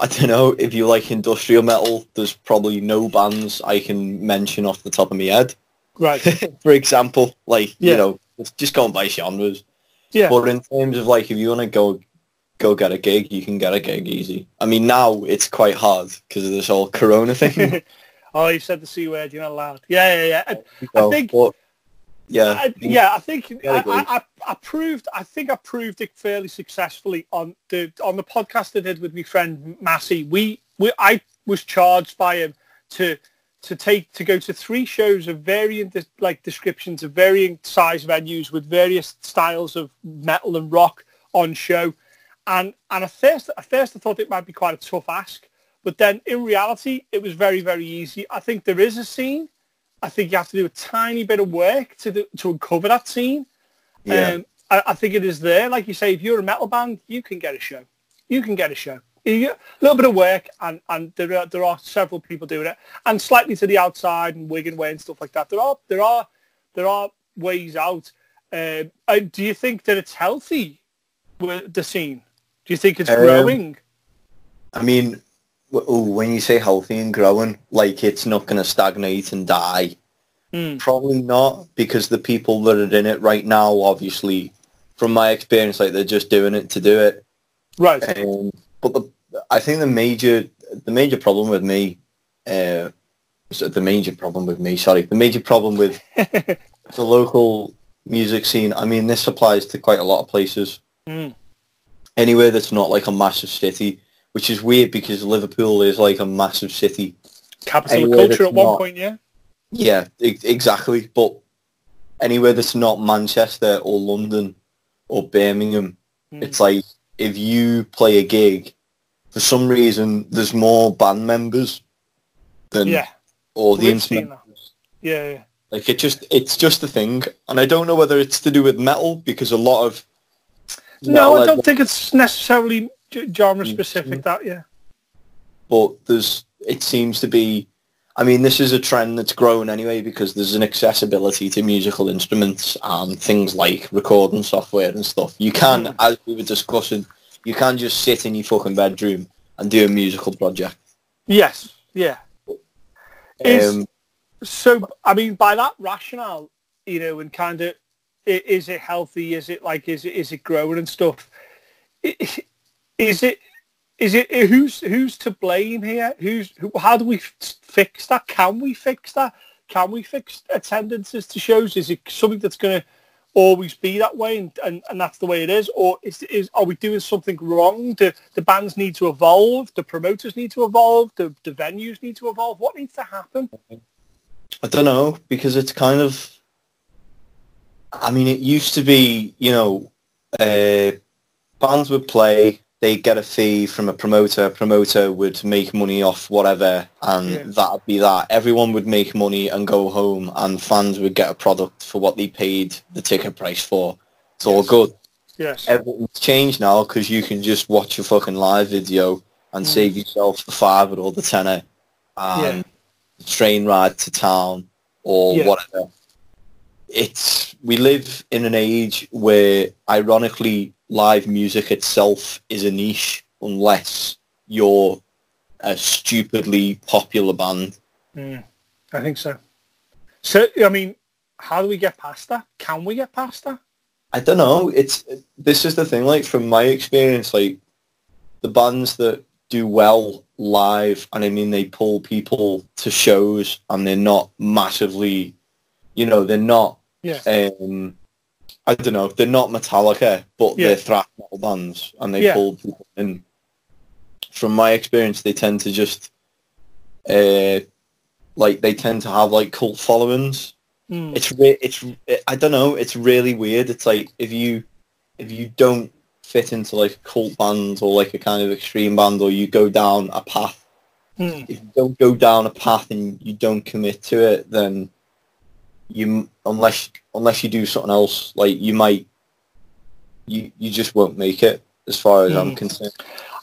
like industrial metal, there's probably no bands I can mention off the top of my head. Right. For example, you know, just going by genres. Yeah. But in terms of if you want to go get a gig, you can get a gig easy. I mean, now it's quite hard because of this whole Corona thing. Oh, you said the C word. You're not allowed. Yeah. I proved it fairly successfully on the podcast I did with my friend Massey. I was charged by him to go to 3 shows of varying descriptions of varying size venues with various styles of metal and rock on show, and at first I thought it might be quite a tough ask, but then in reality it was very, very easy. I think there is a scene. I think you have to do a tiny bit of work to uncover that scene. Yeah. I think it is there. Like you say, if you're a metal band, you can get a show. A little bit of work, and there are several people doing it, and slightly to the outside and Wigan way and stuff like that. There are ways out. Do you think that it's healthy with the scene? Do you think it's growing? I mean, when you say healthy and growing, it's not going to stagnate and die. Probably not, because the people that are in it right now, obviously, from my experience, they're just doing it to do it. Right. But I think the major problem with me, the major problem with the local music scene, I mean, this applies to quite a lot of places. Anywhere that's not a massive city, which is weird because Liverpool is a massive city. Capital of culture at one point, yeah? Yeah, exactly. But anywhere that's not Manchester or London or Birmingham, it's if you play a gig, for some reason there's more band members than all the instruments. Yeah. It's just a thing, and I don't know whether it's to do with metal, because a lot of I don't think it's necessarily genre specific. But it seems to be. I mean, this is a trend that's growing anyway, because there's an accessibility to musical instruments and things like recording software and stuff. You can, as we were discussing, you can just sit in your fucking bedroom and do a musical project. Yes, yeah. So, I mean, by that rationale, and kind of, is it healthy? Is it is it growing and stuff? Is it who's to blame here? How do we fix that? Can we fix that? Can we fix attendances to shows? Is it something that's going to always be that way, and that's the way it is? Or are we doing something wrong? Do the bands need to evolve? The promoters need to evolve? The venues need to evolve? What needs to happen? I don't know, because it's kind of... I mean, it used to be, bands would play, they'd get a fee from a promoter would make money off whatever, and that'd be that. Everyone would make money and go home, and fans would get a product for what they paid the ticket price for. It's all good. Yes. Everything's changed now because you can just watch a fucking live video and save yourself the £5 or the £10 and the train ride to town or whatever. We live in an age where, ironically, live music itself is a niche unless you're a stupidly popular band. I think so. So, I mean, how do we get past that? Can we get past that? I don't know. This is the thing, like, from my experience, like, the bands that do well live, and I mean, they pull people to shows, and they're not massively, they're not, I don't know, they're not Metallica, but they're thrash metal bands, and they pull people in. From my experience, they tend to just, they tend to have, like, cult followings. I don't know, it's really weird. It's like, if you don't fit into, like, a cult band or, like, a kind of extreme band, or you go down a path, if you don't go down a path and you don't commit to it, then unless you do something else, like, you just won't make it, as far as I'm concerned.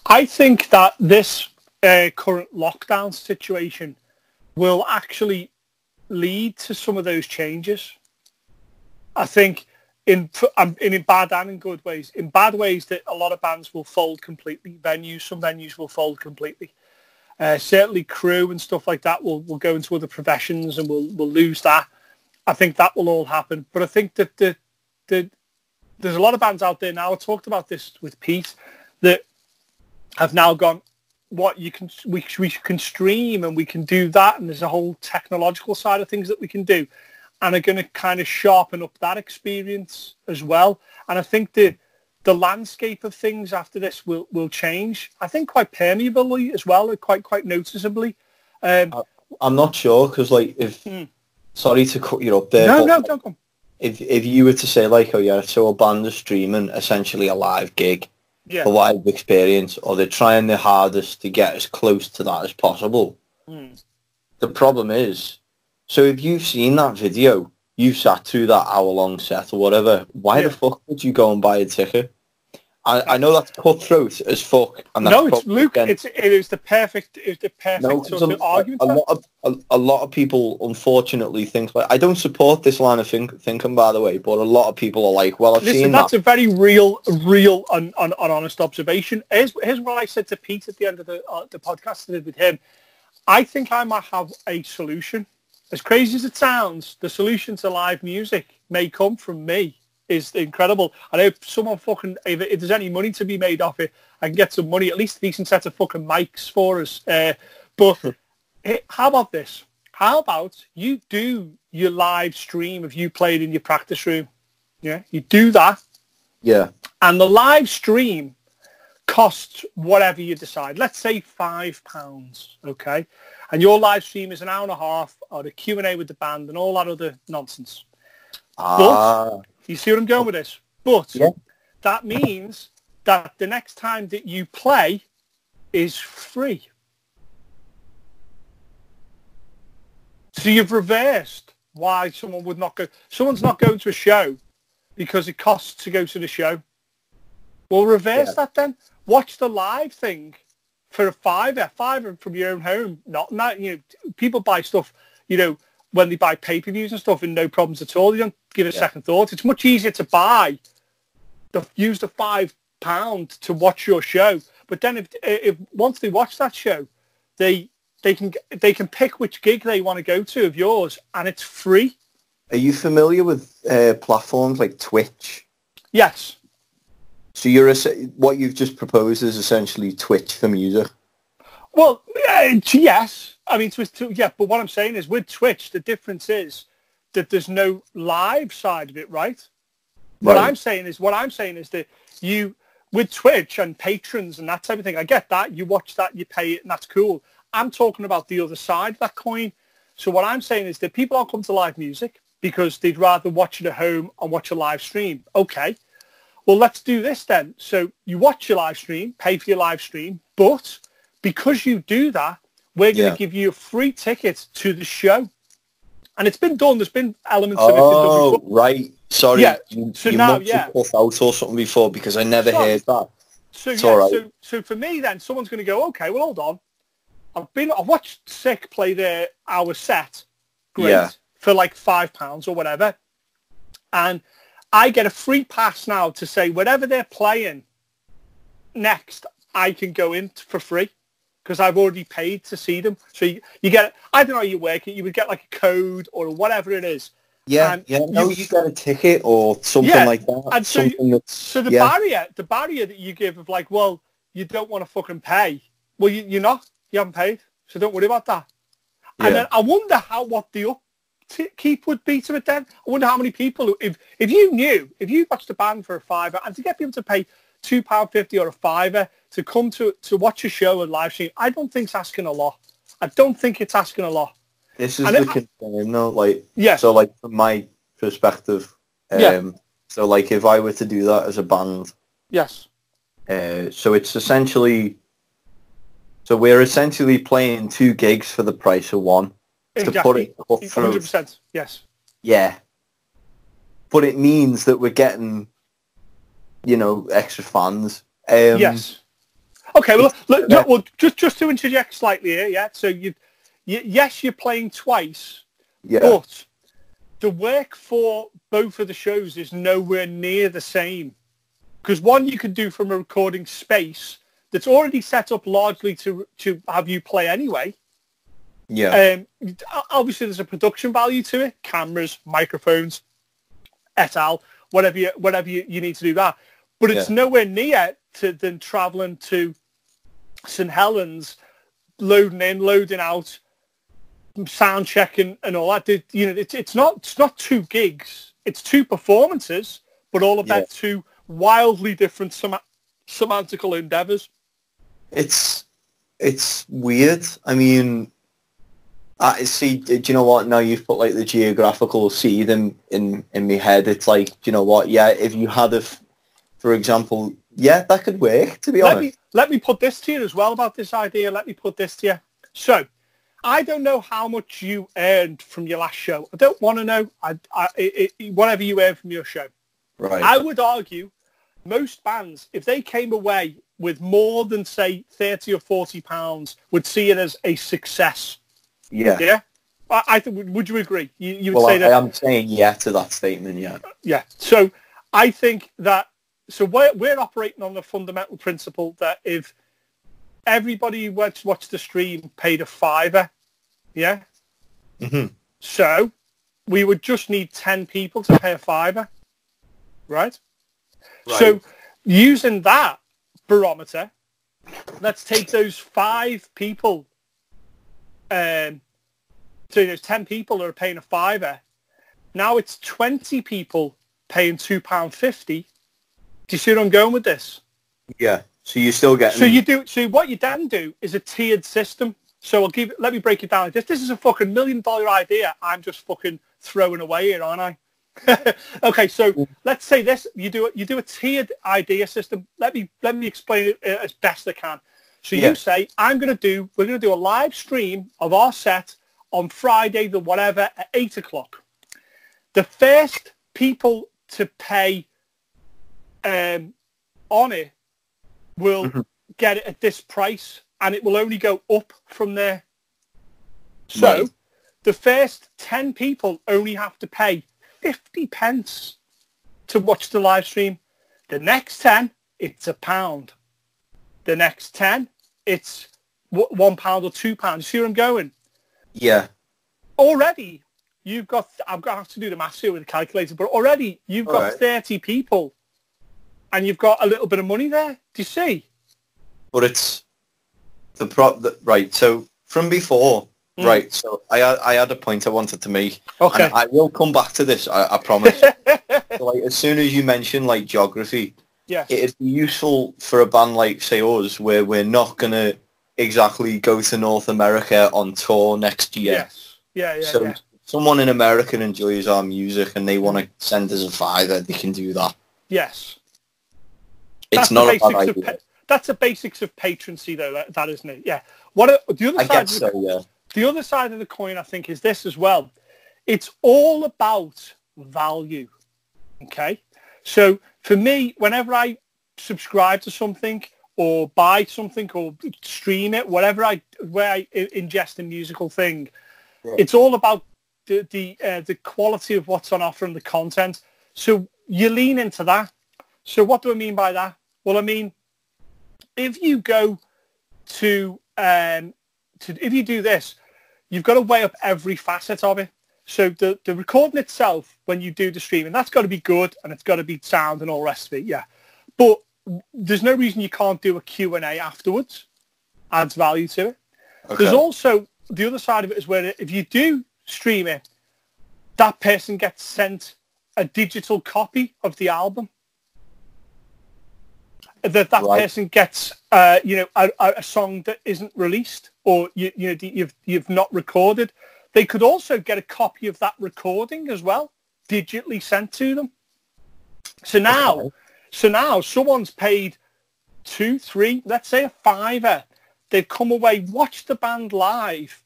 I think that this current lockdown situation will actually lead to some of those changes. I think in bad and in good ways. In bad ways, that a lot of bands will fold completely. Some venues will fold completely. Certainly crew and stuff like that will go into other professions, and we'll lose that. I think that will all happen. But I think that there's a lot of bands out there now. I talked about this with Pete, that have now gone, we can stream and we can do that, and there's a whole technological side of things that we can do, and are going to kind of sharpen up that experience as well. And I think the landscape of things after this will change. I think quite permeably as well, quite noticeably. I'm not sure, because, like, sorry to cut you up there. No, don't come. If you were to say, like, so a band is streaming essentially a live gig, a live experience, or they're trying their hardest to get as close to that as possible. The problem is, so if you've seen that video, you've sat through that hour-long set or whatever, why the fuck would you go and buy a ticket? I know that's cutthroat as fuck. And that's no, it's Luke. It is the perfect sort of argument. A lot of people, unfortunately, think, like, I don't support this line of thinking, by the way, but a lot of people are like, well, I've seen that. That's a very real and honest observation. Here's what I said to Pete at the end of the podcast I did with him. I think I might have a solution. As crazy as it sounds, the solution to live music may come from me. Is incredible. I hope someone if there's any money to be made off it, I can get some money, at least a decent set of fucking mics for us. But how about this? How about you do your live stream of you playing in your practice room? Yeah, you do that. Yeah. And the live stream costs whatever you decide. Let's say £5, okay? And your live stream is an hour and a half, or the Q&A with the band and all that other nonsense. But you see what I'm going with this? But that means that the next time that you play is free. So you've reversed why someone would not go. Someone's not going to a show because it costs to go to the show. Well, reverse that then. Watch the live thing for a fiver from your own home. Not people buy stuff, when they buy pay-per-views and stuff, and no problems at all. They don't give it a second thought. It's much easier to use the £5 to watch your show. But then if once they watch that show, they can pick which gig they want to go to of yours, and it's free. Are you familiar with platforms like Twitch? Yes. So what you've just proposed is essentially Twitch for music? Well, yes. I mean, but what I'm saying is with Twitch, the difference is that there's no live side of it, right? What I'm saying is that you, with Twitch and patrons and that type of thing, I get that. You watch that, you pay it, and that's cool. I'm talking about the other side of that coin. So what I'm saying is that people don't come to live music because they'd rather watch it at home and watch a live stream. Okay. well, let's do this then. So you watch your live stream, pay for your live stream, but because you do that, we're going to give you a free ticket to the show. And it's been done. There's been elements of it done before. Right. Sorry. Yeah. You So now, must have cut out or something before because I never heard that. So it's yeah. all right. So for me, then someone's going to go, okay, well, hold on. I've watched Sick play their hour set, great, for like £5 or whatever, and I get a free pass now to say whatever they're playing next, I can go in for free because I've already paid to see them. So you get, I don't know how you work it, you would get like a code or whatever it is. Yeah, you get a ticket or something like that. And so, the barrier that you give of like, well, you don't want to fucking pay. Well, you're not. You haven't paid, so don't worry about that. And then I wonder what the upkeep would be to it then. I wonder how many people, if you watched a band for a £5 and to get people to pay £2.50 or a £5 to come to watch a show and live stream, I don't think it's asking a lot. I don't think it's asking a lot. This is the concern, though. Like, yes. So, like, from my perspective, so, like, if I were to do that as a band, yes. So it's essentially, so we're essentially playing 2 gigs for the price of one. Exactly. To put it 100%. Yes. Yeah. But it means that we're getting, extra fans. Yes. Okay. Well, look, just to interject slightly here. Yeah. So yes, you're playing twice. Yeah. But the work for both of the shows is nowhere near the same. Because one you can do from a recording space that's already set up largely to have you play anyway. Yeah. Obviously, there's a production value to it: cameras, microphones, et al. Whatever you need to do that. But it's nowhere near than traveling to St Helens, loading in, loading out, sound checking, and all that. It's not 2 gigs. It's 2 performances, but all about 2 wildly different semantical endeavours. It's weird. I mean, I see. Do you know what? Now you've put like the geographical seed in my head. It's like, do you know what? Yeah, if you had for example, that could work. To be honest, let me put this to you as well about this idea. Let me put this to you. So, I don't know how much you earned from your last show. I don't want to know. Whatever you earned from your show. Right. I would argue most bands, if they came away with more than, say, £30 or £40, would see it as a success. Yeah. Yeah? I think, would you agree? You would say that? I am saying to that statement, yeah. Yeah. So I think that, so we're operating on the fundamental principle that if everybody who watched the stream paid a £5, yeah? Mm-hmm. So we would just need 10 people to pay a £5, right? So using that barometer, let's take those 5 people, so there's 10 people that are paying a £5. Now it's 20 people paying £2.50. Do you see where I'm going with this? Yeah. So you're still getting... So what you then do is a tiered system. So let me break it down like this. This is a fucking $1 million idea I'm just fucking throwing away here, aren't I? Okay, so let's say this: you do a tiered idea system. Let me explain it as best I can. So you say we're going to do a live stream of our set on Friday the whatever at 8 o'clock. The first people to pay on it will get it at this price, and it will only go up from there. So the first 10 people only have to pay 50p to watch the live stream. The next 10, it's £1. The next 10, it's £1 or £2. You see where I'm going? Yeah. Already, I've got to have to do the maths here with a calculator, but already you've got 30 people and you've got a little bit of money there. Do you see? But it's right. So from before, right. So I had a point I wanted to make. Okay. And I will come back to this. I promise. So, like, as soon as you mention like geography, it'd be useful for a band like say us, where we're not gonna exactly go to North America on tour next year. Yes. Yeah. So someone in America enjoys our music and they want to send us a £5, they can do that. Yes. It's not a bad idea. That's the basics of patroncy, though. That isn't it? Yeah. The other side of the coin, I think, is this as well. It's all about value. Okay. So for me, whenever I subscribe to something or buy something or stream it, where I ingest a musical thing, it's all about the quality of what's on offer and the content. So you lean into that. So what do I mean by that? Well, I mean, if you go to if you do this, you've got to weigh up every facet of it. So the recording itself, when you do the streaming, that's got to be good and it's got to be sound and all the rest of it, yeah. But there's no reason you can't do a Q&A afterwards. Adds value to it. Okay. There's also the other side of it is where if you do stream it, that person gets sent a digital copy of the album. That person gets a song that isn't released or you've not recorded. They could also get a copy of that recording as well, digitally sent to them. So now someone's paid $2, $3, let's say $5. They've come away, watched the band live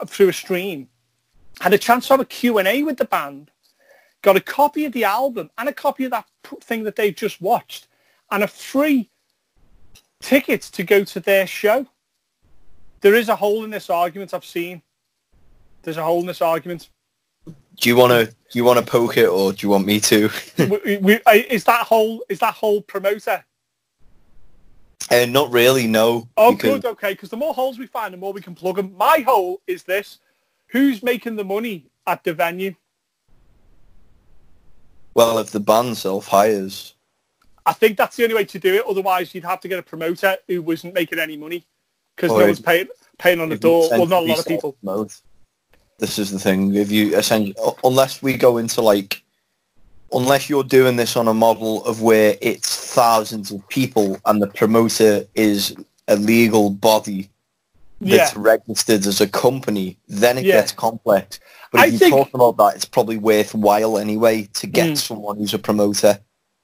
through a stream, had a chance to have a Q&A with the band, got a copy of the album and a copy of that thing that they've just watched, and a free ticket to go to their show. There is a hole in this argument I've seen. There's a hole in this argument. Do you want to poke it, or do you want me to? Is that hole promoter? Not really, no. Oh, good, okay. Because the more holes we find, the more we can plug them. My hole is this: who's making the money at the venue? Well, if the band self-hires, I think that's the only way to do it. Otherwise, you'd have to get a promoter who wasn't making any money because no one's paying on the door. Well, not a lot of people. This is the thing. If you essentially, unless we go into unless you're doing this on a model of where it's thousands of people and the promoter is a legal body that's registered as a company, then it gets complex. But if you're talking about that, it's probably worthwhile anyway to get someone who's a promoter.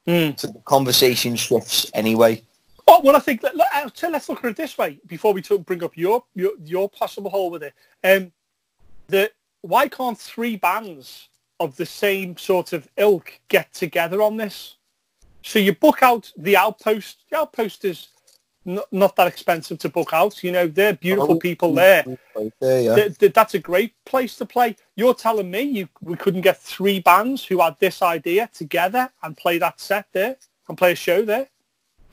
So the conversation shifts anyway. Oh, well, I think let's look at it this way before we bring up your possible hole with it. Why can't 3 bands of the same sort of ilk get together on this? So you book out the Outpost. The Outpost is not that expensive to book out. They're beautiful people there. That's a great place to play. You're telling me we couldn't get 3 bands who had this idea together and play that set there and play a show there?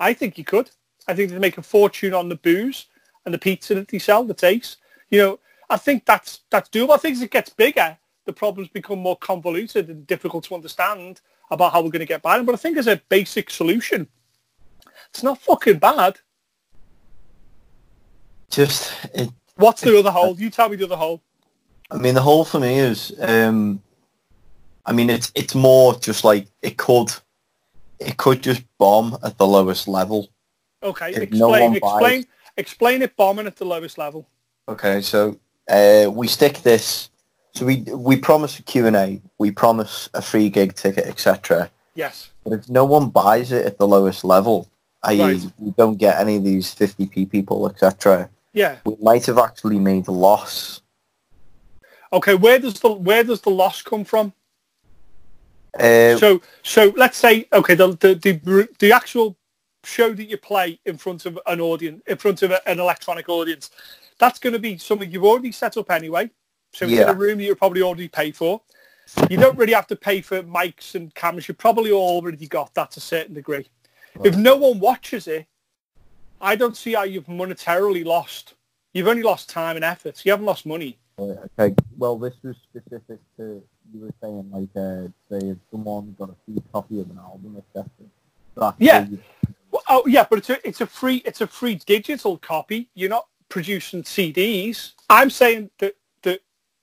I think you could. I think they'd make a fortune on the booze and the pizza that they sell, the taste. I think that's doable. I think as it gets bigger, the problems become more convoluted and difficult to understand about how we're going to get by them. But I think as a basic solution, it's not fucking bad. What's the other hole? You tell me the other hole. I mean, the hole for me is, it's more just like it could just bomb at the lowest level. Okay, explain it bombing at the lowest level. Okay, so we stick this. So we promise a Q&A, we promise a free gig ticket, etc. Yes. But if no one buys it at the lowest level, i.e. we don't get any of these 50p people, etc. Yeah. We might have actually made a loss. Okay, where does the loss come from? So let's say the actual show that you play in front of an audience, in front of an electronic audience, that's going to be something you've already set up anyway. So it's in a room that you probably already pay for. You don't really have to pay for mics and cameras. You've probably already got that to a certain degree. Right. If no one watches it, I don't see how you've monetarily lost. You've only lost time and effort. You haven't lost money. Okay. Well, this was specific to, you were saying, say if someone got a free copy of an album, etc. But it's a free digital copy. You're not producing CDs. I'm saying that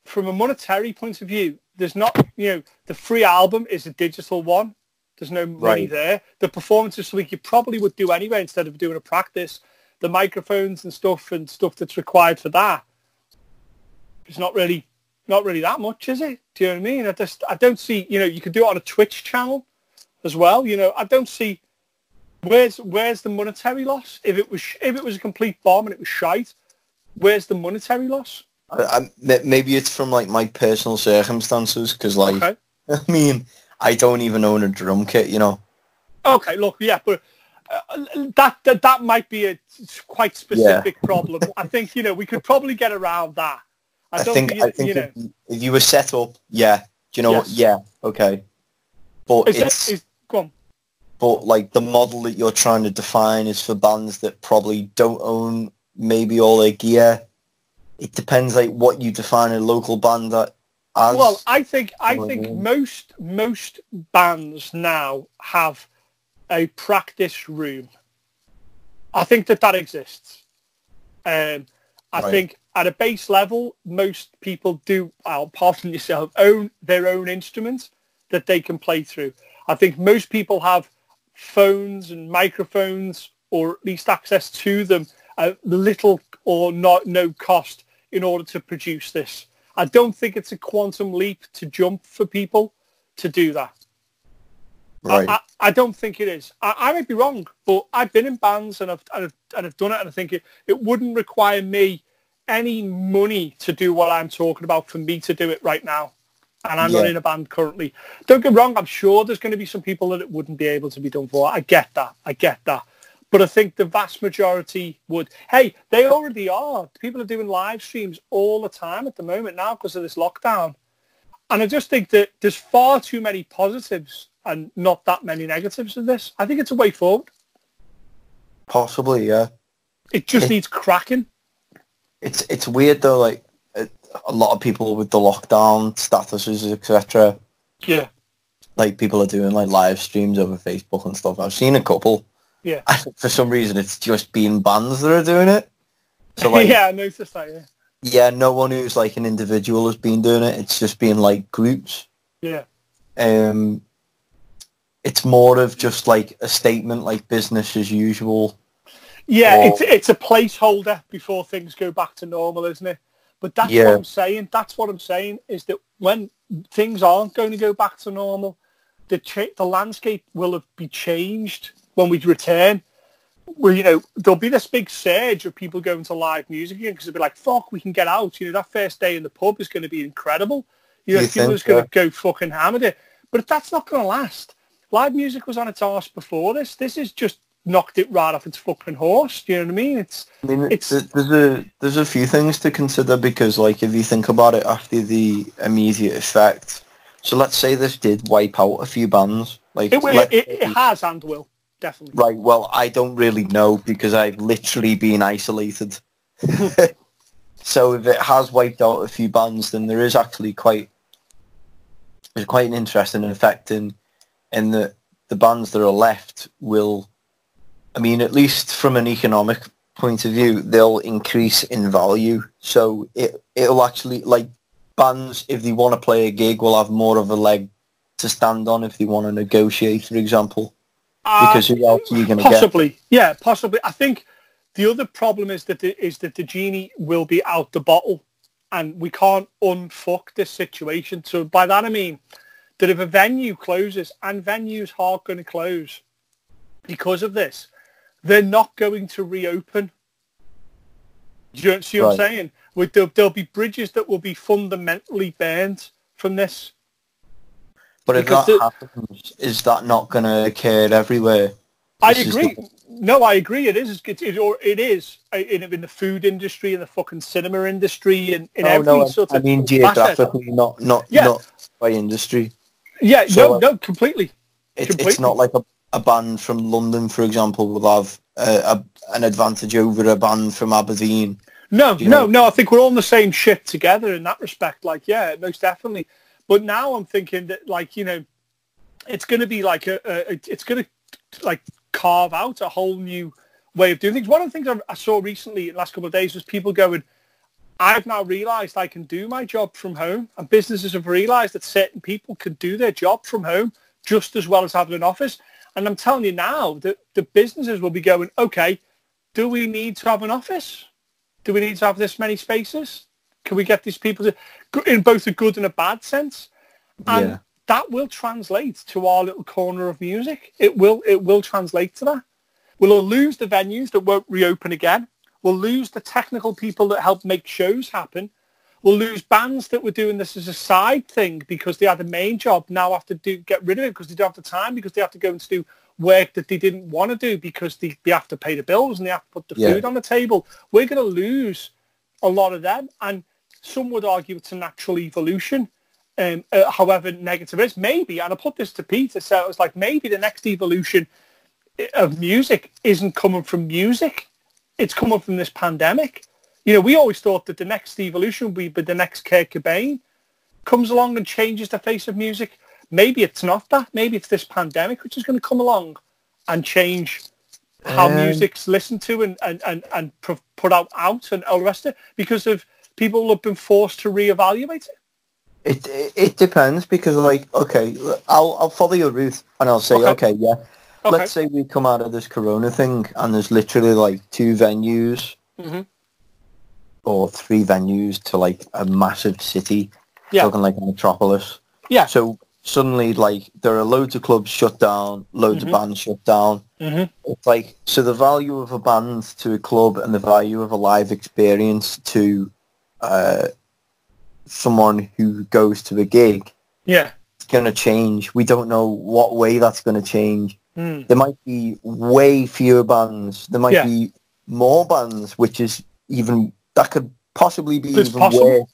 from a monetary point of view, there's not, the free album is a digital one. There's no money there. The performance is something you probably would do anyway instead of doing a practice. The microphones and stuff that's required for that, it's not really that much, is it? Do you know what I mean? I don't see, you could do it on a Twitch channel as well. I don't see Where's the monetary loss? If it was a complete bomb and it was shite, where's the monetary loss? Maybe it's from like my personal circumstances, because like Okay. I mean, I don't even own a drum kit, you know. Okay, look, yeah, but that might be a quite specific problem. I think we could probably get around that. I think if you were set up, do you know what? Yeah, okay. But go on. But like the model that you're trying to define is for bands that probably don't own maybe all their gear. It depends like what you define a local band as. Well, I think most bands now have a practice room. I think that exists. I think at a base level, most people do, apart from yourself, own their own instruments that they can play through. I think most people have phones and microphones, or at least access to them, little or no cost in order to produce this. I don't think it's a quantum leap to jump for people to do that. Right. I don't think it is. I might be wrong, but I've been in bands and I've done it, and I think it wouldn't require me any money to do what I'm talking about for me to do it right now. And I'm not in a band currently. Don't get me wrong, I'm sure there's going to be some people that it wouldn't be able to be done for. I get that. But I think the vast majority would. Hey, they already are. People are doing live streams all the time at the moment now because of this lockdown. And I just think that there's far too many positives and not that many negatives of this. I think it's a way forward. Possibly, yeah. It just needs cracking. It's weird though, like a lot of people with the lockdown statuses, etc. Yeah. Like people are doing like live streams over Facebook and stuff. I've seen a couple. Yeah. For some reason, it's just been bands that are doing it. So like, yeah, I noticed that. Yeah. Yeah, no one who's like an individual has been doing it. It's just been like groups. Yeah. It's more of just like a statement, like business as usual. Yeah, it's a placeholder before things go back to normal, isn't it? But that's what I'm saying. That's what I'm saying is that when things aren't going to go back to normal, the landscape will be changed when we return. Where, there'll be this big surge of people going to live music again because they'll be like, fuck, we can get out. That first day in the pub is going to be incredible. People are just going to go fucking hammered it. But that's not going to last. Live music was on its arse before this. This has just knocked it right off its fucking horse. Do you know what I mean? There's a few things to consider because, like, if you think about it after the immediate effect, so let's say this did wipe out a few bands. Like it has and will, definitely. Right, well, I don't really know because I've literally been isolated. So if it has wiped out a few bands, then there is actually quite an interesting effect in that the bands that are left will, I mean, at least from an economic point of view, they'll increase in value. So it'll actually, like, bands, if they want to play a gig, will have more of a leg to stand on if they want to negotiate, for example. Because who else are you going to get? Possibly, yeah, possibly. I think the other problem is that the genie will be out the bottle, and we can't unfuck this situation. So by that I mean that if a venue closes, and venues are going to close because of this, they're not going to reopen. Do you see what I'm saying? There'll be bridges that will be fundamentally burned from this. But if that happens, is that not going to occur everywhere? I agree. No, I agree. It is. It is in the food industry, in the fucking cinema industry, in every sort of. I mean geographically, not by industry. Yeah. So, no, completely. It's not like a band from London, for example, will have an advantage over a band from Aberdeen. No. I think we're all in the same shit together in that respect. Like, yeah, most definitely. But now I'm thinking that, like, it's going to be like it's going to like carve out a whole new way of doing things. One of the things I saw recently in the last couple of days was people going, I've now realised I can do my job from home, and businesses have realised that certain people can do their job from home just as well as having an office. And I'm telling you now that the businesses will be going, okay, do we need to have an office? Do we need to have this many spaces? Can we get these people to, in both a good and a bad sense? And that will translate to our little corner of music. It will translate to that. We'll lose the venues that won't reopen again. We'll lose the technical people that help make shows happen. We'll lose bands that were doing this as a side thing because they had a main job, now have to get rid of it because they don't have the time, because they have to go and do work that they didn't want to do because they have to pay the bills and they have to put the food on the table. We're going to lose a lot of them. And some would argue it's a natural evolution, however negative it is. Maybe, and I put this to Peter, so it was like, maybe the next evolution of music isn't coming from music. It's coming from this pandemic. You know, we always thought that the next evolution would be the next Kurt Cobain comes along and changes the face of music. Maybe it's not that. Maybe it's this pandemic which is going to come along and change how music's listened to and put out and all the rest of it, because of people have been forced to reevaluate it. It depends, because, like, okay, I'll follow your route and I'll say, okay, let's say we come out of this corona thing and there's literally like 2 venues or 3 venues to like a massive city, talking like a metropolis. Yeah. So suddenly, like, there are loads of clubs shut down, loads of bands shut down. It's like, so the value of a band to a club and the value of a live experience to someone who goes to a gig, it's going to change. We don't know what way that's going to change. There might be way fewer bands. There might be more bands, which is even, that could possibly be even worse.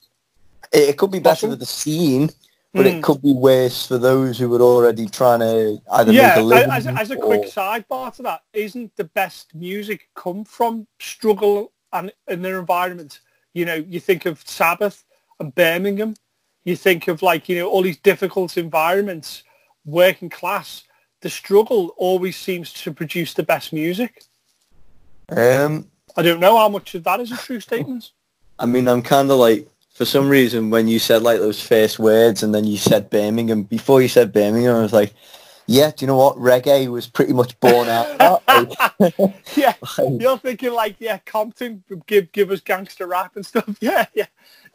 It could be better for the scene, but it could be worse for those who were already trying to either make a living. As a quick sidebar to that, isn't the best music come from struggle and in their environment? You know, you think of Sabbath and Birmingham. You think of, like, you know, all these difficult environments, working class. The struggle always seems to produce the best music. I don't know how much of that is a true statement. I mean, I'm kind of like, for some reason, when you said like those first words and then you said Birmingham, before you said Birmingham, I was like, yeah, do you know what? Reggae was pretty much born out of that. Yeah, you're thinking like, Compton, give us gangster rap and stuff. Yeah.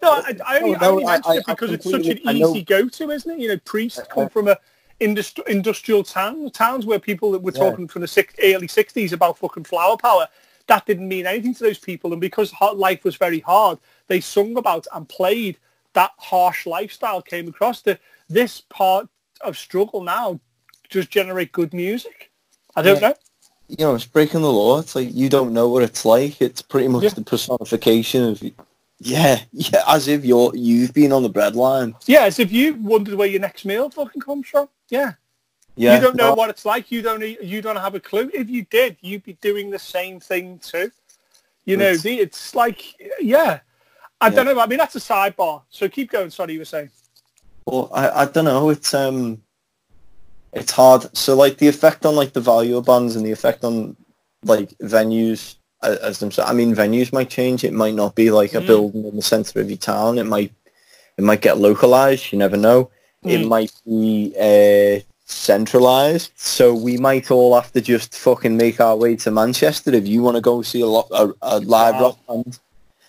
No, I only mentioned it because it's such an easy go-to, isn't it? You know, Priest come from a industrial towns where people that were talking from the early 60s about fucking flower power. That didn't mean anything to those people, and because life was very hard, they sung about and played that harsh lifestyle came across. This part of struggle now just generate good music. I don't know. You know, it's breaking the law. It's like, you don't know what it's like. It's pretty much the personification of, as if you've been on the breadline. Yeah, as if you wondered where your next meal fucking comes from. Yeah. You don't know what it's like. You don't have a clue. If you did, you'd be doing the same thing too. You know, it's like, I don't know. I mean, that's a sidebar. So keep going. Sorry, you were saying. Well, I don't know. It's hard. So, like, the effect on, like, the value of bands and the effect on, like, venues as themselves. I mean, venues might change. It might not be like a building in the centre of your town. It might get localised. You never know. It might be centralised. So we might all have to just fucking make our way to Manchester if you want to go see a live rock band.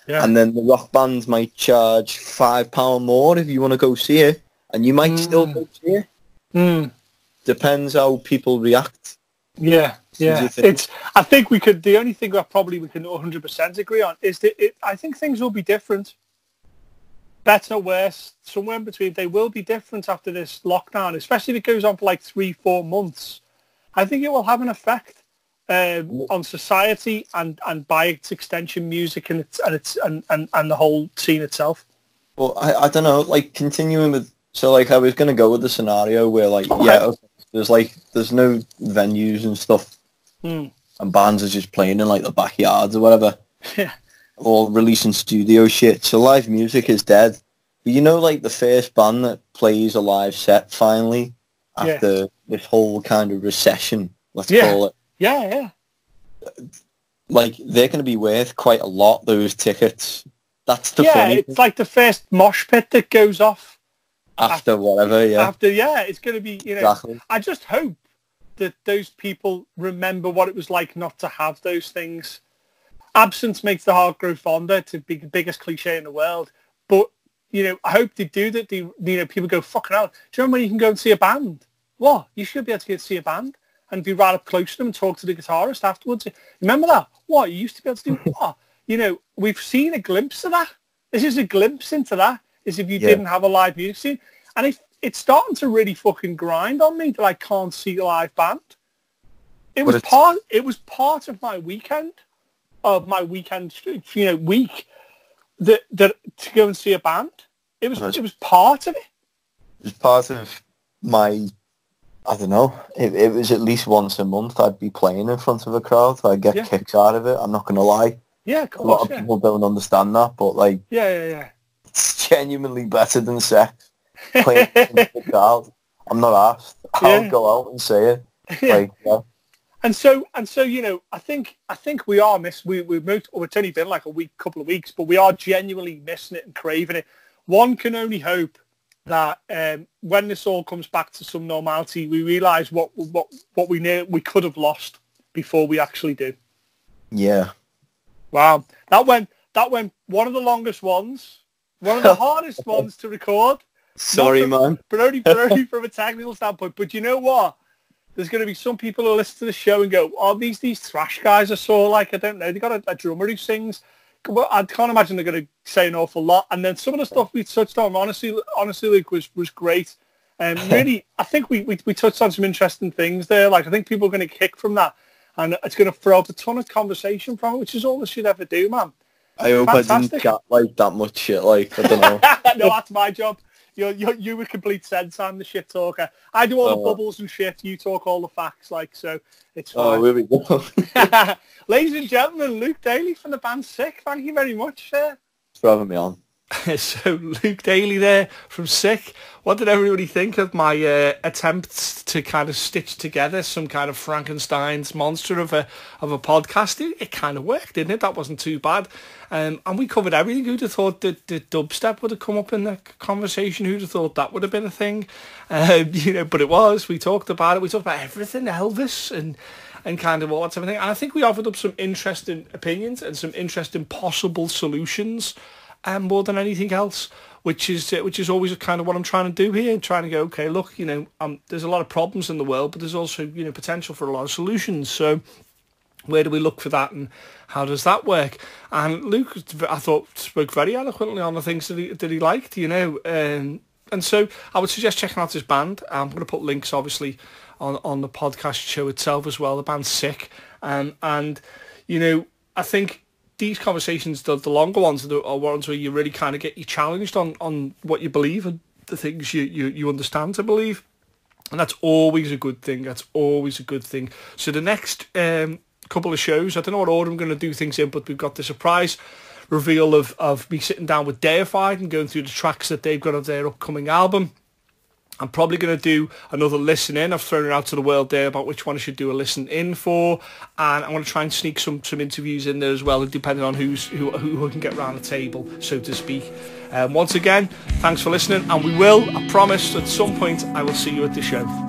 Yeah. And then the rock bands might charge £5 more if you want to go see it, and you might still go see it. Depends how people react. Yeah. I think we could. The only thing that probably we can 100% agree on is that I think things will be different. Better or worse, somewhere in between. They will be different after this lockdown, especially if it goes on for like 3-4 months. I think it will have an effect on society and by its extension, music and the whole scene itself. Well, I don't know. Like, continuing with, so like I was going to go with the scenario where like there's no venues and stuff, and bands are just playing in like the backyards or whatever. Yeah. Or releasing studio shit. So live music is dead. But you know, like, the first band that plays a live set finally after this whole kind of recession, let's call it. Yeah. Like, they're going to be worth quite a lot, those tickets. That's the funny it's like the first mosh pit that goes off. After whatever, it's going to be, you know. Exactly. I just hope that those people remember what it was like not to have those things. Absence makes the heart grow fonder, to be the biggest cliche in the world. But, you know, I hope they do that. People go, fucking hell. Do you remember when you can go and see a band? What? You should be able to go see a band. and be right up close to them and talk to the guitarist afterwards. Remember that? What, you used to be able to do what? You know, we've seen a glimpse of that. This is a glimpse into that, as if you didn't have a live music scene. And it's starting to really fucking grind on me that I can't see a live band. It was part of my weekend, week that to go and see a band. It was part of it. It was part of my, I don't know, it was at least once a month I'd be playing in front of a crowd. I'd get kicks out of it, I'm not going to lie. Yeah, of course, a lot of people don't understand that, but like, it's genuinely better than sex. Playing in front of a crowd. I'm not asked. I'll go out and say it. Like, And so, you know, I think we are we've moved. Well, it's only been like couple of weeks, but we are genuinely missing it and craving it. One can only hope that when this all comes back to some normality, we realise what we knew we could have lost before we actually do. Yeah. Wow, that went one of the longest ones, one of the hardest ones to record. Sorry, man. But only from a technical standpoint. But you know what? There's going to be some people who listen to the show and go, "Oh, these thrash guys I saw, like, I don't know, they got a drummer who sings." Well, I can't imagine they're going to say an awful lot. And then some of the stuff we touched on, honestly, Luke, was great. And really, I think we touched on some interesting things there. Like, I think people are going to kick from that, and it's going to throw up a ton of conversation from it, which is all this should ever do, man. I hope I didn't chat like that much shit. Like, I don't know. No, that's my job. You were complete sense. I'm the shit talker. I do all the bubbles and shit. You talk all the facts, like, so it's fine. Oh, here we go. Ladies and gentlemen, Luke Daley from the band Sick. Thank you very much, sir. Thanks for having me on. So Luke Daley there from Sick. What did everybody think of my attempts to kind of stitch together some kind of Frankenstein's monster of a podcast? It kind of worked, didn't it? That wasn't too bad. And we covered everything. Who'd have thought that the dubstep would have come up in the conversation? Who'd have thought that would have been a thing? You know, but it was. We talked about it. We talked about everything, Elvis and kind of all that type of thing. And I think we offered up some interesting opinions and some interesting possible solutions. More than anything else, which is always kind of what I'm trying to do here, trying to go, okay, look, you know, there's a lot of problems in the world, but there's also, you know, potential for a lot of solutions. So where do we look for that, and how does that work? And Luke, I thought, spoke very eloquently on the things that he liked, you know, and so I would suggest checking out his band. I'm going to put links, obviously, on the podcast show itself as well. The band's Sick, and you know, I think these conversations, the longer ones, are ones where you really kind of get you challenged on what you believe and the things you understand to believe. And that's always a good thing. That's always a good thing. So the next couple of shows, I don't know what order I'm going to do things in, but we've got the surprise reveal of me sitting down with Deified and going through the tracks that they've got of their upcoming album. I'm probably going to do another listen in. I've thrown it out to the world there about which one I should do a listen in for, and I'm going to try and sneak some interviews in there as well, depending on who can get around the table, so to speak. Once again, thanks for listening, and I promise, at some point I will see you at the show.